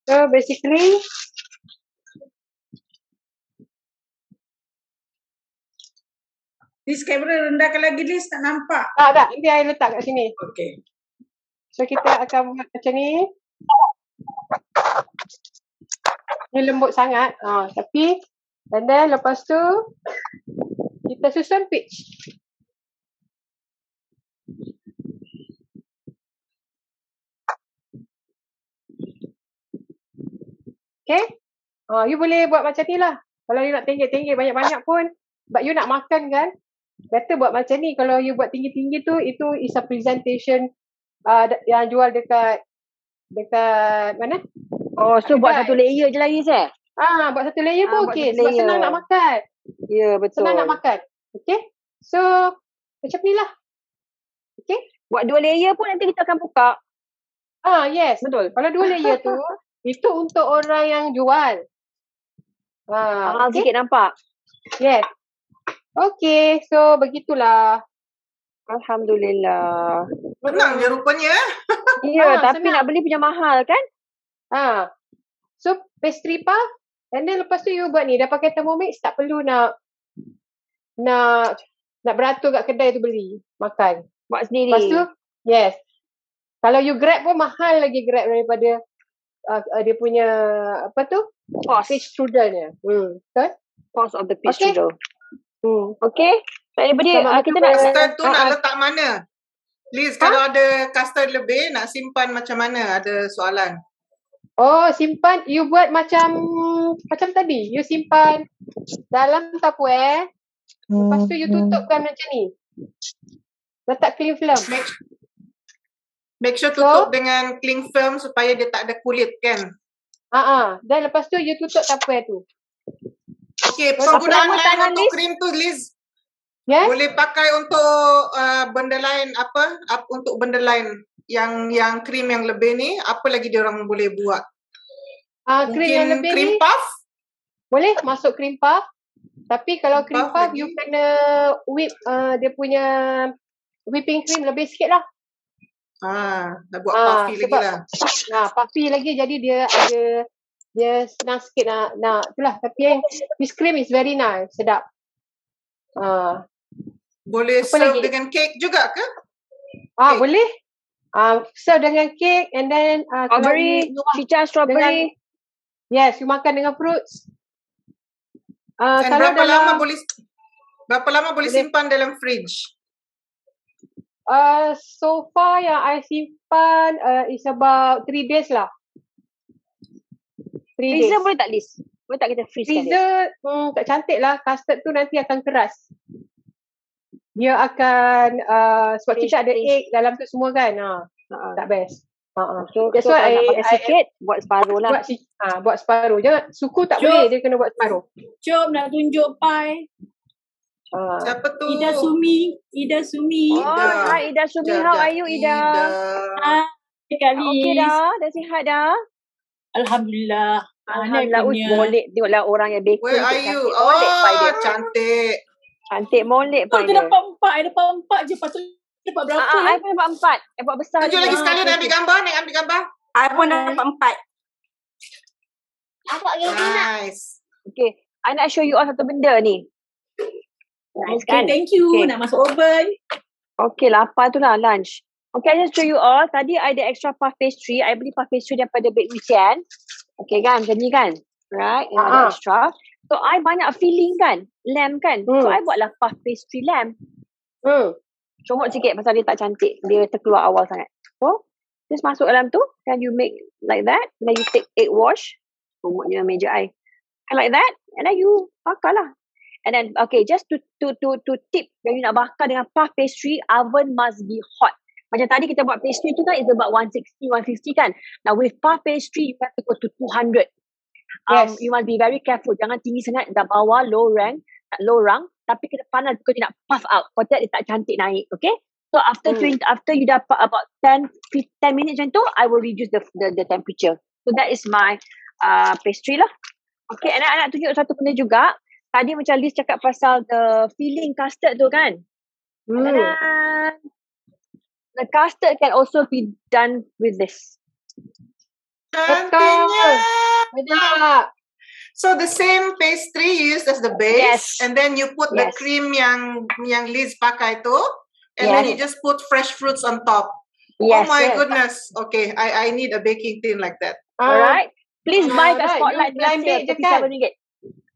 S16: So basically
S18: Liz, kamera rendahkan lagi Liz, tak nampak.
S16: Tak, nanti I letak kat sini.
S18: Okay.
S16: So kita akan buat macam ni. Dia lembut sangat. Tapi and then lepas tu kita susun peach. Okay. You boleh buat macam ni lah. Kalau you nak tinggi-tinggi banyak-banyak pun, but you nak makan kan, better buat macam ni. Kalau you buat tinggi-tinggi tu, itu is a presentation yang jual dekat mana?
S1: Oh, so buat satu layer je lagi Zah?
S16: Buat satu layer pun okey. Sebab senang nak makan.
S1: Ya, betul.
S16: Senang nak makan. Okay. So, macam ni lah. Okay.
S1: Buat 2 layer pun nanti kita akan buka.
S16: Yes. Betul. Kalau 2 layer tu, itu untuk orang yang jual.
S1: Sikit nampak.
S16: Yes. Okay. So, begitulah.
S1: Alhamdulillah.
S2: Senang je rupanya.
S1: Ya, tapi senang. Nak beli punya mahal kan?
S16: So, pastry puff. And then lepas tu you buat ni. Dah pakai Thermomix, tak perlu nak beratur kat kedai tu beli. Makan.
S1: Buat sendiri.
S16: Lepas tu, yes. Kalau you grab pun mahal lagi grab daripada dia punya apa tu? Peach strudelnya. Betul?
S1: Cost of the peach strudel. Okay. Anybody, kita nak
S2: custard tu nak letak mana? Liz, kalau ada custard lebih, nak simpan macam mana? Ada soalan.
S16: Simpan. You buat macam tadi. You simpan dalam Tupperware. Lepas tu you tutupkan macam ni. Letak cling film.
S2: Make sure tutup dengan cling film supaya dia tak ada kulit kan?
S16: Dan lepas tu you tutup Tupperware tu.
S2: Okay, penggunaan lain untuk krim tu Liz.
S16: Yes?
S2: Boleh pakai untuk benda lain untuk benda lain yang krim yang lebih ni, apa lagi dia orang boleh buat?
S16: Krim yang lebih
S2: krim
S16: ni
S2: puff?
S16: Boleh masuk krim puff. Tapi kalau krim puff you kena whip dia punya whipping cream lebih sikit lah.
S2: Dah buat puffy lagi lah.
S16: Puffy lagi, jadi dia senang sikit nak itulah. Tapi yang whipped cream is very nice, sedap.
S2: Boleh serve dengan kek juga ke?
S16: Boleh. Serve dengan kek and then
S1: strawberry, cica strawberry.
S16: Yes, you makan dengan fruits.
S2: And berapa lama boleh simpan dalam fridge?
S16: So far yang I simpan is about 3 days lah. 3 days.
S1: Freezer boleh tak Liz? Boleh tak kita freeze
S16: freezer tak cantik lah. Custard tu nanti akan keras. Dia akan sebab kita ada egg dalam tu semua kan. Tak best.
S1: So kalau nak pakai sikit, buat separuh lah.
S16: Buat separuh. Jangan suku tak boleh, dia kena buat separuh.
S18: Jom nak tunjuk pie.
S2: Siapa tu?
S18: Ida Sumi.
S1: Hi Ida Sumi. How are you Ida? Okay dah sihat dah.
S18: Alhamdulillah.
S1: Alhamdulillah. Molek tengoklah orang yang bacon.
S2: Where are you? Cantik.
S1: Cantik molek pie dia.
S18: Dapat 4 je. Patut dapat berapa?
S1: I pun dapat 4. I buat besar.
S2: Tunjuk lagi sekali nak ambil gambar.
S5: I pun dapat 4.
S19: Nampak gini nak.
S2: Nice.
S1: Okay. I nak show you all satu benda ni. Nice kan?
S18: Thank you. Nak masuk oven.
S1: Okay, lapar tu lah lunch. Okay, I just show you all. Tadi I ada extra puff pastry. I beli puff pastry daripada Bake Weekend. Okay kan, macam ni kan? Right, yang ada extra. So, I banyak filling kan? Lamb kan? So, I buatlah puff pastry lamb. Comot sikit pasal dia tak cantik. Dia terkeluar awal sangat. So, just masuk dalam tu. Then you make like that. Then you take egg wash. Comotnya meja I. And like that. And then you bakar lah. And then, okay, just to tip yang you nak bakar dengan puff pastry, oven must be hot. Macam tadi kita buat pastry tu kan, it's about 160, 150 kan. Now with puff pastry, you have to go to 200.
S16: Yes.
S1: You must be very careful. Jangan tinggi sangat, dah bawah, low rang, tapi kena panas because dia nak puff out. Kalau tidak, dia tak cantik naik, okay? So after you dapat about 10 minutes macam tu, I will reduce the temperature. So that is my pastry lah. Okay, and I nak tunjuk satu benda juga. Tadi macam Liz cakap pasal the filling custard tu kan. The custard can also be done with this.
S2: So the same pastry you use as the base, and then you put the cream yang Liz pakai tu, and then you just put fresh fruits on top. Oh my goodness. Okay, I need a baking tin like that.
S1: Alright. Please buy the
S16: Right,
S1: spotlight
S16: you blind
S1: glass
S16: bake je
S1: here,
S16: kan?
S1: RM37.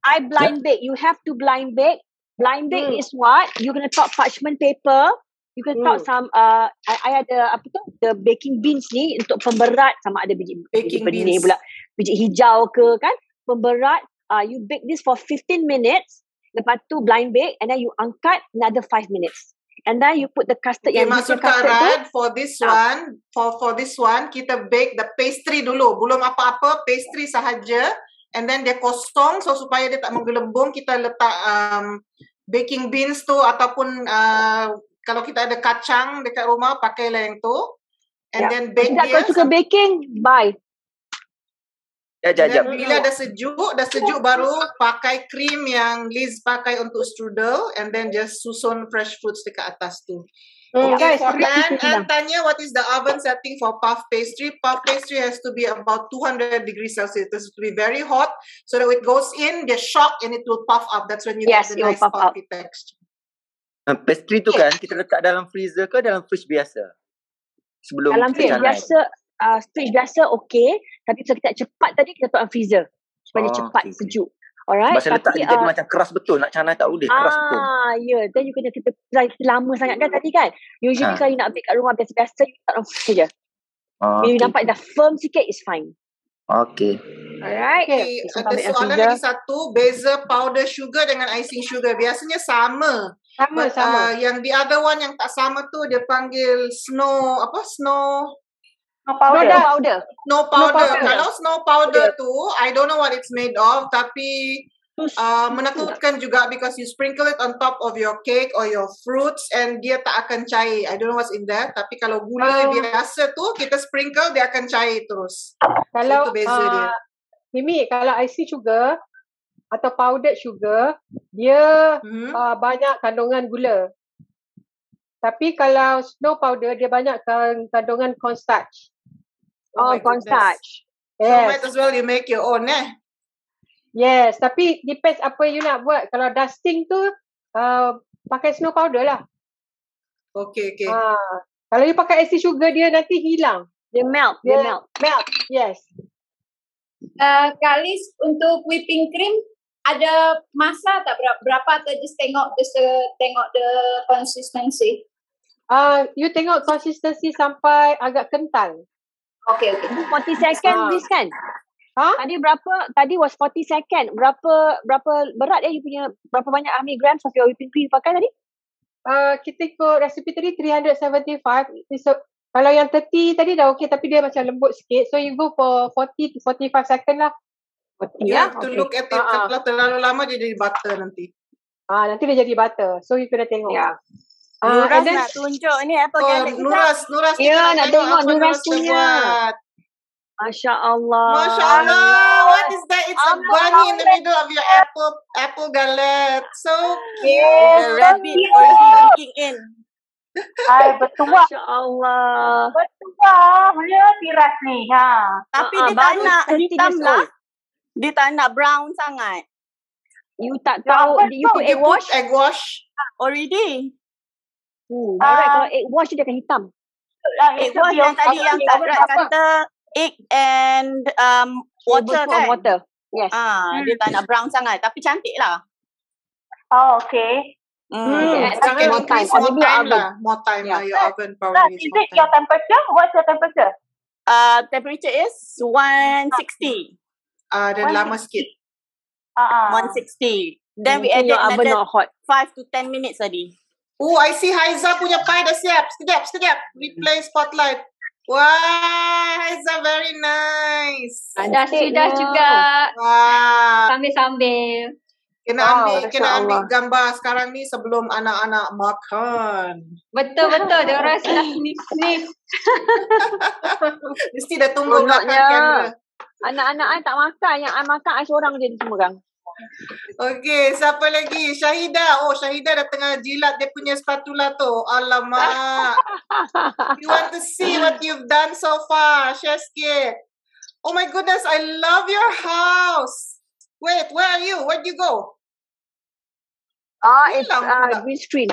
S1: I blind bake. You have to blind bake. Blind bake is what? You're gonna top parchment paper. You can top some I ada apa tu, the baking beans ni untuk pemberat, sama ada biji benih pula, biji hijau ke kan, pemberat. You bake this for 15 minutes. Lepas tu blind bake, and then you angkat another 5 minutes. And then you put the custard yang
S2: maksud Kak for this one, for this one kita bake the pastry dulu, belum apa-apa, pastry sahaja, and then dia kosong, so supaya dia tak menggelembung kita letak baking beans tu ataupun kalau kita ada kacang dekat rumah pakailah yang tu, and then bake dia.
S1: Kalau suka baking, buy.
S14: Jap.
S2: Bila dah sejuk baru pakai krim yang Liz pakai untuk strudel, and then just susun fresh fruits dekat atas tu. Okay, and tanya what is the oven setting for puff pastry? Puff pastry has to be about 200 degrees Celsius. It has to be very hot so that it goes in, the shock, and it will puff up. That's when you get the nice puffy texture.
S14: Pastry tu kan kita letak dalam freezer ke dalam fridge biasa? Sebelum
S1: dalam fridge biasa, fridge biasa okey, tapi kalau kita cepat tadi kita letak dalam freezer supaya cepat sejuk. Alright.
S14: Masa letak dia jadi macam keras betul, nak canai tak boleh, keras betul.
S1: Ya, then you kena kita lama sangat kan tadi kan. Usually kalau you nak bake kat rumah biasa-biasa, you letak dalam fridge je. Bila you nampak dah firm sikit, is fine.
S14: Okay.
S1: Alright.
S2: Ada soalan lagi satu, beza powder sugar dengan icing sugar. Biasanya sama.
S16: Sama.
S2: Yang the other one yang tak sama tu dia panggil snow
S1: powder.
S2: Snow powder. Kalau snow powder tu, I don't know what it's made of, tapi menakutkan juga because you sprinkle it on top of your cake or your fruits and dia tak akan cair. I don't know what's in there. Tapi kalau gula biasa tu, kita sprinkle, dia akan cair terus.
S16: Kalau
S2: itu beza dia.
S16: Mimi, kalau icing sugar atau powdered sugar, dia banyak kandungan gula. Tapi kalau snow powder, dia banyak kandungan cornstarch.
S1: Cornstarch.
S2: Yes. So might as well you make your own
S16: Yes, tapi depends apa you nak buat. Kalau dusting tu, pakai snow powder lah.
S2: Okay.
S16: Kalau you pakai icing sugar, dia nanti hilang.
S1: Dia melt.
S16: Yes.
S19: Kalis untuk whipping cream ada masa tak berapa atau just tengok the consistency?
S16: You tengok consistency sampai agak kental.
S19: Okay.
S1: 40 second this kan? Tadi berapa? Tadi was 40 second. Berapa berat you punya, berapa banyak how many grams of your whipping cream pakai tadi?
S16: Kita ikut resipi tadi 375. So, kalau yang 30 tadi dah okay, tapi dia macam lembut sikit. So you go for 40 to 45 second lah.
S2: You have to look at it. Kalau terlalu lama dia jadi butter nanti.
S16: Nanti dia jadi butter. So you kena tengok.
S10: Nuras nak tunjuk ni apa garlic.
S2: Nuras
S1: ya, nak tengok Nuras punya. Masya Allah.
S2: What is that? It's a bunny in the middle of your apple galette. So cute.
S10: The rabbit already digging in.
S3: Betul.
S1: Masya Allah.
S3: Betul. Dia tiras ni.
S10: Tapi dia tak nak hitam lah. Dia tak nak brown sangat.
S1: You tak tahu. You put egg wash?
S2: Egg wash.
S10: Already.
S1: Alright, kalau egg wash dia akan hitam.
S10: Egg wash yang tadi yang Kak Rat kata egg and water kan?
S1: Water. Yes.
S10: Dia tak nak brown sangat. Tapi cantik lah.
S3: Okay.
S2: More time lah. Your oven probably
S3: is it your temperature? What's your temperature?
S10: Temperature is 160.
S2: Dan lama sikit.
S10: 160. Then we added another 5 to 10 minutes tadi.
S2: I see Haiza punya pie dah siap. Sekejap. Replay spotlight. Wah, Haiza very nice.
S19: Sudah juga.
S2: Wah.
S19: Sambil-sambil.
S2: Kena ambil gambar sekarang ni sebelum anak-anak makan.
S19: Betul. Dia orang sudah sniff.
S2: Mesti dah tunggu belakang kamera.
S1: Anak-anak tak makan. Yang makan seorang je di semua orang.
S2: Okay, siapa lagi? Syahidah. Syahidah dah tengah jilat dia punya spatula tu. Alamak. You want to see what you've done so far? Share sikit. Oh my goodness, I love your house. Wait, where are you? Where'd you go?
S1: It's green screen.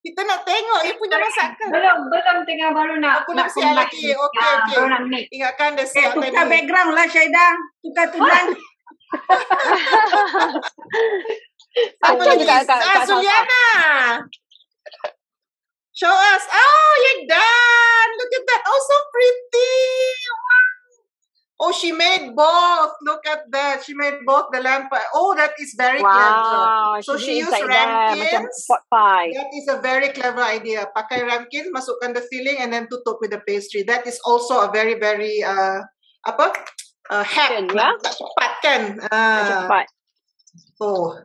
S2: Kita nak tengok you punya masakan.
S12: Belum tengah baru nak.
S2: Aku nak siap lagi. Okey.
S12: Baru nak make.
S2: Ingatkan dah siap tadi.
S18: Tukar background lah Syahidah. Tukar tulang.
S2: Apa lagi? Suliana. Show us. Oh, you're done. Look at that. Oh, so pretty. Oh, she made both. Look at that. She made both the lamp. Oh, that is very clever. So she used ramekins.
S1: Pot pie.
S2: That is a very clever idea. Pakai ramekins, masukkan the filling and then tutup with the pastry. That is also a very, very hack. Cepat kan?
S1: Cepat.
S2: Oh,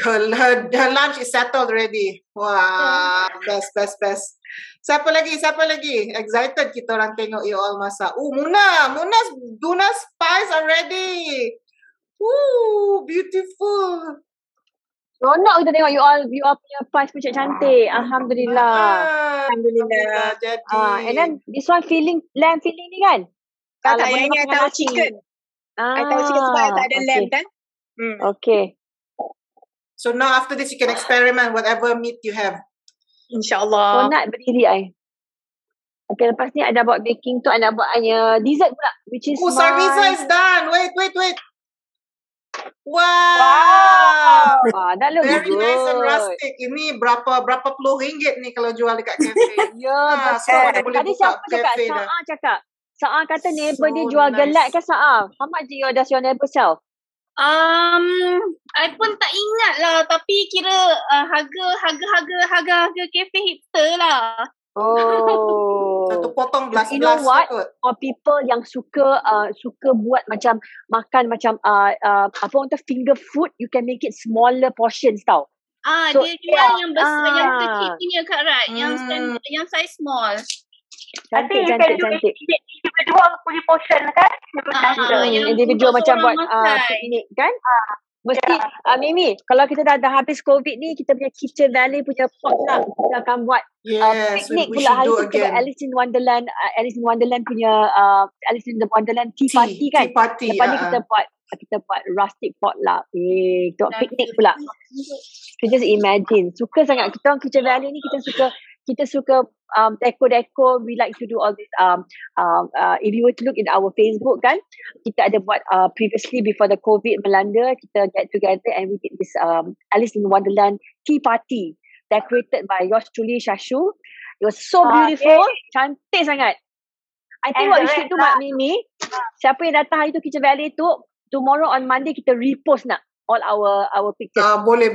S2: her lunch is settled already. Wah, best. Siapa lagi? Excited kita orang tengok you all masak. Muna's pies are ready. Beautiful.
S1: Seronok kita tengok you all punya pies pun cantik. Alhamdulillah.
S2: Jadi.
S1: And then this one lamb filling ni kan?
S9: Tak, yang ini I tahu chicken. I tahu chicken sebab I tak ada lamb kan?
S1: Okay.
S2: So now after this you can experiment whatever meat you have.
S9: InsyaAllah.
S1: Nak berdiri I. Okay, lepas ni I dah buat baking tu, I nak buat dessert pula, which is
S2: Sarvisa is done. Wait. Wow.
S1: That looks
S2: very
S1: good.
S2: Nice and rustic. Ini berapa puluh ringgit ni kalau jual dekat kafe.
S1: Betul. Tadi siapa cakap? Sa'a kata neighbor dia jual gelat kan Sa'a? How much does your neighbor sell?
S8: I pun tak ingat lah, tapi kira harga kafe hipster lah.
S2: Satu potong belas-belas.
S1: You know what? For people yang suka buat macam makan macam apa orang tu finger food, you can make it smaller portions tau.
S8: So, dia jual yang besar, yang kecil punya Kak Rat, yang size small.
S1: Cantik.
S3: Individual punya portion kan?
S1: Individual macam buat piknik kan? Mesti Mimi, kalau kita dah habis COVID ni, kita punya Kitchen Valley punya pot lah. Kita akan buat piknik pula hari tu. Kita buat Alice in Wonderland punya Alice in the Wonderland tea party kan? Lepas ni kita buat rustic pot lah. Kita buat piknik pula. So just imagine. Suka sangat. Kita orang Kitchen Valley ni kita suka decor. We like to do all this. If you were to look in our Facebook kan, kita ada buat previously before the COVID melanda, kita get together and we did this Alice in Wonderland tea party decorated by yours truly Shashu. It was so beautiful, cantik sangat. I think what we should do, Mak Mimi, siapa yang datang hari tu Kitchen Valley tu, tomorrow on Monday kita repost nak all our pictures.
S2: Boleh.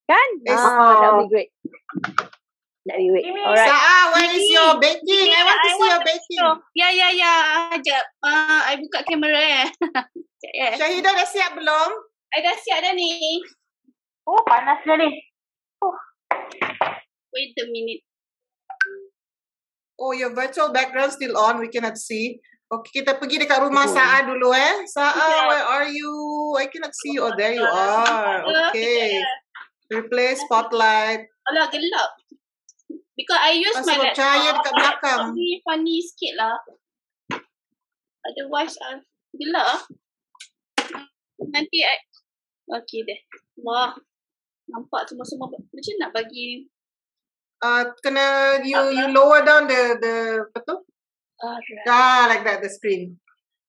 S1: Kan? That would be great.
S2: Alright. Sa'a, where is your baking? I want to see your baking.
S8: Ya. Sekejap. I buka kamera
S2: Syahidah dah siap belum?
S8: I dah siap dah ni.
S3: Oh, panas dah ni.
S8: Wait a minute.
S2: Oh, your virtual background still on. We cannot see. Okay, kita pergi dekat rumah Sa'a dulu Sa'a, where are you? I cannot see you. Oh, there you are. Okay. Replace spotlight.
S8: Alah, gelap. Because I use my laptop.
S2: Cahaya dekat belakang.
S8: Funny sikit lah. Otherwise, gelap. Nanti okay deh. Wah. Nampak semua. Macam nak bagi.
S2: Kena you lower down the apa tu? Like that, the screen.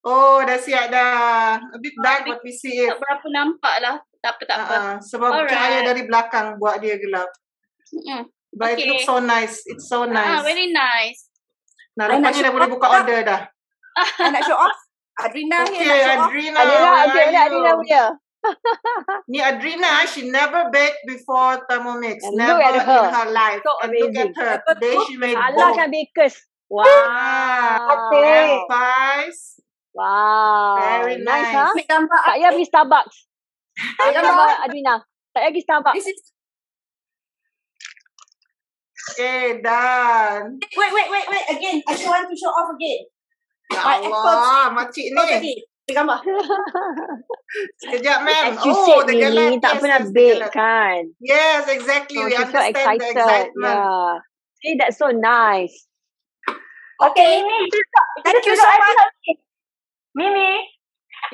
S2: Oh, dah siap dah. A bit dark but we see it.
S8: Tak berapa nampak lah. Tak apa.
S2: Sebab cahaya dari belakang buat dia gelap. But it looks so nice. It's so nice.
S8: Very nice.
S2: Nah, lepas ni dah boleh buka order dah.
S15: I nak show off. Adrina
S2: okay,
S15: here nak
S2: show off.
S1: Adrina punya.
S2: Ni Adrina, she never baked before Thermomix.
S1: And
S2: never
S1: in
S2: her life.
S1: So
S2: and look at her. Today she made
S1: both. Kan bakers. Wow.
S2: Pies.
S1: Wow.
S2: Very nice.
S1: Tak payah pergi Starbucks. Adrina. Tak payah pergi Starbucks.
S2: Okay, done.
S15: Wait. Again, I want to show off again.
S2: Ya Allah, makcik ni.
S15: Gambar.
S2: Sekejap, ma'am.
S1: The galette. Tak pernah bake kan?
S2: Yes, exactly. We understand the excitement.
S1: Yeah. See, that's so nice.
S3: Okay, Mimi.
S15: Thank you so much.
S3: Mimi.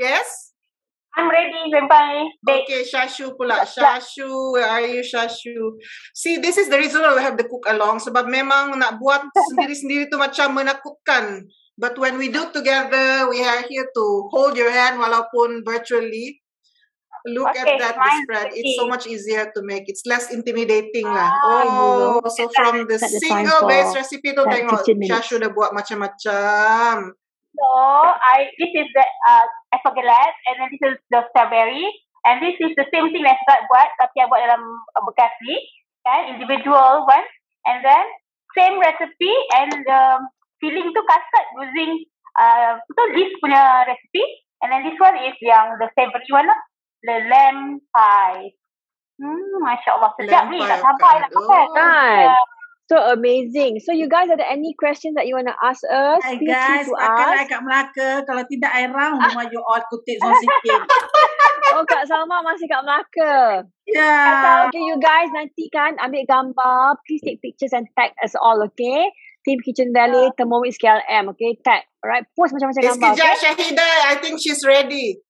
S2: Yes?
S3: I'm ready, Lempai.
S2: Okay, Shashu pula. Shashu, where are you, Shashu? See, this is the reason why we have the cook along. Sebab memang nak buat sendiri-sendiri tu macam menakutkan. But when we do together, we are here to hold your hand walaupun virtually. Look at that, the spread. It's so much easier to make. It's less intimidating lah. Oh, so from the single base recipe tu tengok, Shashu dah buat macam-macam.
S3: So, this is the asparagus, and then this is the strawberry, and this is the same thing that I buat, tapi I buat dalam bekas ni, kan, individual one, and then same recipe, and filling tu custard using this punya recipe, and then this one is yang the savory one lah, the lamb pie. Masya Allah, sedap ni, tak sabar nak makan.
S1: So amazing. So you guys, ada any questions that you want to ask us?
S18: Hi guys, makan I kat Melaka. Kalau tidak I round rumah you all kutip zon sikit.
S1: Oh, Kak Salma masih kat Melaka.
S18: Yeah.
S1: Okay, you guys nanti kan ambil gambar. Please take pictures and tag us all, okay? Team Kitchen Valley, Thermomix KLM, okay? Tag. Alright, post macam-macam gambar.
S2: Sekejap, Syahidah. I think she's ready.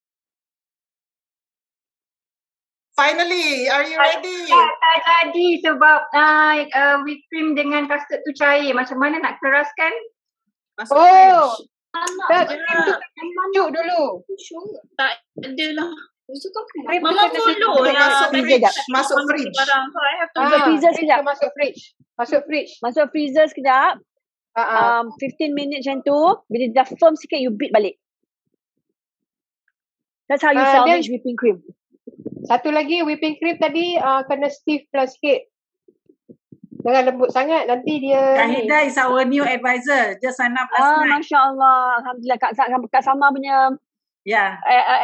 S2: Finally, are you ready?
S12: Tak jadi sebab whipped cream dengan custard tu cair. Macam mana nak keraskan?
S2: Masuk fridge.
S16: Tak, sejuk dulu.
S8: Tak ada lah.
S16: Mama
S8: follow lah.
S2: Masuk fridge.
S1: Masuk freezer sekejap.
S16: Masuk fridge.
S1: Masuk freezer sekejap. 15 minit macam tu. Bila dah firm sikit, you beat balik. That's how you salvage whipping cream.
S16: Satu lagi, whipping cream tadi kena stiff plus sikit. Jangan lembut sangat, nanti dia...
S18: Kahida is our new advisor. Just sign up last night.
S1: Masya Allah. Alhamdulillah. Kak Sama punya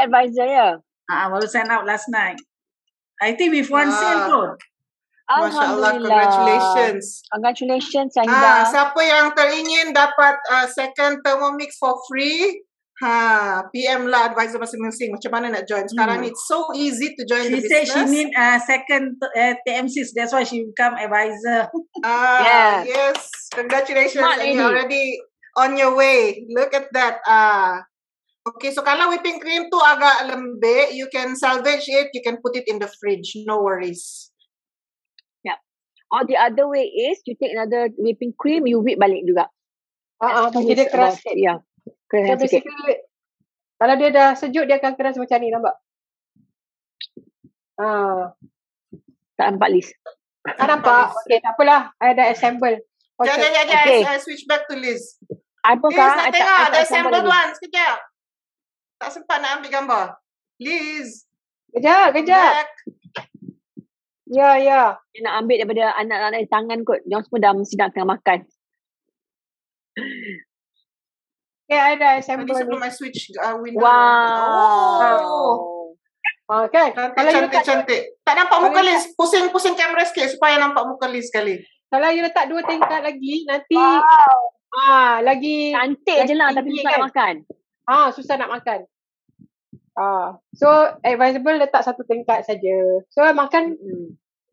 S1: advisor ya.
S18: Baru sign up last night. I think with one sale pun.
S2: Masya Allah, congratulations.
S1: Congratulations, Syahidah.
S2: Siapa yang teringin dapat second Thermomix for free, PM lah advisor masing-masing macam mana nak join. Sekarang it's so easy to join the business.
S18: She said she need second TMCs, that's why she become advisor.
S2: Yes, congratulations. And you're already on your way. Look at that. Okay, so kalau whipping cream tu agak lembek, you can salvage it, you can put it in the fridge, no worries.
S1: Or the other way is you take another whipping cream, you whip balik juga.
S16: Jadi dia keras sikit.
S1: Ya. Keras sikit.
S16: Kalau dia dah sejuk, dia akan keras macam ni, nampak?
S1: Tak nampak, Liz.
S16: Tak nampak? Okay, tak apalah. I dah assemble.
S2: Jangan. I switch back to Liz.
S1: Apa
S2: Liz, nak tengok ada assemble one. Sekejap. Tak sempat nak ambil gambar. Liz.
S16: Kejap. Ya.
S1: Dia nak ambil daripada anak-anak di tangan kot. Dia semua dah mesti nak tengah makan.
S16: Okay, I dah assemble.
S2: Tadi sebelum I switch window.
S16: Wow. Kan?
S2: Cantik. Tak nampak muka Liz. Pusing kamera sikit supaya nampak muka Liz sekali.
S16: Kalau you letak 2 tingkat lagi, nanti lagi
S1: cantik je lah tapi susah nak makan.
S16: Susah nak makan. So advisable letak 1 tingkat saja. So makan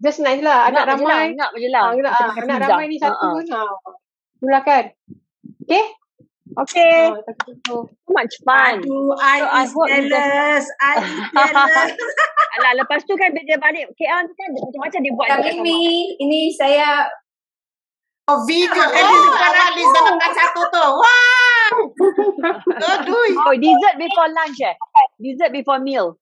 S16: just nice lah. Anak ramai.
S1: Nak je lah.
S16: Anak ramai ni satu pun. Itulah kan.
S1: Okay. So much fun.
S18: I is jealous.
S1: Alah, lepas tu kan dia balik KL tu kan macam-macam dia buat.
S19: Ini saya
S2: vegan. Liz dah makan satu tu. Wow.
S1: Aduh. Dessert before lunch Dessert before meal.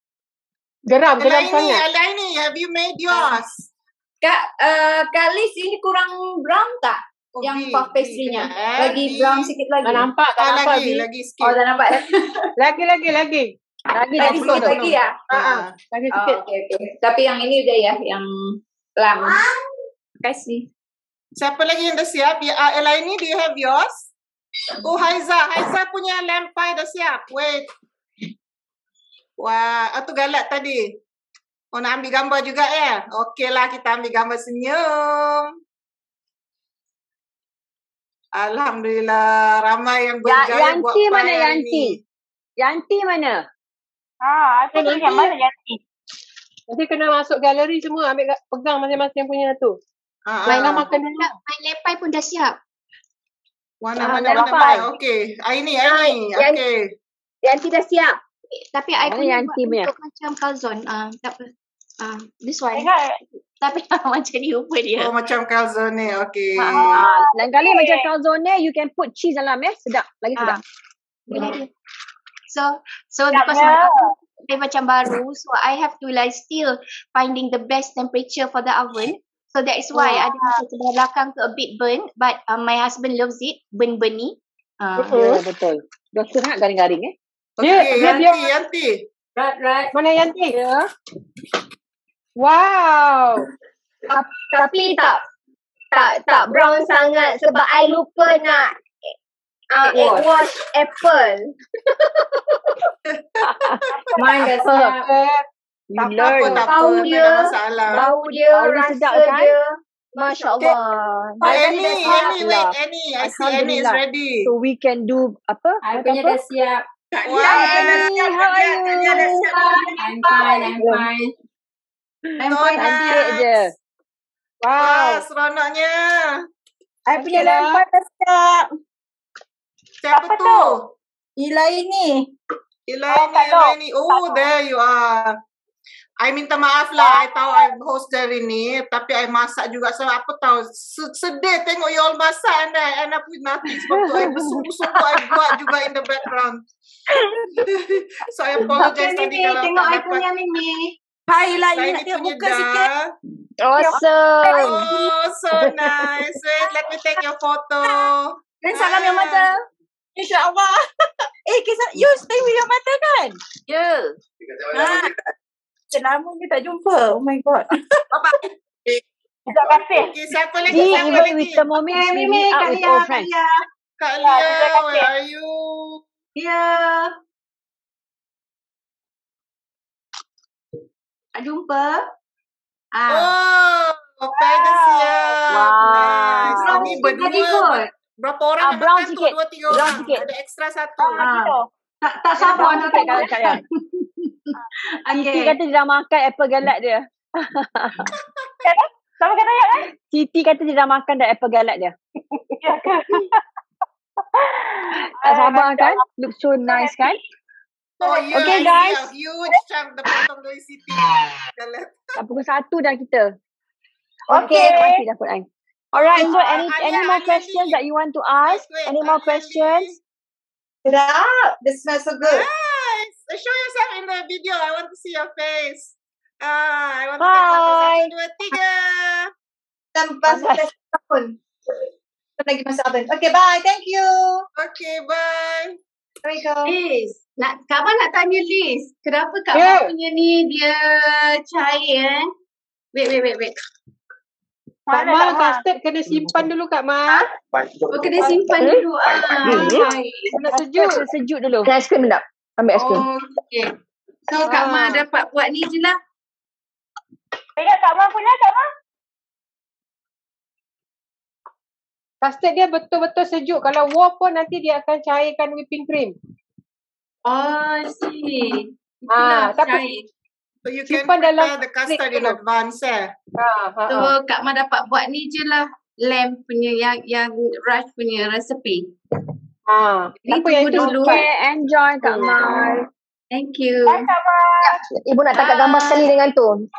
S16: Geram sangat.
S2: Ini, have you made yours?
S19: Kak Liz, ini kurang brown tak? Yang puff pastry-nya. Lagi brown sikit lagi.
S16: Tak nampak.
S2: Lagi sikit.
S19: Oh, dah nampak.
S16: Lagi.
S19: Lagi sikit lagi ya?
S16: Lagi sikit.
S19: Okay. Tapi yang ini udah ya, yang lamb. Terima kasih.
S2: Siapa lagi yang dah siap? Ella ini, do you have yours? Oh, Haiza punya lamb pie dah siap. Wait. Wah, tu galak tadi. Oh, nak ambil gambar juga ya? Okey lah, kita ambil gambar senyum. Alhamdulillah, ramai yang berjaya buat pie
S1: mana Yanti mana?
S3: Aku yang mana Yanti?
S16: Nanti kena masuk galeri semua, ambil pegang masing-masing punya tu. Mainlah makan dulu.
S17: My lepai pun dah siap.
S2: Mana. Okey. Aini. Okey.
S17: Yanti dah siap. Tapi I
S1: Mana
S17: punya
S1: yang
S17: buat
S1: team punya?
S17: untuk macam calzone. Tak apa. This one. Tapi macam ni rupa dia.
S2: Oh, macam calzone ni. Okay.
S1: Lain kali macam calzone, you can put cheese dalam sedap. Lagi sedap.
S17: So because my oven dia macam baru, so I have to like still finding the best temperature for the oven. So that is why ada macam sebelah belakang tu a bit burn, but my husband loves it, burn ni.
S1: Ya, betul. Dia sangat garing-garing
S2: Okay, Yanti.
S16: Right. Mana Yanti?
S1: Ya.
S16: Wow.
S4: Tapi tak brown sangat sebab I lupa nak egg wash apple.
S12: Mine dah siap.
S2: Tak apa.
S4: Bau dia, rasa dia. Masya Allah.
S2: Annie, I see Annie is ready.
S1: So we can do apa?
S12: I punya dah siap.
S2: Wow, Annie, how are you?
S12: I'm fine.
S1: Cantik je.
S2: Wow, seronoknya.
S10: I punya lempar dah siap.
S2: Siapa tu?
S10: Elaine ni.
S2: Oh, there you are. I minta maaf lah. I tahu I host hari ni. Tapi I masak juga. So, apa tahu. Sedih tengok you all masak. And I end up with nothing. Sebab tu I bersungguh-sungguh I buat juga in the background. So, I apologize tadi kalau
S6: tengok
S2: tak
S6: I
S2: dapat.
S6: punya Mimi.
S10: Hai Elaine, nak tengok muka sikit.
S1: Awesome.
S2: Oh, so nice. Wait, let me take your photo.
S10: Dan salam yang mata. InsyaAllah. You stay with your mother kan? Ya. Selama ni tak jumpa. Oh my god.
S2: Terima kasih. Okay, siapa lagi?
S1: Even with the moment, we meet up with old friends.
S2: Kak Lia, where are you?
S6: Ya. Tak jumpa.
S2: Oh, Pai dah siap. Nice. Ini berdua. Berapa orang yang
S1: brown
S2: makan tu?
S1: sikit.
S2: 2-3 orang. Ada ekstra satu.
S6: Tak sabar nak tengok.
S1: Siti kata dia dah makan apple galak dia.
S3: Sama kata ya kan?
S1: Siti kata dia dah makan dah apple galak dia. Tak sabar kan? Look so nice kan?
S2: Oh, yeah,
S1: okay guys.
S2: Huge chunk the potong dari Siti.
S1: Dah pukul 1 dah kita.
S4: Okay.
S1: Masih dah put I. Alright, so any more questions that you want to ask? Any more questions?
S6: This smells so good.
S2: Nice. Show yourself in the video. I want to see your face. I want to
S4: Bye.
S2: take photo. 1, 2, 3.
S6: Tanpa tahun. Lagi masa oven. Okay, bye. Thank you.
S2: Okay, bye.
S3: Liz, Kak Ma nak tanya Liz. Kenapa Kak Ma punya ni dia cair Wait.
S16: Kak Ma, custard kena simpan dulu Kak Ma.
S3: Oh, kena simpan dulu.
S16: Kena sejuk dulu.
S4: Kena aiskrim tak? Ambil aiskrim.
S3: Oh, okay. So Kak Ma dapat buat ni je lah. Pegang Kak Ma punya, Kak Ma.
S16: Custard dia betul-betul sejuk. Kalau warm pun nanti dia akan cairkan whipping cream.
S3: Oh, I see. Tapi
S2: so you can prepare the custard in advance
S3: So Kak Ma dapat buat ni je lah. Lamb punya yang Raj punya resepi.
S16: Apa yang itu
S3: dulu.
S1: Okay, enjoy Kak Ma.
S3: Thank you.
S4: Bye, Kak Ma. Ibu nak tangkap gambar sekali dengan tu.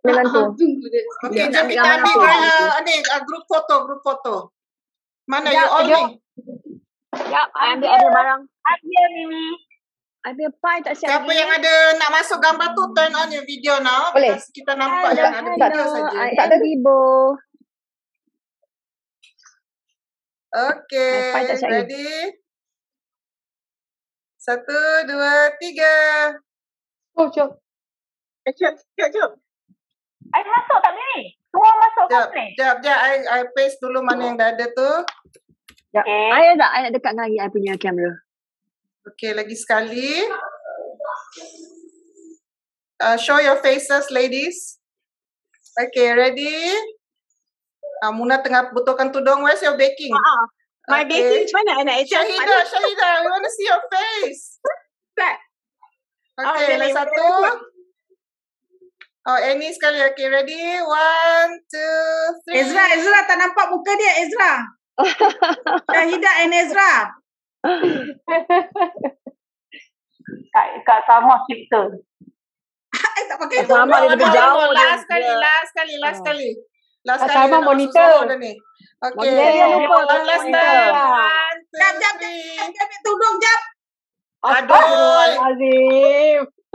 S2: Okay, jom kita ambil group foto. Mana you all ni?
S1: Ya, ambil barang.
S3: Ambil Mimi.
S1: Ambil pie tak siap.
S2: Siapa yang ada nak masuk gambar tu, turn on your video now.
S4: Boleh.
S2: Kita nampak yang ada video saja.
S1: Tak ada Bibo.
S2: Okay, ready? 1, 2, 3.
S16: Oh, jom.
S2: Jom.
S3: I masuk tak ni? Semua masuk ke ni?
S2: Sekejap. I paste dulu mana yang dah ada tu.
S1: Okay. I nak dekat lagi I punya kamera.
S2: Okay, lagi sekali. Show your faces, ladies. Okay, ready? Muna tengah betulkan tudung. Where's your baking?
S10: My baking macam mana nak adjust?
S2: Syahidah, we want to see your face. Okay, lagi satu. Oh, Annie sekali. Okay, ready? 1, 2, 3.
S10: Ezra tak nampak muka dia, Ezra. Syahidah and Ezra.
S3: kat Sama kita.
S2: Tak pakai
S1: Sama dia lebih jauh.
S2: Last sekali. Last sekali
S16: Sama
S2: nak masuk
S16: monitor.
S2: Zoho dah ni. Okay. One last time. 1, 2, 3.
S5: Jap, tudung jap.
S16: Aduh.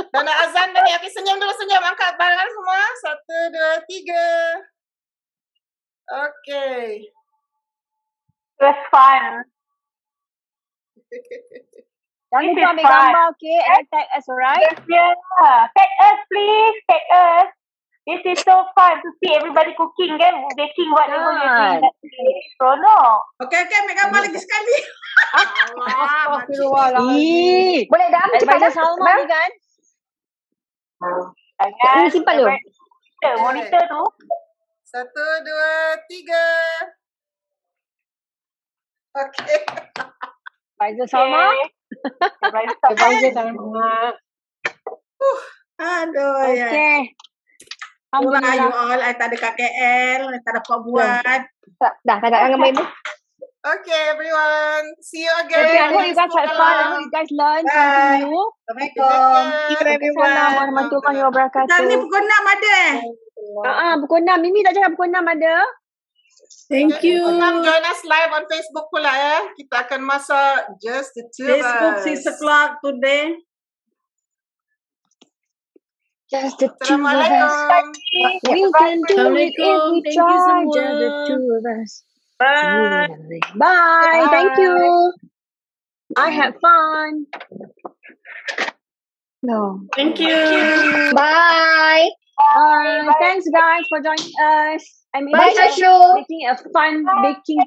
S2: Dah nak azan dah ni. Okay, senyum dulu, senyum. Angkat barangan semua. 1, 2, 3. Okay.
S3: That's fun.
S1: Jangan lupa ambil gambar, okay? And tag us, alright?
S3: Yeah. Tag us, please. Tag us. This is so fun to see everybody cooking kan, baking whatever you're doing. Seronok.
S5: Okay, ambil gambar lagi sekali.
S1: Astagfirullahaladzim.
S4: Boleh dah cepat dah.
S1: Salma ni kan?
S3: Ini
S4: simpan dulu.
S3: Monitor tu.
S2: 1, 2, 3. Okay.
S1: Faizal Salma.
S16: Faizal Salma.
S5: Aduh, ya.
S1: Okay.
S5: Alhamdulillah. You all, I tak ada kat KL, I tak dapat buat.
S4: Dah, tak ada dengan ibu.
S2: Okay, everyone. See you again.
S1: Okay, I hope you guys had fun. I hope you guys learn something new.
S5: Assalamualaikum.
S1: Thank you everyone. Assalamualaikum warahmatullahi wabarakatuh.
S5: Ni pukul 6 ada
S1: pukul 6. Mimi tak cakap pukul 6 ada.
S18: Thank you.
S2: Join us live on Facebook pula ya. Kita akan masak just the two of us.
S5: Facebook 6 o'clock today.
S1: Just the two of us. We can do it if we try. Just the two of us.
S5: Bye.
S1: Bye. Thank you. I had fun. No.
S5: Thank you.
S4: Bye.
S1: Bye. Thanks guys for joining us.
S4: Bye, Shashu.
S1: Making a fun baking